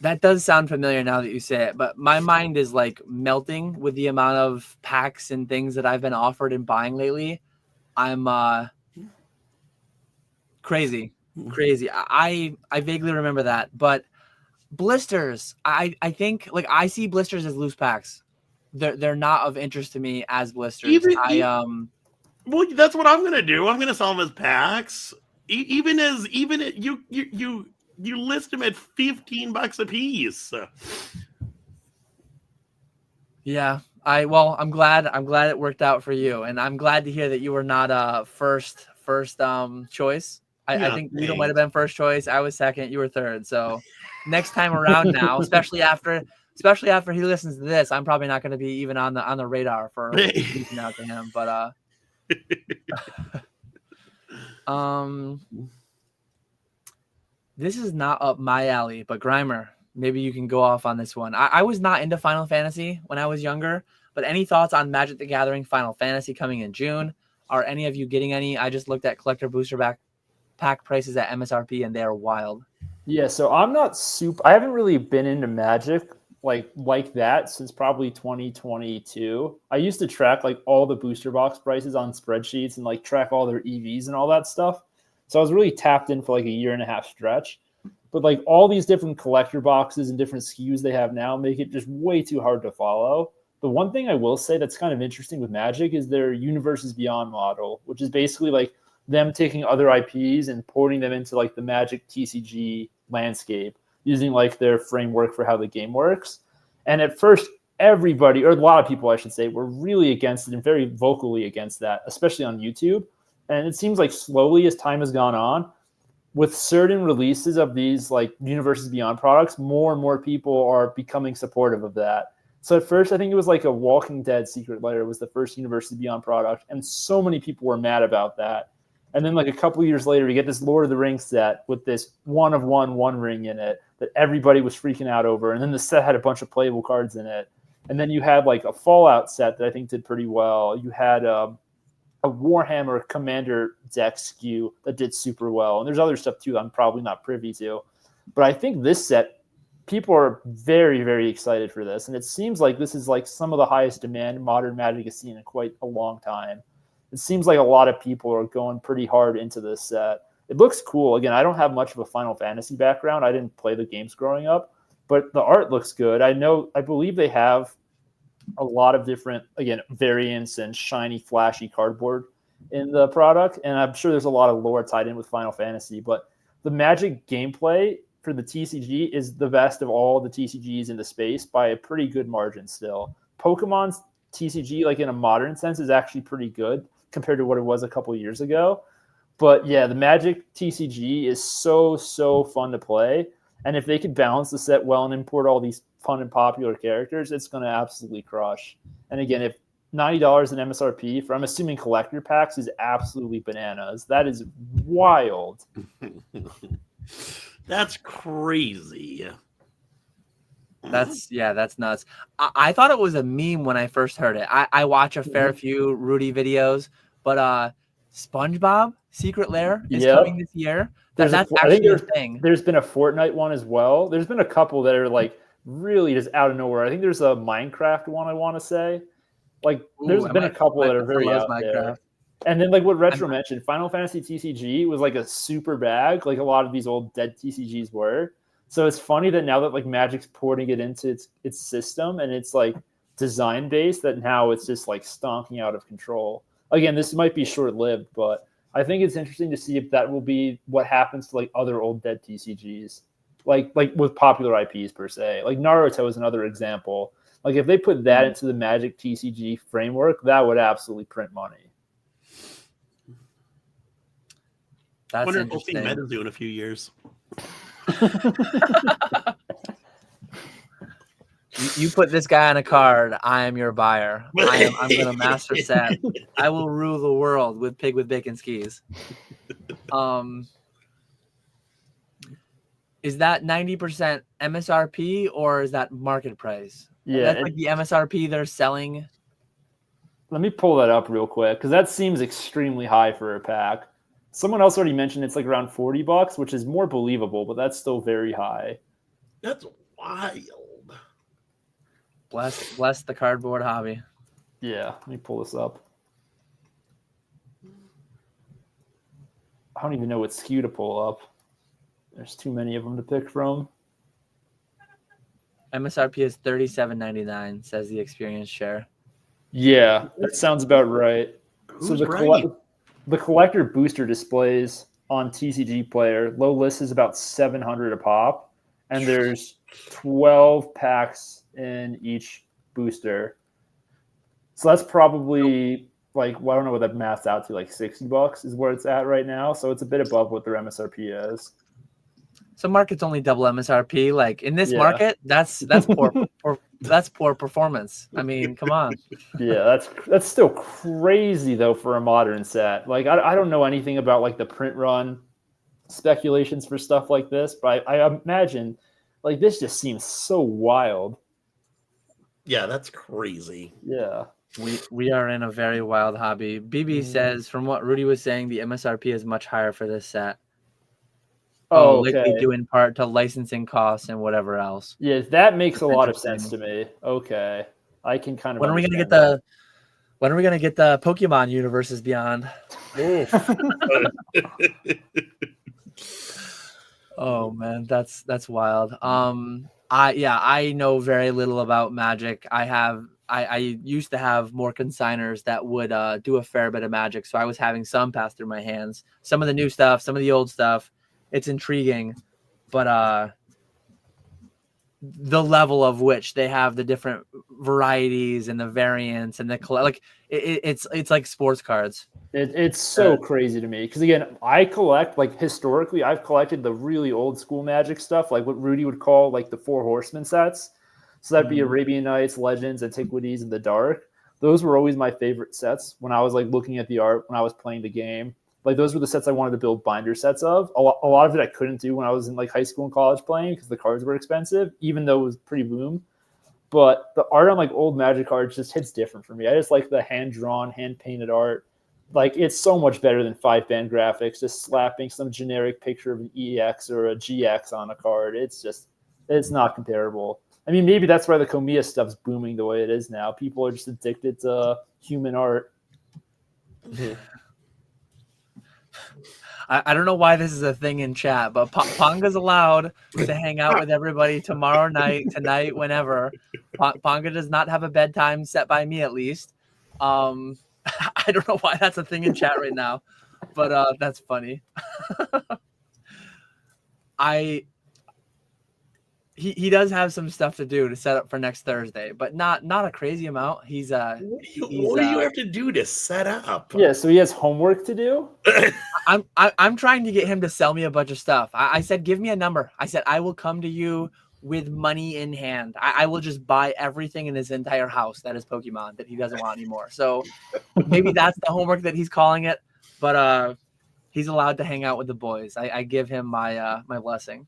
That does sound familiar now that you say it, but my mind is like melting with the amount of packs and things that I've been offered and buying lately. I'm crazy. I vaguely remember that, but blisters, I think like I see blisters as loose packs. They're not of interest to me as blisters. Well, that's what I'm gonna do. I'm gonna sell them as packs. You list them at $15 a piece. Yeah. I'm glad it worked out for you, and I'm glad to hear that you were not first choice. I Yeah, think Guido might have thanks. been first choice. I was second. You were third. So next time around now, especially after he listens to this, I'm probably not going to be even on the radar for reaching out to him. But this is not up my alley, but Grimer, maybe you can go off on this one. I was not into Final Fantasy when I was younger, but any thoughts on Magic the Gathering Final Fantasy coming in June? Are any of you getting any? I just looked at collector booster pack prices at MSRP, and they are wild. Yeah, so I'm not super. I haven't really been into Magic like that since probably 2022. I used to track like all the booster box prices on spreadsheets and like track all their EVs and all that stuff. So I was really tapped in for like a year and a half stretch. But like all these different collector boxes and different SKUs they have now make it just way too hard to follow. The one thing I will say that's kind of interesting with Magic is their Universes Beyond model, which is basically like them taking other IPs and porting them into like the Magic TCG landscape using like their framework for how the game works. And at first, everybody, or a lot of people, I should say, were really against it and very vocally against that, especially on YouTube. And it seems like slowly as time has gone on, with certain releases of these like Universes Beyond products, more and more people are becoming supportive of that. So at first, I think it was like a Walking Dead Secret Lair was the first Universes Beyond product, and so many people were mad about that. And then like a couple years later, we get this Lord of the Rings set with this one ring in it that everybody was freaking out over. And then the set had a bunch of playable cards in it. And then you had like a Fallout set that I think did pretty well. You had a Warhammer Commander deck SKU that did super well. And there's other stuff too that I'm probably not privy to. But I think this set, people are very, very excited for this. And it seems like this is like some of the highest demand modern Magic has seen in quite a long time. It seems like a lot of people are going pretty hard into this set. It looks cool. Again, I don't have much of a Final Fantasy background. I didn't play the games growing up, but the art looks good. I believe they have a lot of different, again, variants and shiny, flashy cardboard in the product. And I'm sure there's a lot of lore tied in with Final Fantasy, but the Magic gameplay for the TCG is the best of all the TCGs in the space by a pretty good margin still. Pokemon's TCG, like in a modern sense, is actually pretty good compared to what it was a couple years ago. But yeah, the Magic TCG is so fun to play. And if they could balance the set well and import all these fun and popular characters, it's going to absolutely crush. And again, if $90 in MSRP for, I'm assuming, collector packs is absolutely bananas. That is wild. That's crazy. That's nuts. I thought it was a meme when I first heard it. I watch a fair few Rudy videos, but SpongeBob Secret Lair is coming this year. That's actually a thing. There's been a Fortnite one as well. There's been a couple that are like really just out of nowhere. I think there's a Minecraft one, I want to say. Like there's been a couple that are very out there. And then like what Retro mentioned, Final Fantasy TCG was like a super bag, like a lot of these old dead TCGs were. So it's funny that now that like Magic's porting it into its system and it's like design based, that now it's just like stonking out of control. Again, this might be short lived, but I think it's interesting to see if that will be what happens to like other old dead TCGs, like with popular IPs per se. Like Naruto is another example. Like if they put that into the Magic TCG framework, that would absolutely print money. I wonder if we'll see Metazu in a few years. You put this guy on a card, I am your buyer. I'm going to master set. I will rule the world with Pig with Bacon Skis. Is that 90% MSRP or is that market price? Yeah, that's like the MSRP they're selling. Let me pull that up real quick because that seems extremely high for a pack. Someone else already mentioned it's like around $40, which is more believable, but that's still very high. That's wild. Bless the cardboard hobby. Yeah, let me pull this up. I don't even know what SKU to pull up. There's too many of them to pick from. MSRP is $37.99, says the experience share. Yeah, that sounds about right. Who's so the collector booster displays on TCG Player, low list is about 700 a pop, and there's 12 packs in each booster. So that's probably like, well, I don't know what that maths out to, like $60 is where it's at right now. So it's a bit above what their MSRP is. So market's only double MSRP. Like in this Yeah. market, that's poor performance. I mean, come on. Yeah, that's still crazy though for a modern set. Like I don't know anything about like the print run speculations for stuff like this, but I imagine like this just seems so wild. Yeah, that's crazy. Yeah. We are in a very wild hobby. BB says, from what Rudy was saying, the MSRP is much higher for this set. Oh, likely okay. due in part to licensing costs and whatever else. Yeah, that makes a lot of interesting. sense to me. Okay, I can kind of. When are we gonna get the Pokemon universes beyond? Oh man, that's wild. I know very little about Magic. I used to have more consigners that would do a fair bit of Magic, so I was having some pass through my hands. Some of the new stuff, some of the old stuff. It's intriguing, but the level of which they have the different varieties and the variants and it's like sports cards. It's so crazy to me because again, I collect like historically, I've collected the really old school Magic stuff, like what Rudy would call like the Four Horsemen sets. So that'd be Arabian Nights, Legends, Antiquities, and the Dark. Those were always my favorite sets when I was like looking at the art when I was playing the game. Like those were the sets I wanted to build binder sets of. A lot of it I couldn't do when I was in like high school and college playing because the cards were expensive, even though it was pretty boom. But the art on like old Magic cards just hits different for me. I just like the hand-drawn, hand-painted art. Like it's so much better than 5-band graphics, just slapping some generic picture of an EX or a GX on a card. It's not comparable. I mean, maybe that's why the Komiya stuff's booming the way it is now. People are just addicted to human art. I don't know why this is a thing in chat, but Ponga's allowed to hang out with everybody tomorrow night, tonight, whenever. Ponga does not have a bedtime set by me, at least. I don't know why that's a thing in chat right now, but that's funny. He does have some stuff to do to set up for next Thursday, but not a crazy amount. What do you have to do to set up? Yeah, so he has homework to do. I'm trying to get him to sell me a bunch of stuff. I said, give me a number. I said, I will come to you with money in hand. I will just buy everything in his entire house that is Pokemon that he doesn't want anymore. So maybe that's the homework that he's calling it, but he's allowed to hang out with the boys. I give him my blessing.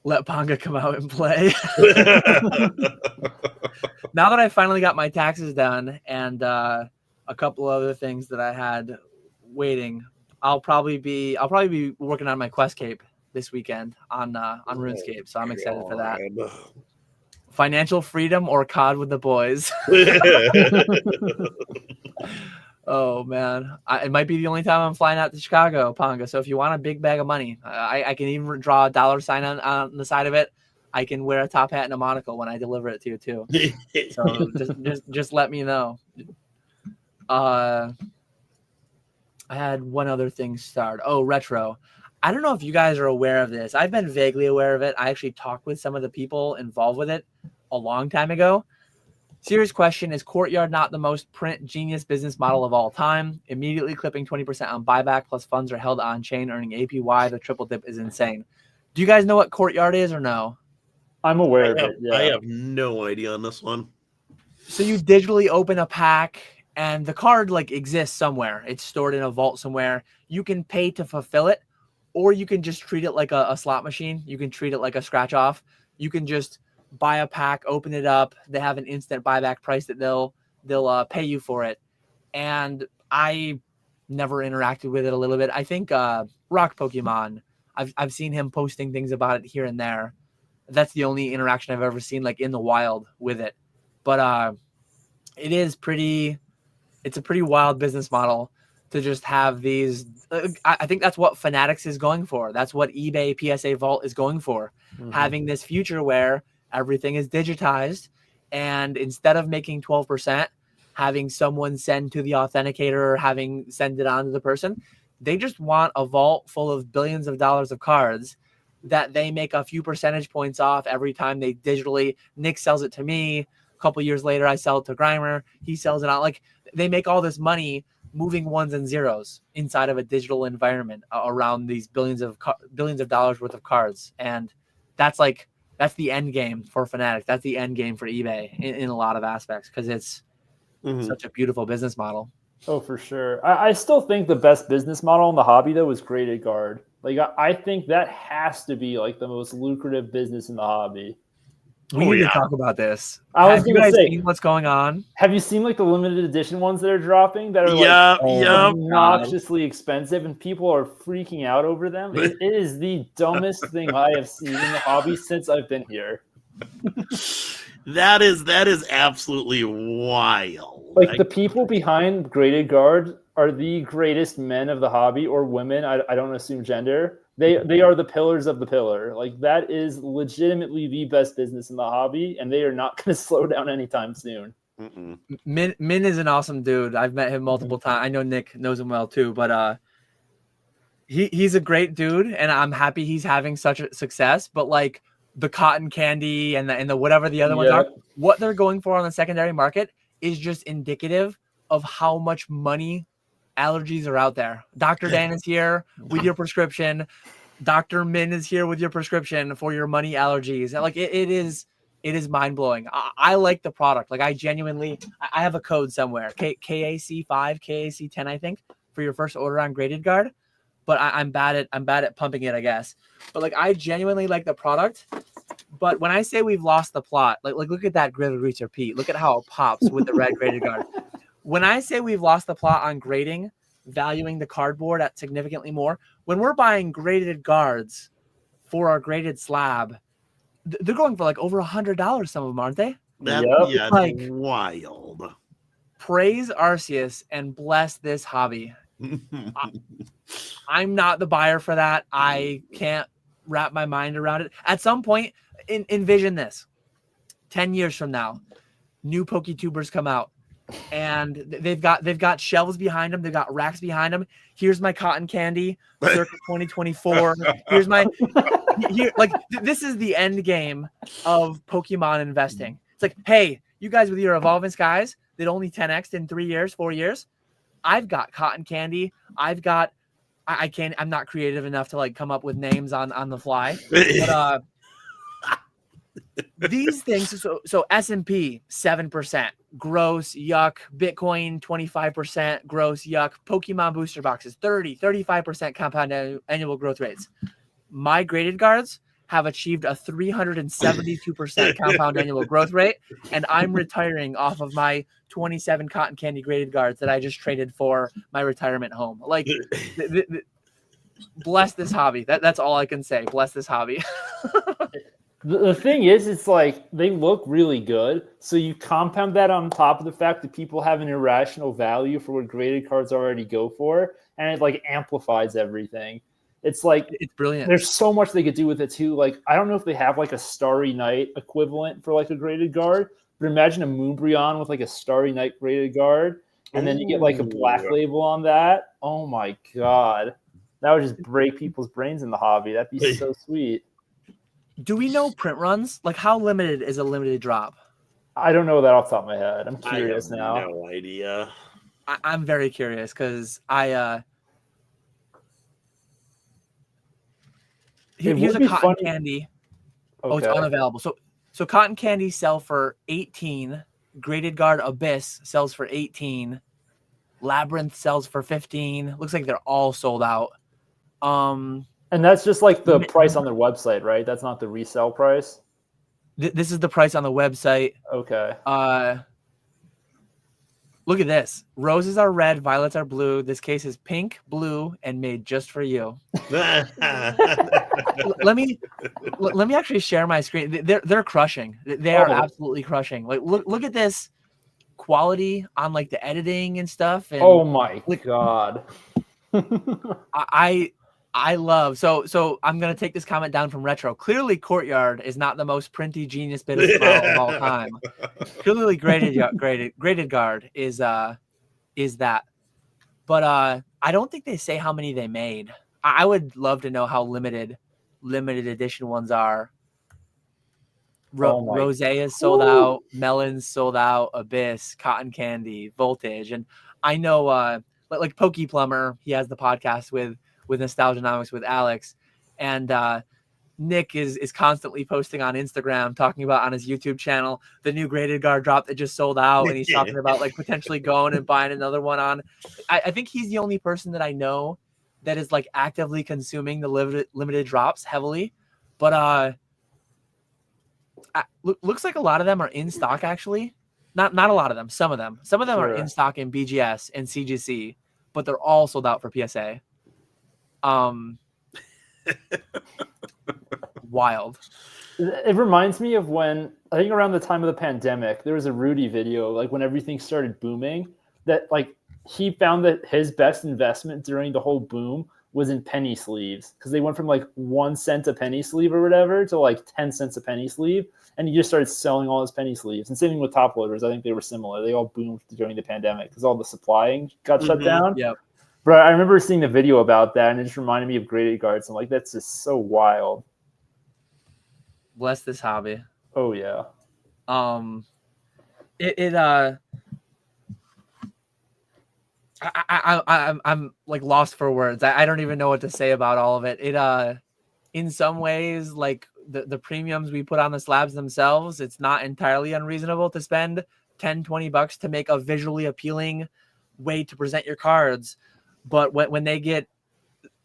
Let Ponga come out and play. Now that I finally got my taxes done and a couple other things that I had waiting, I'll probably be working on my Quest Cape this weekend on RuneScape. So I'm excited for that. Financial freedom or COD with the boys. Oh man, it might be the only time I'm flying out to Chicago, Ponga. So if you want a big bag of money, I can even draw a dollar sign on the side of it. I can wear a top hat and a monocle when I deliver it to you too. So just let me know. I had one other thing start. Oh, retro. I don't know if you guys are aware of this. I've been vaguely aware of it. I actually talked with some of the people involved with it a long time ago. Serious question, is Courtyard not the most print genius business model of all time? Immediately clipping 20% on buyback plus funds are held on chain, earning APY. The triple dip is insane. Do you guys know what Courtyard is or no? I'm aware of it. Yeah. I have no idea on this one. So you digitally open a pack and the card like exists somewhere. It's stored in a vault somewhere. You can pay to fulfill it, or you can just treat it like a slot machine. You can treat it like a scratch off. You can just buy a pack, open it up. They have an instant buyback price that they'll pay you for it. And I never interacted with it a little bit. I think Rock Pokemon, I've seen him posting things about it here and there. That's the only interaction I've ever seen like in the wild with it. But it's a pretty wild business model to just have these. I think that's what Fanatics is going for. That's what eBay PSA Vault is going for. Mm-hmm. Having this future where everything is digitized, and instead of making 12%, having someone send to the authenticator or send it on to the person, they just want a vault full of billions of dollars of cards that they make a few percentage points off every time they digitally. Nick sells it to me. A couple years later, I sell it to Grimer. He sells it out. Like, they make all this money moving ones and zeros inside of a digital environment around these billions of dollars worth of cards. And that's the end game for Fnatic. That's the end game for eBay in a lot of aspects, because it's such a beautiful business model. Oh, for sure. I still think the best business model in the hobby, though, is graded guard. Like, I think that has to be like the most lucrative business in the hobby. We need to talk about this. Have you guys seen what's going on? Have you seen like the limited edition ones that are dropping that are obnoxiously expensive, and people are freaking out over them? It is the dumbest thing I have seen in the hobby since I've been here. That is absolutely wild. Like, the people behind graded guard are the greatest men of the hobby, or women. I don't assume gender. They are the pillars of the pillar. Like, that is legitimately the best business in the hobby, and they are not going to slow down anytime soon. Min is an awesome dude. I've met him multiple times. I know Nick knows him well too, but he's a great dude, and I'm happy he's having such a success. But like, the cotton candy and the whatever the other ones are, what they're going for on the secondary market is just indicative of how much money allergies are out there. Dr. Dan is here with your prescription. Dr. Min is here with your prescription for your money allergies. And like, it is mind blowing. I like the product. Like, I have a code somewhere, KAC5, KAC10, I think, for your first order on graded guard. But I'm bad at pumping it, I guess. But like, I genuinely like the product. But when I say we've lost the plot, like look at that Griddle Greaser Pete. Look at how it pops with the red graded guard. When I say we've lost the plot on grading, valuing the cardboard at significantly more, when we're buying graded guards for our graded slab, they're going for like over $100. Some of them, aren't they? Yeah, like, wild. Praise Arceus and bless this hobby. I'm not the buyer for that. I can't wrap my mind around it. At some point, envision this: 10 years from now, new PokeTubers come out, and they've got shelves behind them. They've got racks behind them. Here's my cotton candy, circa 2024. Here's my this is the end game of Pokemon investing. It's like, hey, you guys with your Evolving Skies that only 10x'd in 3 years, 4 years. I've got cotton candy. I'm not creative enough to like come up with names on the fly. But these things, so S&P 7% gross, yuck. Bitcoin 25% gross, yuck. Pokemon booster boxes 35% compound annual growth rates. My graded guards have achieved a 372% compound annual growth rate, and I'm retiring off of my 27 cotton candy graded guards that I just traded for my retirement home. Like, bless this hobby. That's all I can say. Bless this hobby. The thing is, it's like, they look really good. So you compound that on top of the fact that people have an irrational value for what graded cards already go for, and it like amplifies everything. It's like, it's brilliant. There's so much they could do with it too. Like, I don't know if they have like a Starry Night equivalent for like a graded guard, but imagine a Moonbryon with like a Starry Night graded guard, and then you get like a black label on that. Oh my god, that would just break people's brains in the hobby. That'd be so sweet. Do we know print runs? Like, how limited is a limited drop? I don't know that off the top of my head. I'm curious now. No idea. I'm very curious because here's a cotton candy. Okay. Oh, it's unavailable. So cotton candy sell for 18. Graded guard Abyss sells for 18. Labyrinth sells for 15. Looks like they're all sold out. And that's just like the price on their website, right? That's not the resale price. This is the price on the website. Okay. Look at this. Roses are red, violets are blue. This case is pink, blue, and made just for you. Let me actually share my screen. They're crushing. They are absolutely crushing. Like, look at this quality on like the editing and stuff. And, oh my god. I love so I'm gonna take this comment down from Retro. Clearly, Courtyard is not the most printy genius bit of all time. Clearly, graded guard is that, but I don't think they say how many they made. I would love to know how limited limited edition ones are. Oh my- Rose is sold out, Melon's sold out, Abyss, Cotton Candy, Voltage, and I know like Pokey Plumber, he has the podcast with Nostalgianomics with Alex, and Nick is constantly posting on Instagram, talking about on his YouTube channel the new graded guard drop that just sold out, and he's talking about like potentially going and buying another one on. I think he's the only person that I know that is like actively consuming the limited drops heavily, but looks like a lot of them are in stock actually. Not a lot of them. Some of them are in stock in BGS and CGC, but they're all sold out for PSA. Wild. It reminds me of when, I think around the time of the pandemic, there was a Rudy video, like when everything started booming, that like he found that his best investment during the whole boom was in penny sleeves, because they went from like 1 cent a penny sleeve or whatever to like 10 cents a penny sleeve, and he just started selling all his penny sleeves. And same thing with top loaders. I think they were similar. They all boomed during the pandemic because all the supplying got shut down. Yep. But I remember seeing the video about that, and it just reminded me of graded guards. I'm like, that's just so wild. Bless this hobby. Oh yeah. I'm like lost for words. I don't even know what to say about all of it. In some ways, like the premiums we put on the slabs themselves, it's not entirely unreasonable to spend $10-20 to make a visually appealing way to present your cards. But when they get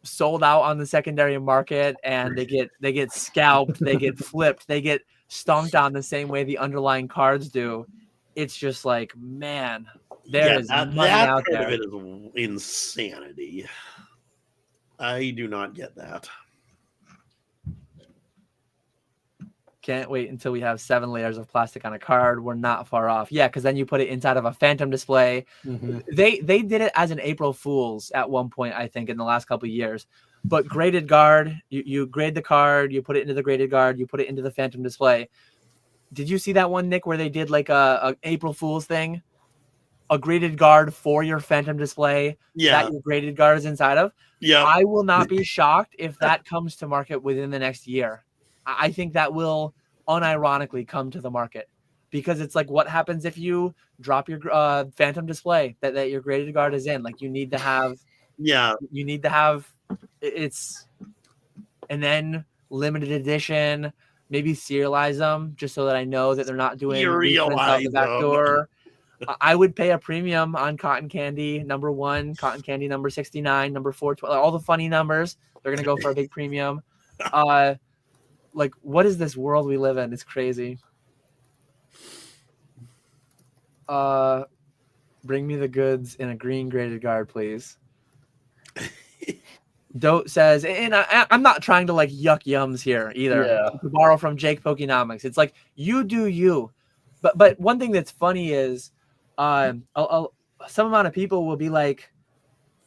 sold out on the secondary market and they get scalped, they get flipped, they get stomped on the same way the underlying cards do, it's just like, man, there is money out there. That part of it is insanity. I do not get that. Can't wait until we have 7 layers of plastic on a card. We're not far off. Yeah, because then you put it inside of a phantom display. Mm-hmm. They did it as an April Fool's at one point, I think, in the last couple of years. But graded guard, you grade the card, you put it into the graded guard, you put it into the phantom display. Did you see that one, Nick, where they did like a April Fool's thing? A graded guard for your phantom display that your graded guard is inside of? Yeah. I will not be shocked if that comes to market within the next year. I think that will unironically come to the market, because it's like, what happens if you drop your phantom display that your graded guard is in? Like, you need to have it's, and then limited edition, maybe serialize them just so that I know that they're not doing reprints out the back door. I would pay a premium on Cotton Candy number 1, Cotton Candy number 69, number 412, all the funny numbers. They're gonna go for a big premium. Like, what is this world we live in? It's crazy. Bring me the goods in a green graded guard, please. Dote says, and I'm not trying to like yuck yums here either. Yeah. To borrow from Jake Pokenomics, it's like, you do you. But one thing that's funny is, some amount of people will be like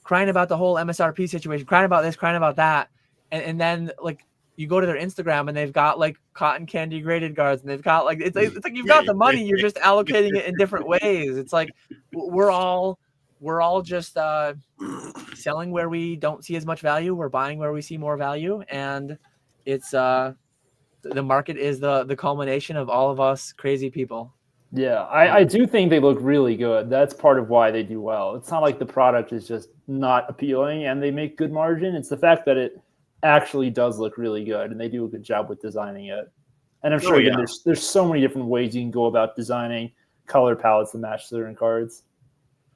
crying about the whole MSRP situation, crying about this, crying about that, and then like, you go to their Instagram and they've got like Cotton Candy graded guards, and they've got like, it's like you've got the money, you're just allocating it in different ways. It's like we're all just selling where we don't see as much value. We're buying where we see more value, and it's the market is the culmination of all of us crazy people. Yeah, I do think they look really good. That's part of why they do well. It's not like the product is just not appealing and they make good margin. It's the fact that it actually does look really good, and they do a good job with designing it. And I'm sure there's so many different ways you can go about designing color palettes to match certain cards.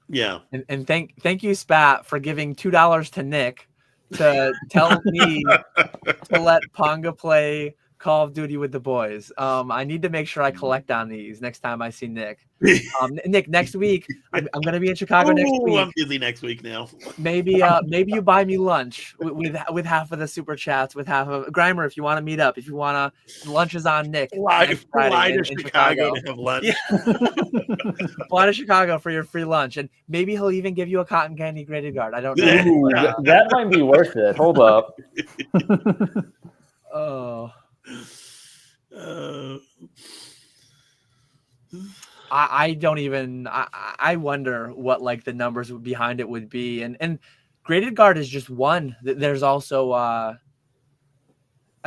Yeah. And thank you, Spat, for giving $2 to Nick to tell me to let Ponga play Call of Duty with the boys. I need to make sure I collect on these next time I see Nick. Nick, next week I'm going to be in Chicago next week. I'm busy next week now. Maybe you buy me lunch with half of the super chats, with half of Grimer, if you want to meet up, if you want to. Lunch is on Nick. Fly to Chicago to have lunch. Yeah. Fly to Chicago for your free lunch, and maybe he'll even give you a Cotton Candy graded guard. I don't know. Ooh, that might be worth it. Hold up. Oh. I don't even. I wonder what like the numbers behind it would be, and graded guard is just one. There's also I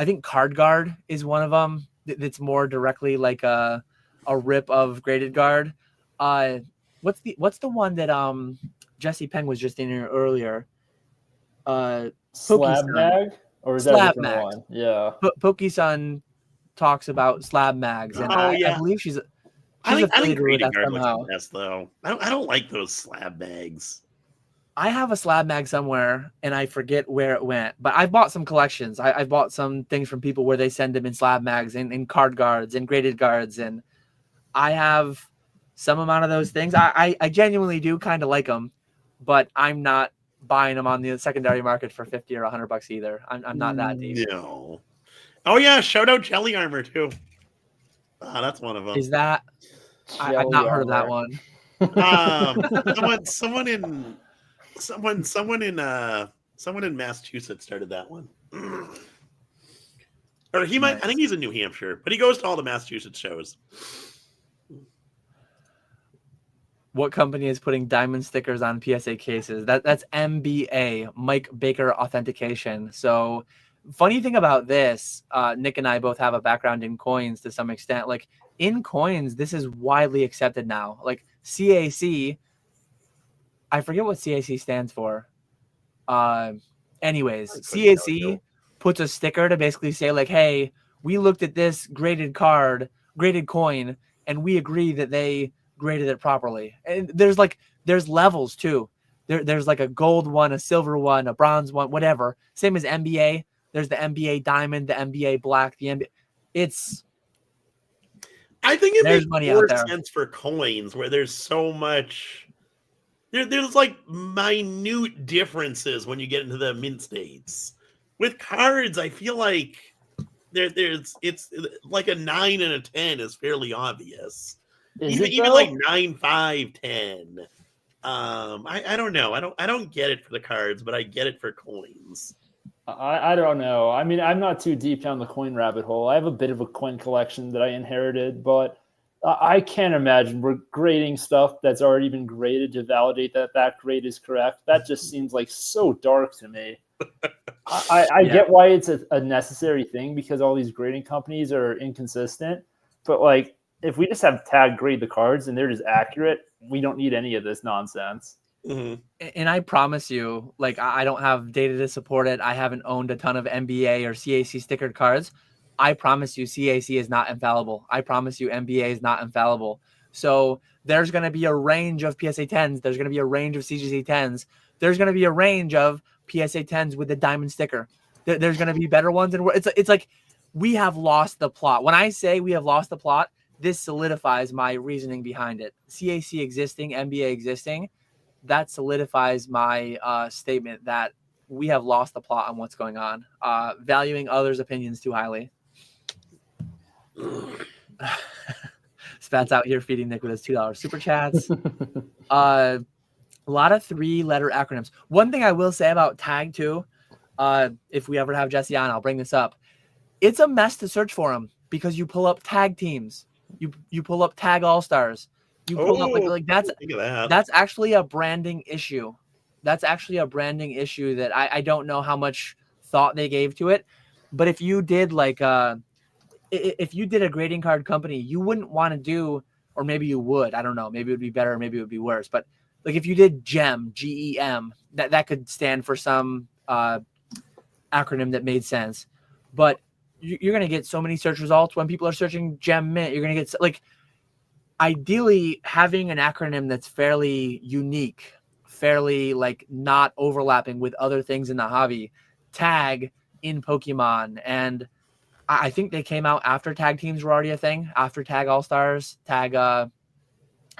I think Card Guard is one of them that's more directly like a rip of Graded Guard. What's the one that Jesse Peng was just in here earlier? Slab Pokestun. mag, or is that a Slab different mag. one? Yeah. Pokestun talks about slab mags, and Oh, I yeah. believe she's I think affiliated with Graded that Guard looks somehow. the best, though. I don't like those slab bags. I have a slab mag somewhere, and I forget where it went. But I've bought some collections. I've bought some things from people where they send them in slab mags and in card guards and graded guards, and I have some amount of those things. I genuinely do kind of like them, but I'm not buying them on the secondary market for $50 or $100 either. I'm not that deep. No. Oh yeah, Shoutout Jelly Armor too. That's one of them. Is that? I've not heard of that one. Someone in Massachusetts started that one. Or he might. Nice. I think he's in New Hampshire, but he goes to all the Massachusetts shows. What company is putting diamond stickers on PSA cases? That's MBA, Mike Baker Authentication. So, funny thing about this, Nick and I both have a background in coins to some extent. Like in coins, this is widely accepted now. Like CAC, I forget what CAC stands for. Anyways, CAC puts a sticker to basically say like, hey, we looked at this graded coin, and we agree that they graded it properly. And there's levels too. There's like a gold one, a silver one, a bronze one, whatever. Same as NBA. There's the NBA diamond, the NBA black, the NBA. I think it makes money more out there. sense for coins where there's so much. There's like minute differences when you get into the mint states. With cards, I feel like it's like a 9 and a 10 is fairly obvious. Even like 9, 5, 10. I don't know. I don't get it for the cards, but I get it for coins. I don't know. I mean, I'm not too deep down the coin rabbit hole. I have a bit of a coin collection that I inherited, but I can't imagine we're grading stuff that's already been graded to validate that grade is correct. That just seems like so dark to me. I get why it's a necessary thing because all these grading companies are inconsistent, but like if we just have tag grade the cards and they're just accurate, we don't need any of this nonsense. Mm-hmm. And I promise you, like I don't have data to support it. I haven't owned a ton of NBA or CAC stickered cards. I promise you CAC is not infallible. I promise you NBA is not infallible. So there's going to be a range of PSA 10s. There's going to be a range of CGC 10s. There's going to be a range of PSA 10s with the diamond sticker. There's going to be better ones. And it's like we have lost the plot. When I say we have lost the plot, this solidifies my reasoning behind it. CAC existing, NBA existing, that solidifies my statement that we have lost the plot on what's going on. Valuing others' opinions too highly. Spats out here feeding Nick with his $2 super chats. A lot of 3-letter acronyms. One thing I will say about tag too, if we ever have Jesse on, I'll bring this up. It's a mess to search for them because you pull up tag teams, you pull up tag all-stars, you pull up like that's actually a branding issue. That's actually a branding issue that I don't know how much thought they gave to it. But if you did like if you did a grading card company, you wouldn't want to do, or maybe you would, I don't know, maybe it would be better, maybe it would be worse. But like if you did GEM, GEM, that could stand for some acronym that made sense. But you're going to get so many search results when people are searching GEM Mint. You're going to get like, ideally having an acronym that's fairly unique, fairly like not overlapping with other things in the hobby. Tag in Pokemon, and I think they came out after tag teams were already a thing, after tag all-stars, tag I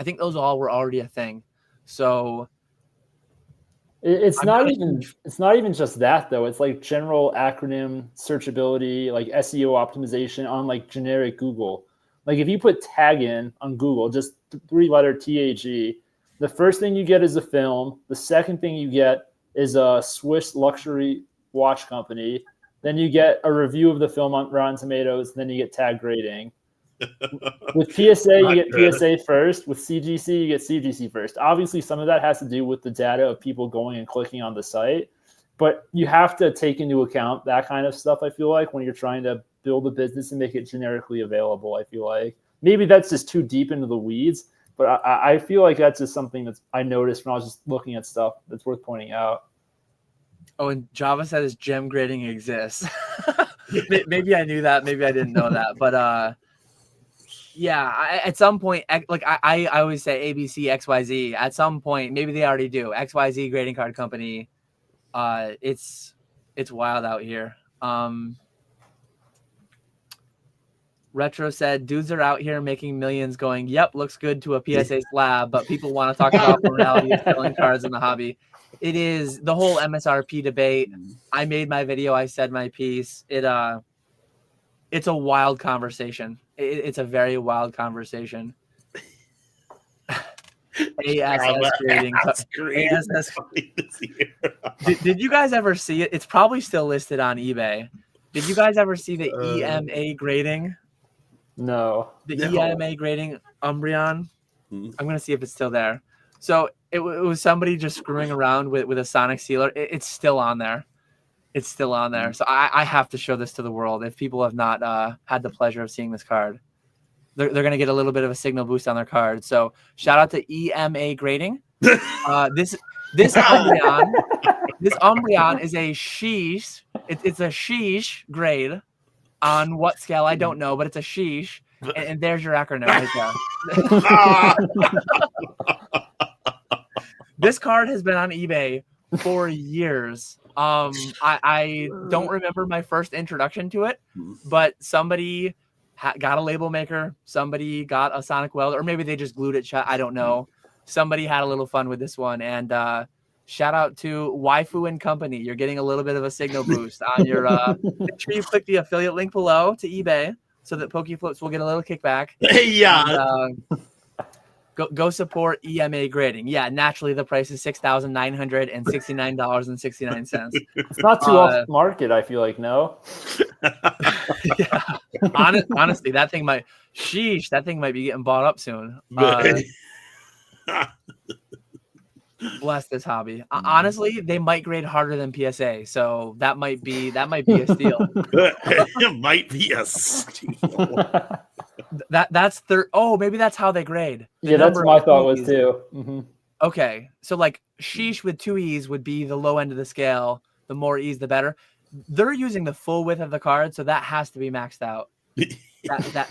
think those all were already a thing. So it's not even just that though. It's like general acronym searchability, like SEO optimization on like generic Google. Like if you put tag in on Google, just 3-letter TAG, the first thing you get is a film. The second thing you get is a Swiss luxury watch company. Then you get a review of the film on Rotten Tomatoes. Then you get tag grading. With PSA, you get PSA first. With CGC, you get CGC first. Obviously, some of that has to do with the data of people going and clicking on the site. But you have to take into account that kind of stuff, I feel like, when you're trying to build a business and make it generically available. I feel like maybe that's just too deep into the weeds, but I feel like that's just something that I noticed when I was just looking at stuff that's worth pointing out. Oh, and Java says gem grading exists. Maybe I knew that. Maybe I didn't know that. But yeah, at some point, like I always say ABC, XYZ. At some point, maybe they already do. XYZ grading card company. It's wild out here. Retro said, dudes are out here making millions going, yep, looks good to a PSA slab, but people want to talk about morality of selling cards in the hobby. It is the whole MSRP debate. I made my video. I said my piece. It's a wild conversation. It's a very wild conversation. ASS grading. ASS. Did you guys ever see it? It's probably still listed on eBay. Did you guys ever see the EMA grading? No. The EMA grading Umbreon? I'm going to see if it's still there. So it was somebody just screwing around with a Sonic sealer. It's still on there. It's still on there. So I have to show this to the world. If people have not had the pleasure of seeing this card, they're going to get a little bit of a signal boost on their card. So shout out to EMA grading. This Umbreon, is a sheesh. It's a sheesh grade. On what scale, I don't know, but it's a sheesh. And there's your acronym right there. This card has been on eBay for years. I don't remember my first introduction to it, but somebody got a label maker, somebody got a Sonic Welder, or maybe they just glued it shut. I don't know. Somebody had a little fun with this one, and shout out to Waifu and Company. You're getting a little bit of a signal boost on your. Make sure you click the affiliate link below to eBay so that PokeFlips will get a little kickback. Yeah. And, go support EMA grading. Yeah, naturally the price is $6,969.69. It's not too off market. I feel like no. Yeah. Honestly, that thing might. Sheesh, that thing might be getting bought up soon. Bless this hobby. Honestly, they might grade harder than PSA, so that might be a steal. It might be a steal. That's maybe that's how they grade. Yeah, that's what my thought was too. Mm-hmm. Okay, so like sheesh with 2 E's would be the low end of the scale. The more E's, the better. They're using the full width of the card, so that has to be maxed out. That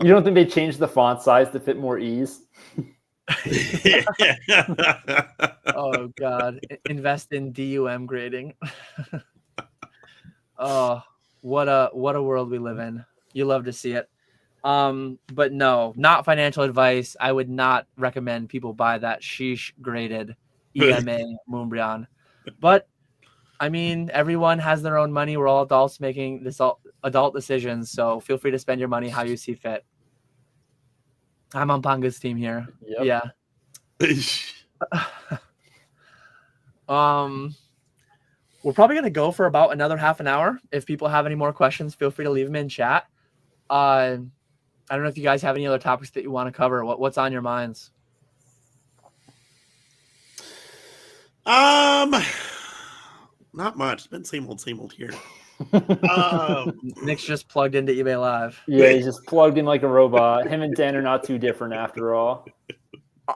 You don't think they changed the font size to fit more E's? Oh God! Invest in DUM grading. Oh, what a world we live in. You love to see it. But no, not financial advice. I would not recommend people buy that sheesh graded EMA Moonbryon. But I mean, everyone has their own money. We're all adults making this adult decisions. So feel free to spend your money how you see fit. I'm on Panga's team here. Yep. Yeah. We're probably gonna go for about another half an hour. If people have any more questions, feel free to leave them in chat. I don't know if you guys have any other topics that you want to cover. What's on your minds? Not much. It's been same old here. Nick's just plugged into eBay Live. Yeah, he's just plugged in like a robot. Him and Dan are not too different after all.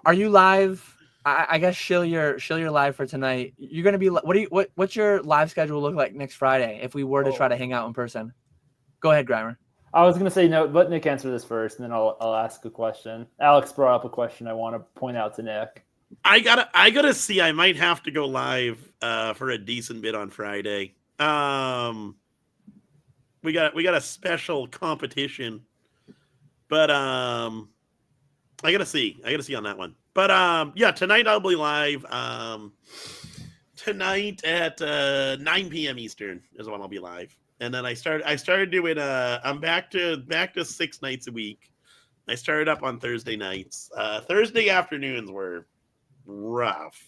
Are you live? I guess shill your live for tonight. You're gonna be. What's your live schedule look like next Friday if we were to try to hang out in person? Go ahead, Grimer. I was gonna say no. Let Nick answer this first, and then I'll ask a question. Alex brought up a question I want to point out to Nick. I gotta see. I might have to go live for a decent bit on Friday. We got a special competition, but I gotta see on that one. But yeah, tonight I'll be live. Tonight at 9 p.m. Eastern is when I'll be live, and then I started doing I'm back to 6 nights a week. I started up on Thursday nights. Thursday afternoons were rough.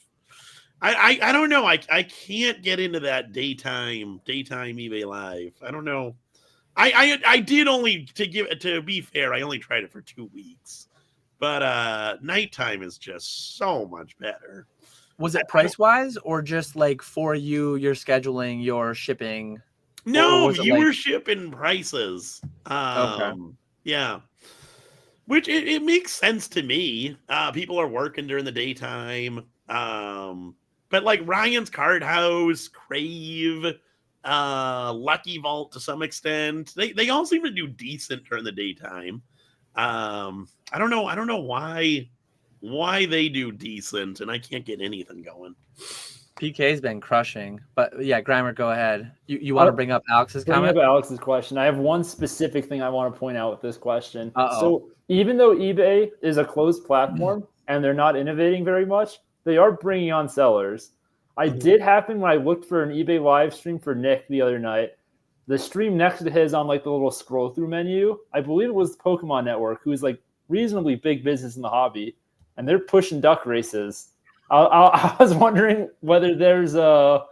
I don't know. I can't get into that daytime eBay Live. I don't know. I did only to be fair. I only tried it for 2 weeks, but nighttime is just so much better. Was it price wise or just like for you, your scheduling, your shipping? No, was it like- viewership and prices. Okay. Yeah. Which it makes sense to me. People are working during the daytime. But like Ryan's Card House, Crave, Lucky Vault to some extent, they all seem to do decent during the daytime. I don't know why they do decent and I can't get anything going. PK's been crushing, but yeah, Grimer, go ahead. You want to bring up Alex's comment? Bring up Alex's question. I have one specific thing I want to point out with this question. Uh-oh. So even though eBay is a closed platform and they're not innovating very much, they are bringing on sellers. I did happen when I looked for an eBay live stream for Nick the other night. The stream next to his on like the little scroll through menu, I believe it was Pokemon Network, who's like reasonably big business in the hobby, and they're pushing duck races. I was wondering whether there's a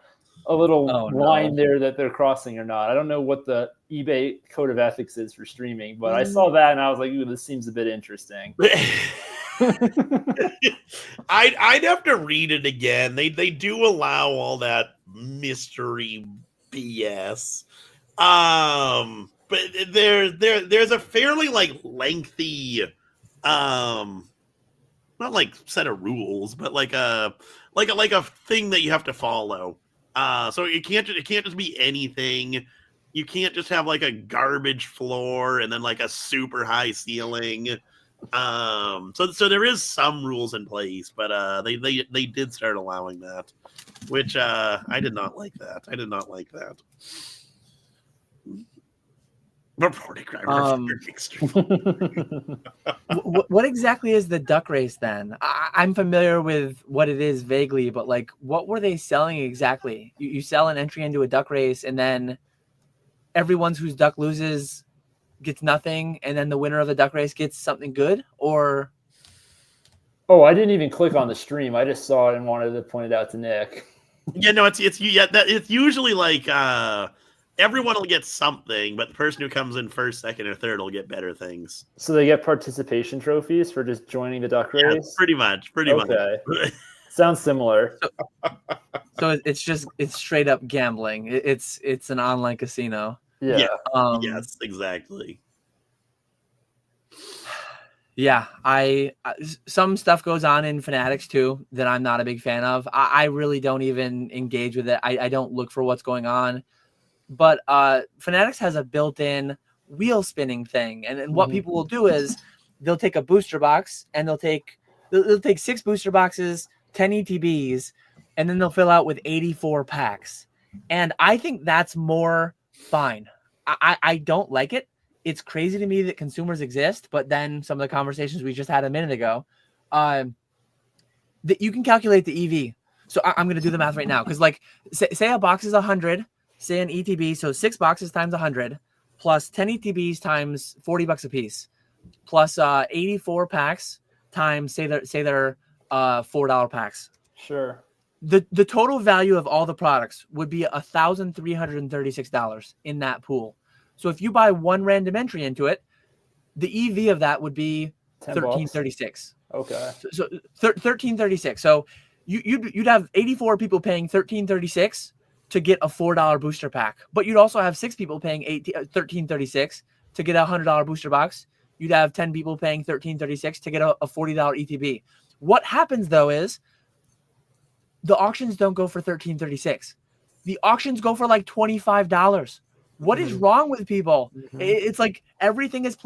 little line there that they're crossing or not. I don't know what the eBay code of ethics is for streaming, but I saw that and I was like, ooh, this seems a bit interesting. I'd have to read it again. They do allow all that mystery BS. But there's a fairly like lengthy not like set of rules, but like a thing that you have to follow. So it can't just be anything. You can't just have like a garbage floor and then like a super high ceiling. So there is some rules in place, but they did start allowing that, which I did not like that. Reporting what exactly is the duck race then? I'm familiar with what it is vaguely, but like, what were they selling exactly? You sell an entry into a duck race, and then everyone whose duck loses gets nothing, and then the winner of the duck race gets something good, or? Oh, I didn't even click on the stream. I just saw it and wanted to point it out to Nick. Yeah, no, it's usually like everyone will get something, but the person who comes in first, second, or third will get better things. So they get participation trophies for just joining the duck race? Yeah, pretty much. Sounds similar. So it's straight up gambling. It's an online casino. Yeah. Yes, exactly. Yeah, some stuff goes on in Fanatics too that I'm not a big fan of. I really don't even engage with it. I don't look for what's going on. But Fanatics has a built-in wheel spinning thing, and what people will do is they'll take a booster box and they'll take 6 booster boxes, 10 ETBs, and then they'll fill out with 84 packs. And I think that's more fine. I don't like it. It's crazy to me that consumers exist, but then some of the conversations we just had a minute ago, that you can calculate the EV. So I'm going to do the math right now, because like say a box is 100. Say an ETB, so 6 boxes times 100, plus 10 ETBs times $40 a piece, plus 84 packs times say they're $4 packs. Sure. The total value of all the products would be $1,336 in that pool. So if you buy one random entry into it, the EV of that would be $1,336. Okay. So $1,336. So you'd have 84 people paying $1,336 to get a $4 booster pack, but you'd also have 6 people paying $1,336 to get a $100 booster box. You'd have 10 people paying $1,336 to get a $40 ETB. What happens though is the auctions don't go for $1,336. The auctions go for like $25. What is wrong with people? It's like everything is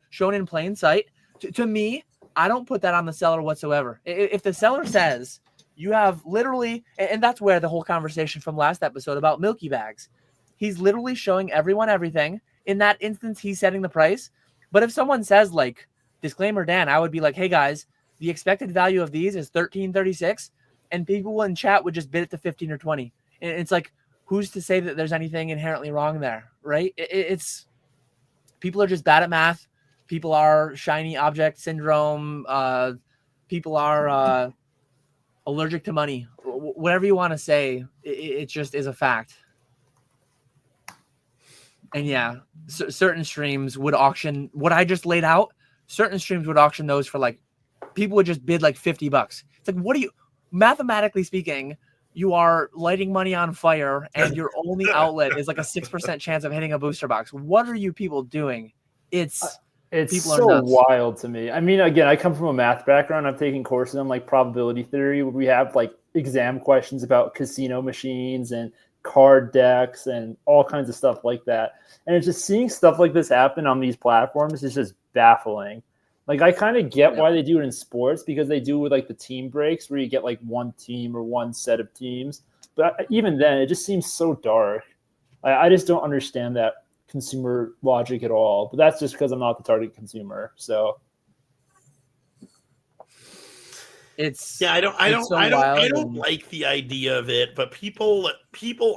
shown in plain sight. To me, I don't put that on the seller whatsoever. If the seller says you have literally, and that's where the whole conversation from last episode about Milky Bags, he's literally showing everyone everything. In that instance, he's setting the price. But if someone says like, disclaimer, Dan, I would be like, hey guys, the expected value of these is $1,336, and people in chat would just bid it to 15 or 20. And it's like, who's to say that there's anything inherently wrong there, right? It's people are just bad at math. People are shiny object syndrome. People are allergic to money. Whatever you want to say, it just is a fact. And yeah, certain streams would auction what I just laid out. Certain streams would auction those for like, people would just bid like $50. It's like, mathematically speaking, you are lighting money on fire and your only outlet is like a 6% chance of hitting a booster box. What are you people doing? It's people so are nuts. wild to me. I mean, again, I come from a math background. I'm taking courses on like probability theory where we have like exam questions about casino machines and card decks and all kinds of stuff like that. And it's just seeing stuff like this happen on these platforms is just baffling. Like, I kind of get why they do it in sports, because they do with like the team breaks where you get like one team or one set of teams. But even then, it just seems so dark. I just don't understand that consumer logic at all. But that's just because I'm not the target consumer. So I don't like the idea of it, but people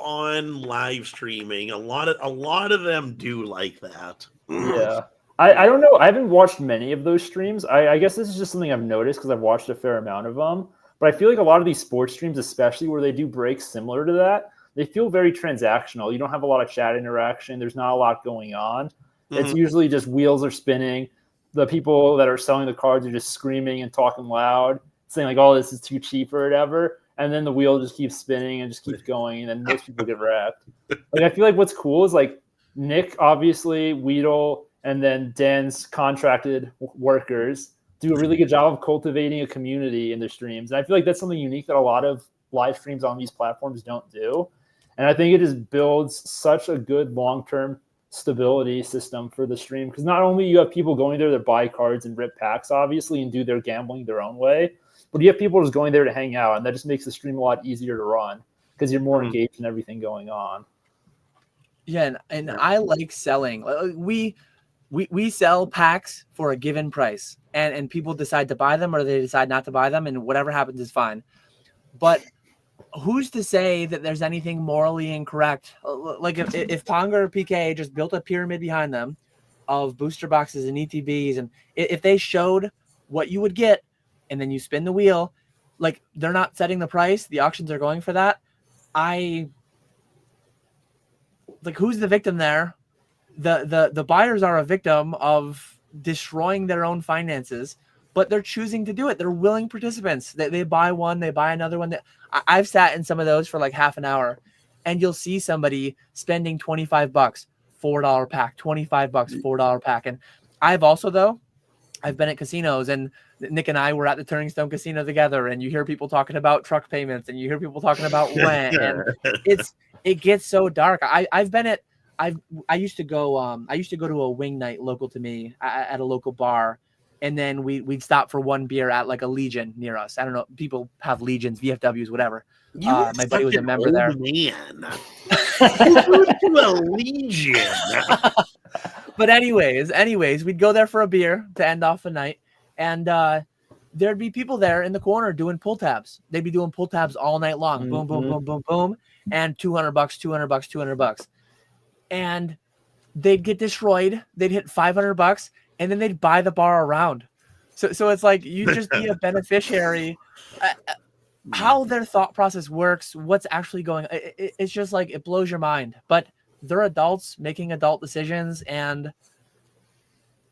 on live streaming, a lot of them do like that. Yeah. I don't know. I haven't watched many of those streams. I guess this is just something I've noticed because I've watched a fair amount of them. But I feel like a lot of these sports streams, especially where they do breaks similar to that, they feel very transactional. You don't have a lot of chat interaction. There's not a lot going on. It's usually just wheels are spinning. The people that are selling the cards are just screaming and talking loud, saying like, "Oh, this is too cheap" or whatever. And then the wheel just keeps spinning and just keeps going, and then most people get wrecked. Like, I feel like what's cool is like Nick, obviously, Weedle, and then Dan's contracted workers do a really good job of cultivating a community in their streams. And I feel like that's something unique that a lot of live streams on these platforms don't do. And I think it just builds such a good long-term stability system for the stream, because not only you have people going there to buy cards and rip packs, obviously, and do their gambling their own way, but you have people just going there to hang out, and that just makes the stream a lot easier to run because you're more engaged in everything going on. Yeah, and I like selling. We sell packs for a given price, and people decide to buy them or they decide not to buy them, and whatever happens is fine. But who's to say that there's anything morally incorrect? Like if Ponga or PK just built a pyramid behind them of booster boxes and ETBs, and if they showed what you would get, and then you spin the wheel, like, they're not setting the price, the auctions are going for that. Who's the victim there? The buyers are a victim of destroying their own finances, but they're choosing to do it. They're willing participants. They buy one, they buy another one. I've sat in some of those for like half an hour, and you'll see somebody spending $25, $4 pack, $25, $4 pack. And I've been at casinos, and Nick and I were at the Turning Stone Casino together, and you hear people talking about truck payments, and you hear people talking about rent, and it gets so dark. I used to go to a wing night local to me at a local bar, and then we'd stop for one beer at like a Legion near us. I don't know, people have Legions, VFWs, whatever. My buddy was a member there. Man. To a Legion. But anyways, we'd go there for a beer to end off the night, and there'd be people there in the corner doing pull tabs. They'd be doing pull tabs all night long. Boom, boom, boom, boom, boom, and $200, $200. And they'd get destroyed. They'd hit $500, and then they'd buy the bar around. So it's like you just be a beneficiary. How their thought process works, what's actually going on, it's just like, it blows your mind. But they're adults making adult decisions, and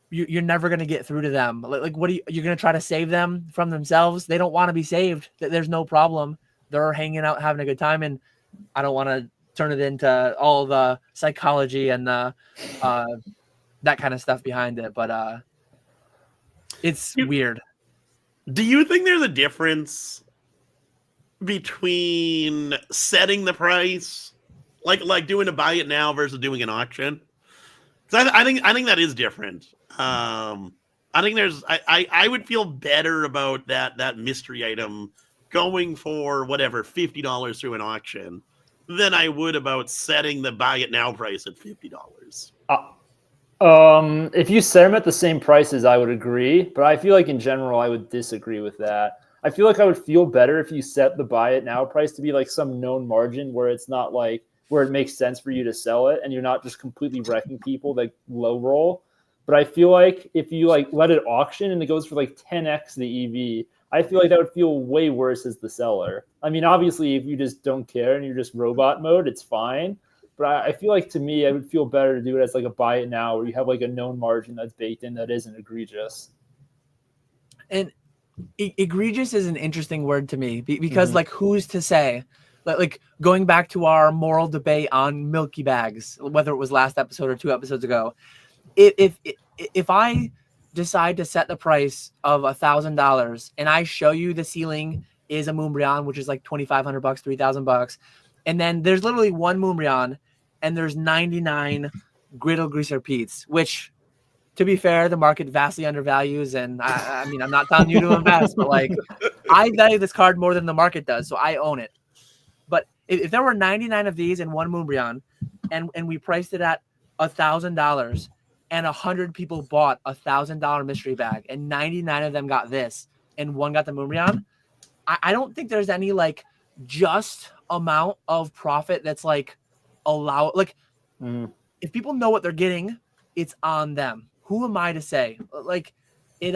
you're never going to get through to them. Like what you're going to try to save them from themselves? They don't want to be saved. There's no problem. They're hanging out, having a good time, and I don't want to turn it into all the psychology and the that kind of stuff behind it. But it's weird. Do you think there's a difference between setting the price, like doing a buy it now versus doing an auction? Because I think that is different. I think I would feel better about that mystery item going for whatever $50 through an auction than I would about setting the buy it now price at $50. If you set them at the same prices, I would agree, but I feel like in general I would disagree with that. I feel like I would feel better if you set the buy it now price to be like some known margin where it's not like where it makes sense for you to sell it and you're not just completely wrecking people like low roll. But I feel like if you like let it auction and it goes for like 10x the EV, I feel like that would feel way worse as the seller. I mean, obviously, if you just don't care and you're just robot mode, it's fine. But I feel like to me, I would feel better to do it as like a buy it now where you have like a known margin that's baked in that isn't egregious. And Egregious is an interesting word to me because like who's to say, like going back to our moral debate on Milky Bags, whether it was last episode or 2 episodes ago, if I decide to set the price of $1,000 and I show you the ceiling is a Moonbryon, which is like $2,500, $3,000, and then there's literally one Moonbryon and there's 99 Griddle Greaser Pete's, which, to be fair, the market vastly undervalues, and I mean, I'm not telling you to invest, but like, I value this card more than the market does, so I own it. But if there were 99 of these in one Moonbryon, and we priced it at $1,000, and 100 people bought $1,000 mystery bag, and 99 of them got this, and one got the Moonbryon, I don't think there's any like just amount of profit that's like if people know what they're getting, it's on them. Who am I to say? Like it,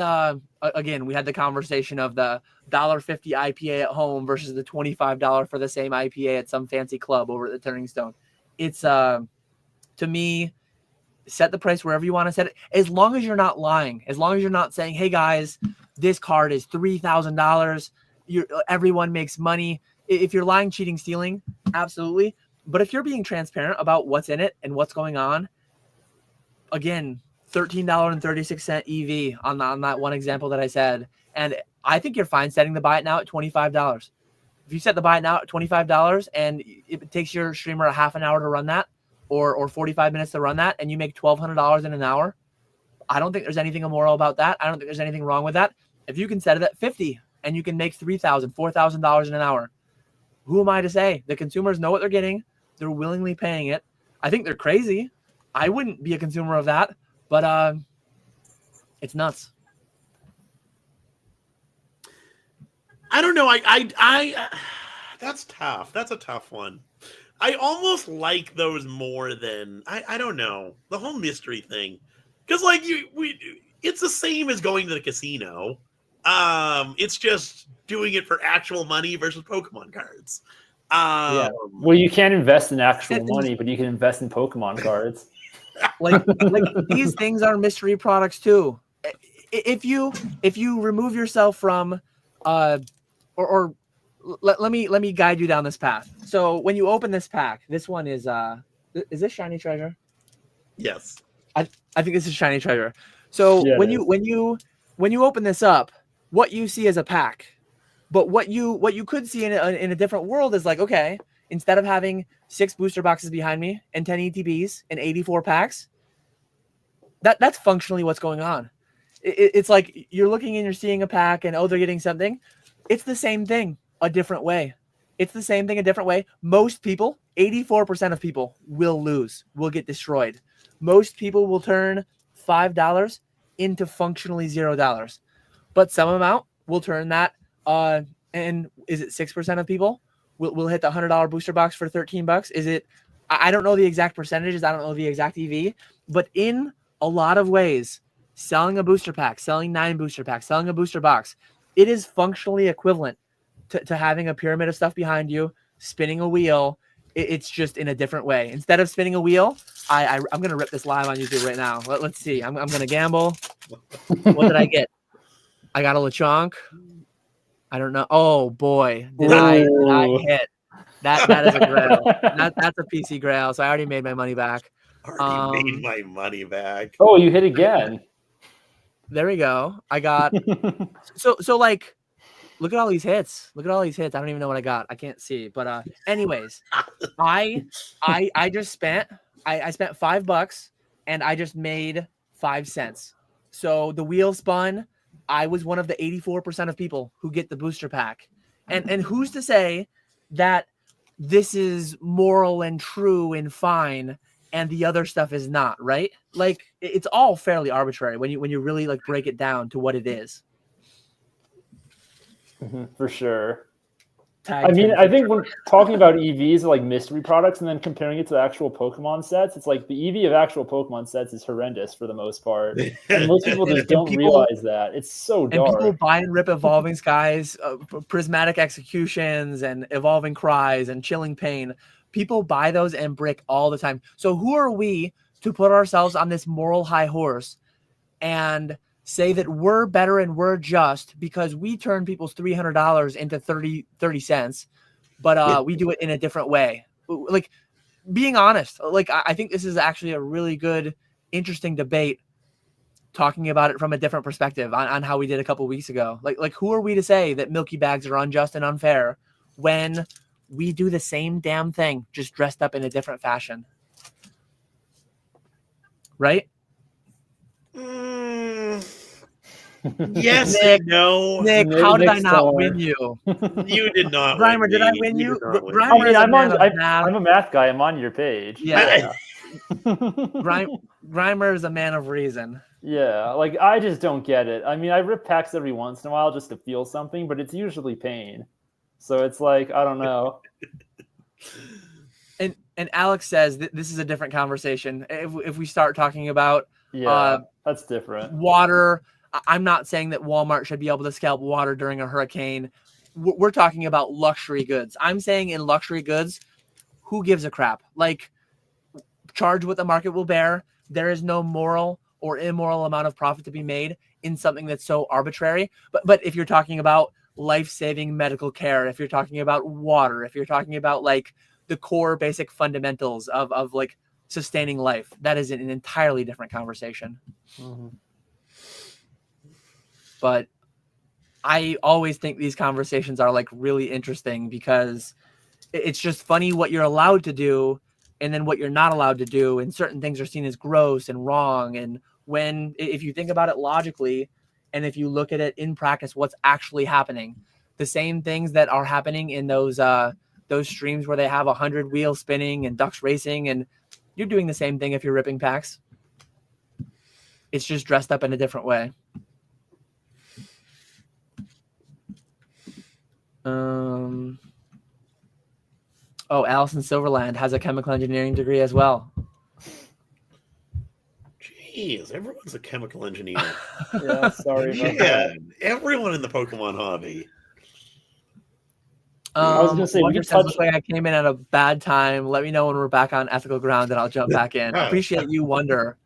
again, we had the conversation of the $1.50 IPA at home versus the $25 for the same IPA at some fancy club over at the Turning Stone. It's, to me, set the price wherever you want to set it. As long as you're not lying, as long as you're not saying, hey guys, this card is $3,000. Everyone makes money. If you're lying, cheating, stealing, absolutely. But if you're being transparent about what's in it and what's going on, again, $13.36 EV on that one example that I said. And I think you're fine setting the buy it now at $25. If you set the buy it now at $25 and it takes your streamer a half an hour to run that or 45 minutes to run that and you make $1,200 in an hour, I don't think there's anything immoral about that. I don't think there's anything wrong with that. If you can set it at $50 and you can make $3,000, $4,000 in an hour, who am I to say? The consumers know what they're getting. They're willingly paying it. I think they're crazy. I wouldn't be a consumer of that. But it's nuts. I don't know. I that's tough. That's a tough one. I almost like those more than I don't know, the whole mystery thing, because like it's the same as going to the casino. It's just doing it for actual money versus Pokemon cards. Yeah. Well, you can't invest in actual money, but you can invest in Pokemon cards. like these things are mystery products too. If you remove yourself from let me guide you down this path. So when you open this pack, this one is this shiny treasure? Yes. I think this is shiny treasure. So yeah, when you open this up, what you see is a pack. But what you could see in a different world is like, okay, instead of having 6 booster boxes behind me and 10 ETBs and 84 packs, that's functionally what's going on. It's like you're looking and you're seeing a pack and, oh, they're getting something. It's the same thing, a different way. It's the same thing, a different way. Most people, 84% of people will lose, will get destroyed. Most people will turn $5 into functionally $0. But some amount will turn that, and is it 6% of people will hit the $100 booster box for $13? Is it? I don't know the exact percentages. I don't know the exact EV, but in a lot of ways, selling a booster pack, selling 9 booster packs, selling a booster box, it is functionally equivalent to having a pyramid of stuff behind you, spinning a wheel. It's just in a different way. Instead of spinning a wheel, I'm going to rip this live on YouTube right now. Let's see. I'm going to gamble. What did I get? I got a Lechonk. I don't know. Oh boy, did I hit? That is a grail. That's a PC grail. So I already made my money back. Already made my money back. Oh, you hit again. There we go. I got so like, look at all these hits. Look at all these hits. I don't even know what I got. I can't see. But anyways, I just spent I spent $5 and I just made 5 cents. So the wheel spun. I was one of the 84% of people who get the booster pack. And who's to say that this is moral and true and fine and the other stuff is not, right? Like it's all fairly arbitrary when you really like break it down to what it is. For sure. I mean, I think when talking about EVs, like mystery products, and then comparing it to actual Pokemon sets, it's like the EV of actual Pokemon sets is horrendous for the most part. And most people just don't realize that. It's so dark. And people buy and rip Evolving Skies, Prismatic Executions, and Evolving Cries, and Chilling Pain. People buy those and brick all the time. So who are we to put ourselves on this moral high horse and say that we're better and we're just because we turn people's $300 into 30 cents, but we do it in a different way. Like, being honest, like, I think this is actually a really good, interesting debate, talking about it from a different perspective on how we did a couple weeks ago. Like who are we to say that Milky Bags are unjust and unfair when we do the same damn thing, just dressed up in a different fashion? Right? Yes, Nick, no. Nick, how did I not win you? You did not Grimer, win did I me. win you? Grimer I mean, is a I'm man of on. math. I'm a math guy. I'm on your page. Yeah. Grimer is a man of reason. Yeah, like I just don't get it. I mean, I rip packs every once in a while just to feel something, but it's usually pain. So it's like, I don't know. And Alex says that this is a different conversation. If we start talking about that's different. Water, I'm not saying that Walmart should be able to scalp water during a hurricane. We're talking about luxury goods. I'm saying in luxury goods, who gives a crap? Like, charge what the market will bear. There is no moral or immoral amount of profit to be made in something that's so arbitrary. But if you're talking about life-saving medical care, if you're talking about water, if you're talking about like the core basic fundamentals of like sustaining life, that is an entirely different conversation. Mm-hmm. But I always think these conversations are like really interesting because it's just funny what you're allowed to do and then what you're not allowed to do. And certain things are seen as gross and wrong. And if you think about it logically, and if you look at it in practice, what's actually happening, the same things that are happening in those streams where they have 100 wheels spinning and ducks racing, and you're doing the same thing if you're ripping packs. It's just dressed up in a different way. Oh, Allison Silverland has a chemical engineering degree as well. Jeez, everyone's a chemical engineer. Yeah, sorry about that. Everyone in the Pokemon hobby. I was gonna say, we could touch. Looks like I came in at a bad time. Let me know when we're back on ethical ground, and I'll jump back in. Appreciate you, Wonder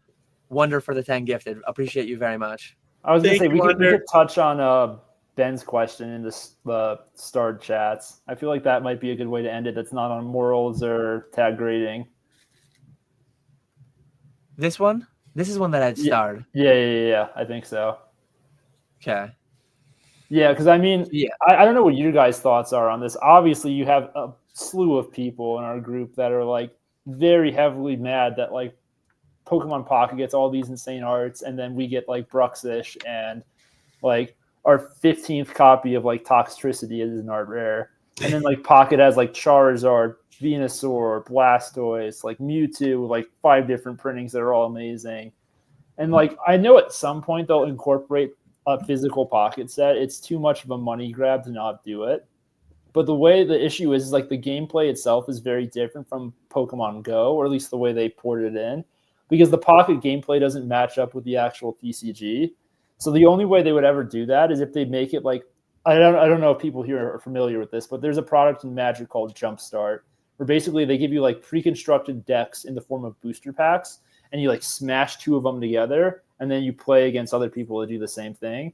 for the 10 gifted. Appreciate you very much. I was gonna say we could touch on Ben's question in the starred chats. I feel like that might be a good way to end it. That's not on morals or tag grading. This one? This is one that I'd starred. Yeah. I think so. Okay. Yeah, because I mean, I don't know what your guys' thoughts are on this. Obviously, you have a slew of people in our group that are like very heavily mad that like Pokemon Pocket gets all these insane arts, and then we get like Bruxish and like our 15th copy of like Toxtricity is an art rare, and then like Pocket has like Charizard, Venusaur, Blastoise, like Mewtwo with like 5 different printings that are all amazing. And like I know at some point they'll incorporate a physical Pocket set. It's too much of a money grab to not do it. But the way the issue is like the gameplay itself is very different from Pokemon Go, or at least the way they ported it in, because the Pocket gameplay doesn't match up with the actual TCG. So the only way they would ever do that is if they make it like, I don't know if people here are familiar with this, but there's a product in Magic called Jumpstart, where basically they give you like pre-constructed decks in the form of booster packs, and you like smash 2 of them together, and then you play against other people to do the same thing.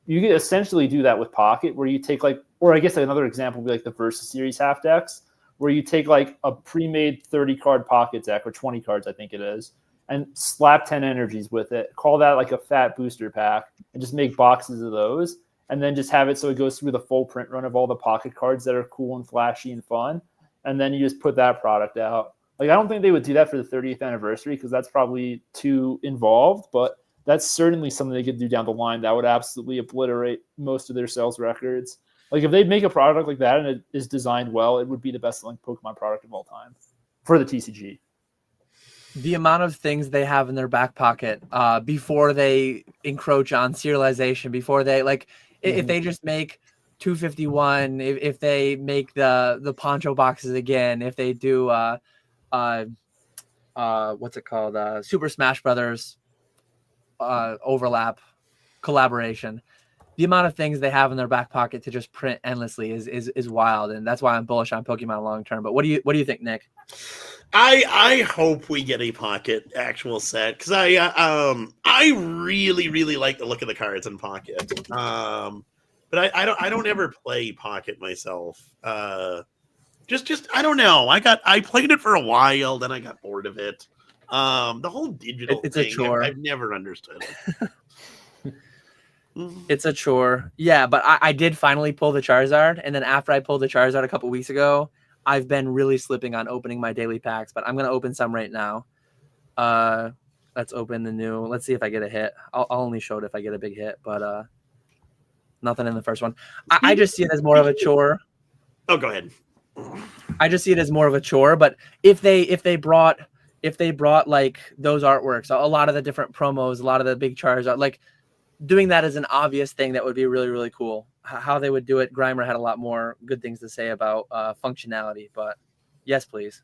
You can essentially do that with Pocket, where you take like, or I guess another example would be like the Versus Series half decks, where you take like a pre-made 30-card Pocket deck, or 20 cards, I think it is, and slap 10 energies with it, call that like a fat booster pack, and just make boxes of those, and then just have it so it goes through the full print run of all the Pocket cards that are cool and flashy and fun, and then you just put that product out. Like, I don't think they would do that for the 30th anniversary because that's probably too involved, but that's certainly something they could do down the line that would absolutely obliterate most of their sales records. Like, if they make a product like that and it is designed well, it would be the best-selling Pokemon product of all time for the TCG. The amount of things they have in their back pocket before they encroach on serialization, before they like, if they just make 251, if they make the poncho boxes again, if they do what's it called, Super Smash Brothers overlap collaboration, the amount of things they have in their back pocket to just print endlessly is wild, and that's why I'm bullish on Pokemon long term. But what do you think, Nick? I hope we get a pocket actual set because I really like the look of the cards in pocket. But I don't ever play pocket myself. Just I don't know. I played it for a while, then I got bored of it. The whole digital It's thing, a chore. I've never understood it. It's a chore. Yeah, but I did finally pull the Charizard, and then after I pulled the Charizard a couple weeks ago, I've been really slipping on opening my daily packs, but I'm gonna open some right now. Let's open the new. Let's see if I get a hit. I'll only show it if I get a big hit, but nothing in the first one. I just see it as more of a chore. Oh, go ahead. I just see it as more of a chore. But if they brought like those artworks, a lot of the different promos, a lot of the big Charizard, like doing that is an obvious thing that would be really, really cool. How they would do it, Grimer had a lot more good things to say about functionality, but yes, please.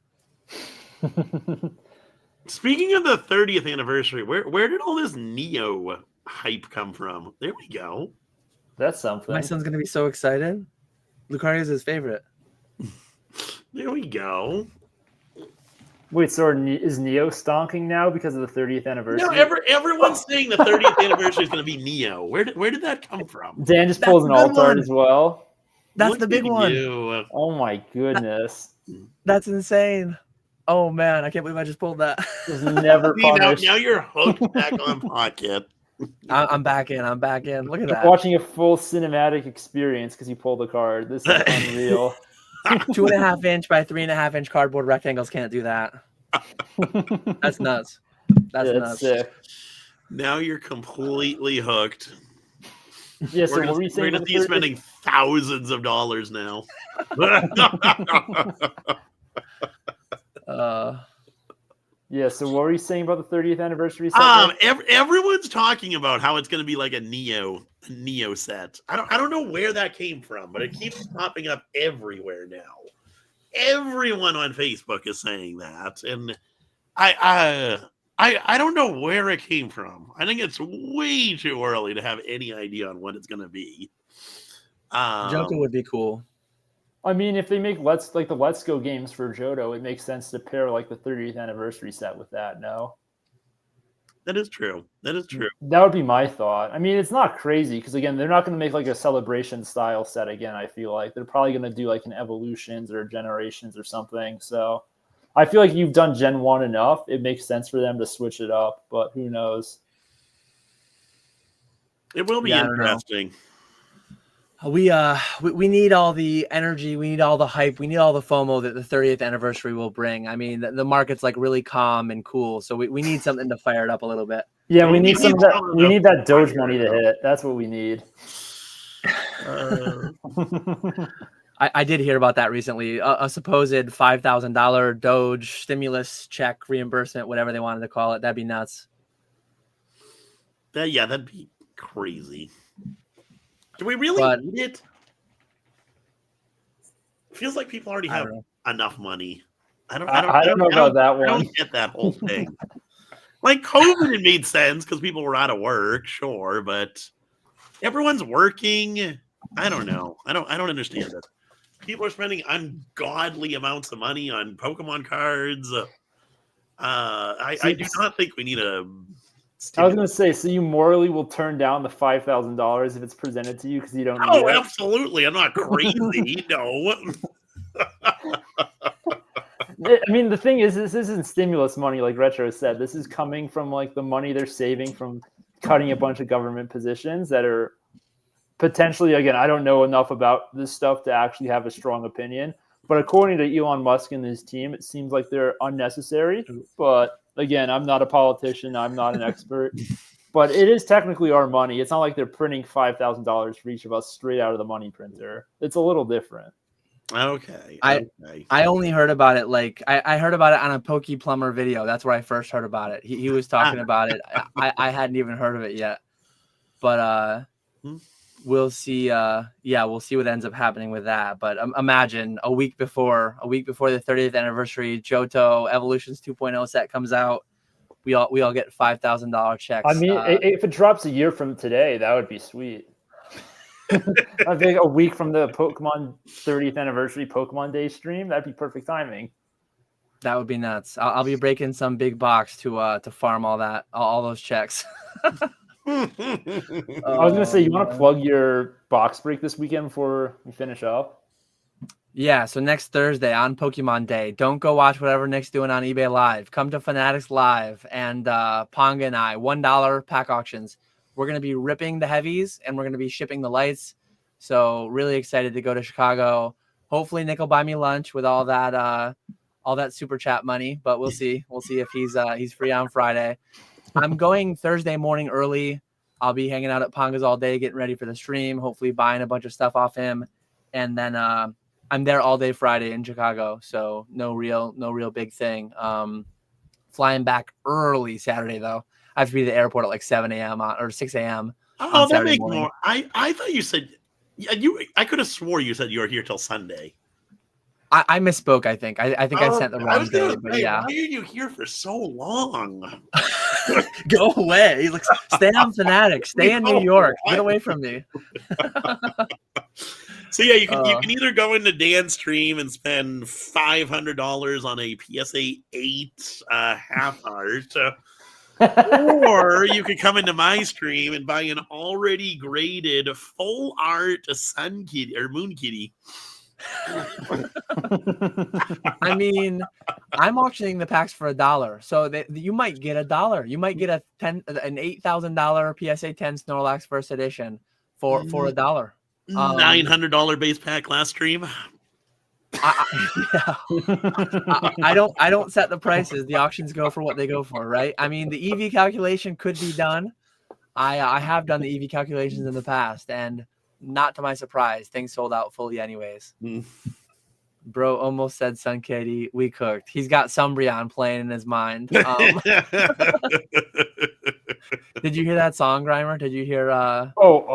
Speaking of the 30th anniversary, where did all this Neo hype come from? There we go. That's something. My son's going to be so excited. Lucario is his favorite. There we go. Wait, so is Neo stonking now because of the 30th anniversary? No, everyone's saying the 30th anniversary is going to be Neo. Where did that come from? Dan just pulls an alt art as well. That's Look the big at one. you. Oh my goodness. That's insane. Oh man, I can't believe I just pulled that. Was never See, punished. now you're hooked back on pocket. I'm back in. Look at that. Watching a full cinematic experience because you pulled a card. This is unreal. 2.5 inch by 3.5 inch cardboard rectangles can't do that. That's nuts. That's nuts. Sick. Now you're completely hooked. Yeah, so we're going to be spending thousands of dollars now. Yeah, so what were you saying about the 30th anniversary set? Everyone's talking about how it's going to be like a Neo set. I don't know where that came from, but it keeps popping up everywhere now. Everyone on Facebook is saying that, and I don't know where it came from. I think it's way too early to have any idea on what it's going to be. Johto would be cool. I mean, if they make the Let's Go games for Johto, it makes sense to pair like the 30th anniversary set with that. No, that is true. That would be my thought. I mean, it's not crazy because again, they're not going to make like a celebration style set again. I feel like they're probably going to do like an evolutions or generations or something. So I feel like you've done Gen 1 enough. It makes sense for them to switch it up, but who knows? It will be interesting. We need all the energy, we need all the hype, we need all the FOMO that the 30th anniversary will bring. I mean, the market's like really calm and cool, so we need something to fire it up a little bit. Yeah, we need some of that. We need that Doge money to hit. That's what we need. I did hear about that recently. A supposed $5,000 Doge stimulus check reimbursement, whatever they wanted to call it. That'd be nuts. That'd be crazy. Do we really need it? Feels like people already have enough money. I don't know about that one. I don't get that whole thing. Like COVID, it made sense because people were out of work, sure, but everyone's working. I don't know. I don't understand it. People are spending ungodly amounts of money on Pokemon cards. I do not think we need a. I was going to say, so you morally will turn down the $5,000 if it's presented to you because you don't need it? Oh, absolutely. I'm not crazy. No. I mean, the thing is, this isn't stimulus money like Retro said. This is coming from like the money they're saving from cutting a bunch of government positions that are potentially, again, I don't know enough about this stuff to actually have a strong opinion. But according to Elon Musk and his team, it seems like they're unnecessary. But again, I'm not a politician. I'm not an expert. But it is technically our money. It's not like they're printing $5,000 for each of us straight out of the money printer. It's a little different. Okay. I only heard about it I heard about it on a Pokey Plumber video. That's where I first heard about it. He was talking about it. I hadn't even heard of it yet. But we'll see. We'll see what ends up happening with that. But imagine a week before the 30th anniversary Johto Evolutions 2.0 set comes out, we all get $5,000 checks. I mean, if it drops a year from today, that would be sweet. I think a week from the Pokemon 30th anniversary Pokemon Day stream, that'd be perfect timing. That would be nuts. I'll be breaking some big box to farm all those checks. I was gonna say, you want to plug your box break this weekend before we finish up? Yeah, so next Thursday on Pokemon Day, don't go watch whatever Nick's doing on eBay Live. Come to Fanatics Live and Ponga and I, $1 pack auctions. We're going to be ripping the heavies and we're going to be shipping the lights. So really excited to go to Chicago. Hopefully Nick will buy me lunch with all that super chat money, but we'll see. We'll see if he's free on Friday. I'm going Thursday morning early. I'll be hanging out at Ponga's all day, getting ready for the stream, hopefully buying a bunch of stuff off him. And then I'm there all day Friday in Chicago, so no real big thing. Flying back early Saturday though. I have to be at the airport at like 7 a.m. or 6 a.m. Oh, that makes more. I thought you said I could have swore you said you were here till Sunday. I misspoke. I think I sent the wrong day. But yeah, why are you here for so long? Go away. Like, stay on Fanatics. Stay in New York. Get away from me. So yeah, you can either go into Dan's stream and spend $500 on a PSA 8 half art, or you could come into my stream and buy an already graded full art Sun Kitty or Moon Kitty. I mean, I'm auctioning the packs for $1, so you might get $1. You might get an $8,000 PSA 10 Snorlax First Edition for $1. $900 base pack last stream. I don't set the prices. The auctions go for what they go for, right? I mean, the EV calculation could be done. I have done the EV calculations in the past, and not to my surprise, things sold out fully anyways. Bro almost said Sun Kitty. We cooked. He's got Umbreon playing in his mind. Did you hear that song, Grimer? Did you hear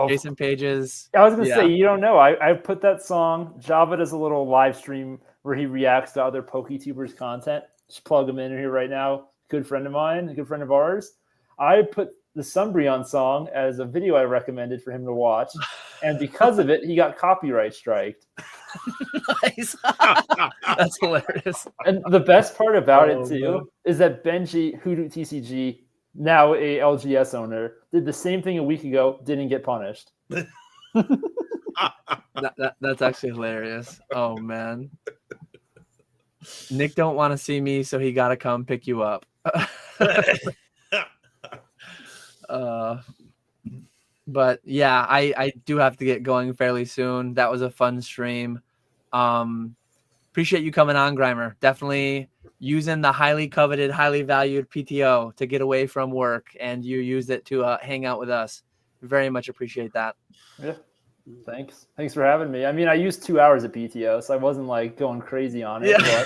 Jason Page's? I was going to say, you don't know. I put that song. Java does a little live stream where he reacts to other PokeTubers content. Just plug him in here right now. Good friend of mine, a good friend of ours. I put the Umbreon song as a video I recommended for him to watch. And because of it, he got copyright striked. Nice. That's hilarious. And the best part about it, too, is that Benji, Hoodoo TCG, now a LGS owner, did the same thing a week ago, didn't get punished. That's actually hilarious. Oh, man. Nick don't want to see me, so he got to come pick you up. But yeah, I do have to get going fairly soon. That was a fun stream. Appreciate you coming on, Grimer. Definitely using the highly coveted, highly valued PTO to get away from work, and you used it to hang out with us. Very much appreciate that. Yeah, thanks for having me. I mean, I used 2 hours of PTO, so I wasn't like going crazy on it. Yeah.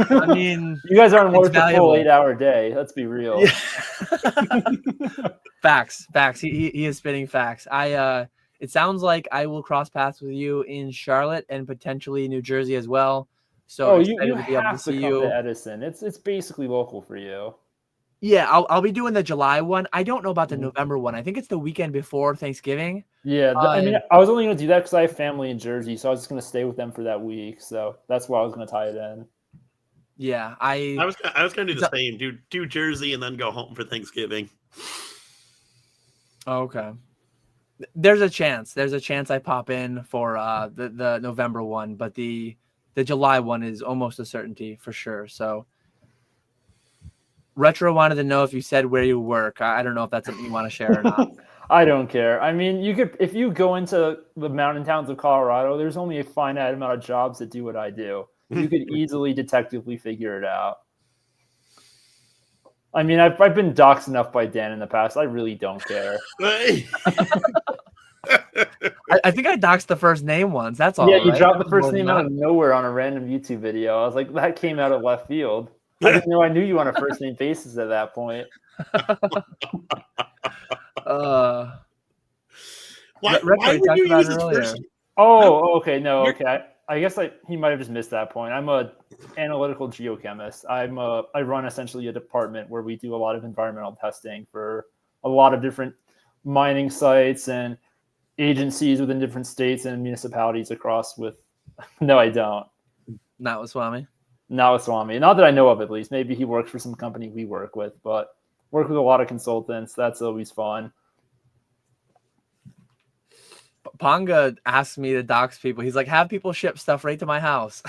But I mean, you guys aren't worth a full 8-hour day. Let's be real. Yeah. Facts. He is spitting facts. It sounds like I will cross paths with you in Charlotte and potentially New Jersey as well. So you have to come to Edison. It's basically local for you. Yeah, I'll be doing the July one. I don't know about the November one. I think it's the weekend before Thanksgiving. Yeah, I mean, I was only going to do that because I have family in Jersey, so I was just going to stay with them for that week. So that's why I was going to tie it in. Yeah, I was going to do the same. Do Jersey and then go home for Thanksgiving. Okay. There's a chance I pop in for the November one, but the July one is almost a certainty for sure. So Retro wanted to know if you said where you work. I don't know if that's something you want to share or not. I don't care. I mean, you could, if you go into the mountain towns of Colorado, there's only a finite amount of jobs that do what I do. You could easily detectively figure it out. I mean, I've been doxxed enough by Dan in the past. I really don't care. I think I doxed the first name once. That's all. Yeah, you dropped the first name out of nowhere on a random YouTube video. I was like, that came out of left field. I didn't know I knew you on a first name basis at that point. Why were you using first? Oh, okay. No, okay. I guess he might have just missed that point. I'm a analytical geochemist. I run essentially a department where we do a lot of environmental testing for a lot of different mining sites, and agencies within different states and municipalities across with. No, I don't. Not with Swami. Not with Swami. Not that I know of, at least. Maybe he works for some company we work with, but work with a lot of consultants. That's always fun. Ponga asked me to dox people. He's like, have people ship stuff right to my house.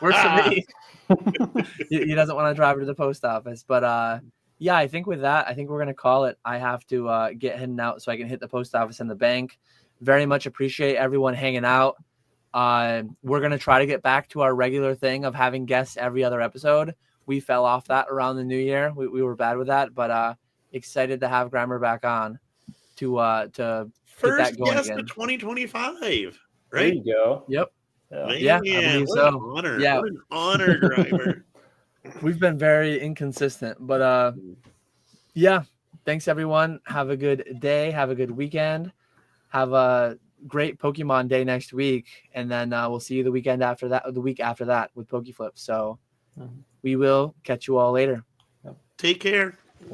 Works for me. He doesn't want to drive to the post office. But yeah, I think with that, I think we're going to call it. I have to get hidden out so I can hit the post office and the bank. Very much appreciate everyone hanging out. We're going to try to get back to our regular thing of having guests every other episode. We fell off that around the new year. We were bad with that, but excited to have Grimer back on to first get that going guest again. of 2025, right? There you go. Yep. Yeah. Man, I believe what so. an honor. Yeah. What an honor, Grimer. We've been very inconsistent, but yeah. Thanks everyone. Have a good day. Have a good weekend. Have a great Pokemon day next week, and then we'll see you the weekend after that, or the week after that with PokeFlip. So we will catch you all later. Take care. Later.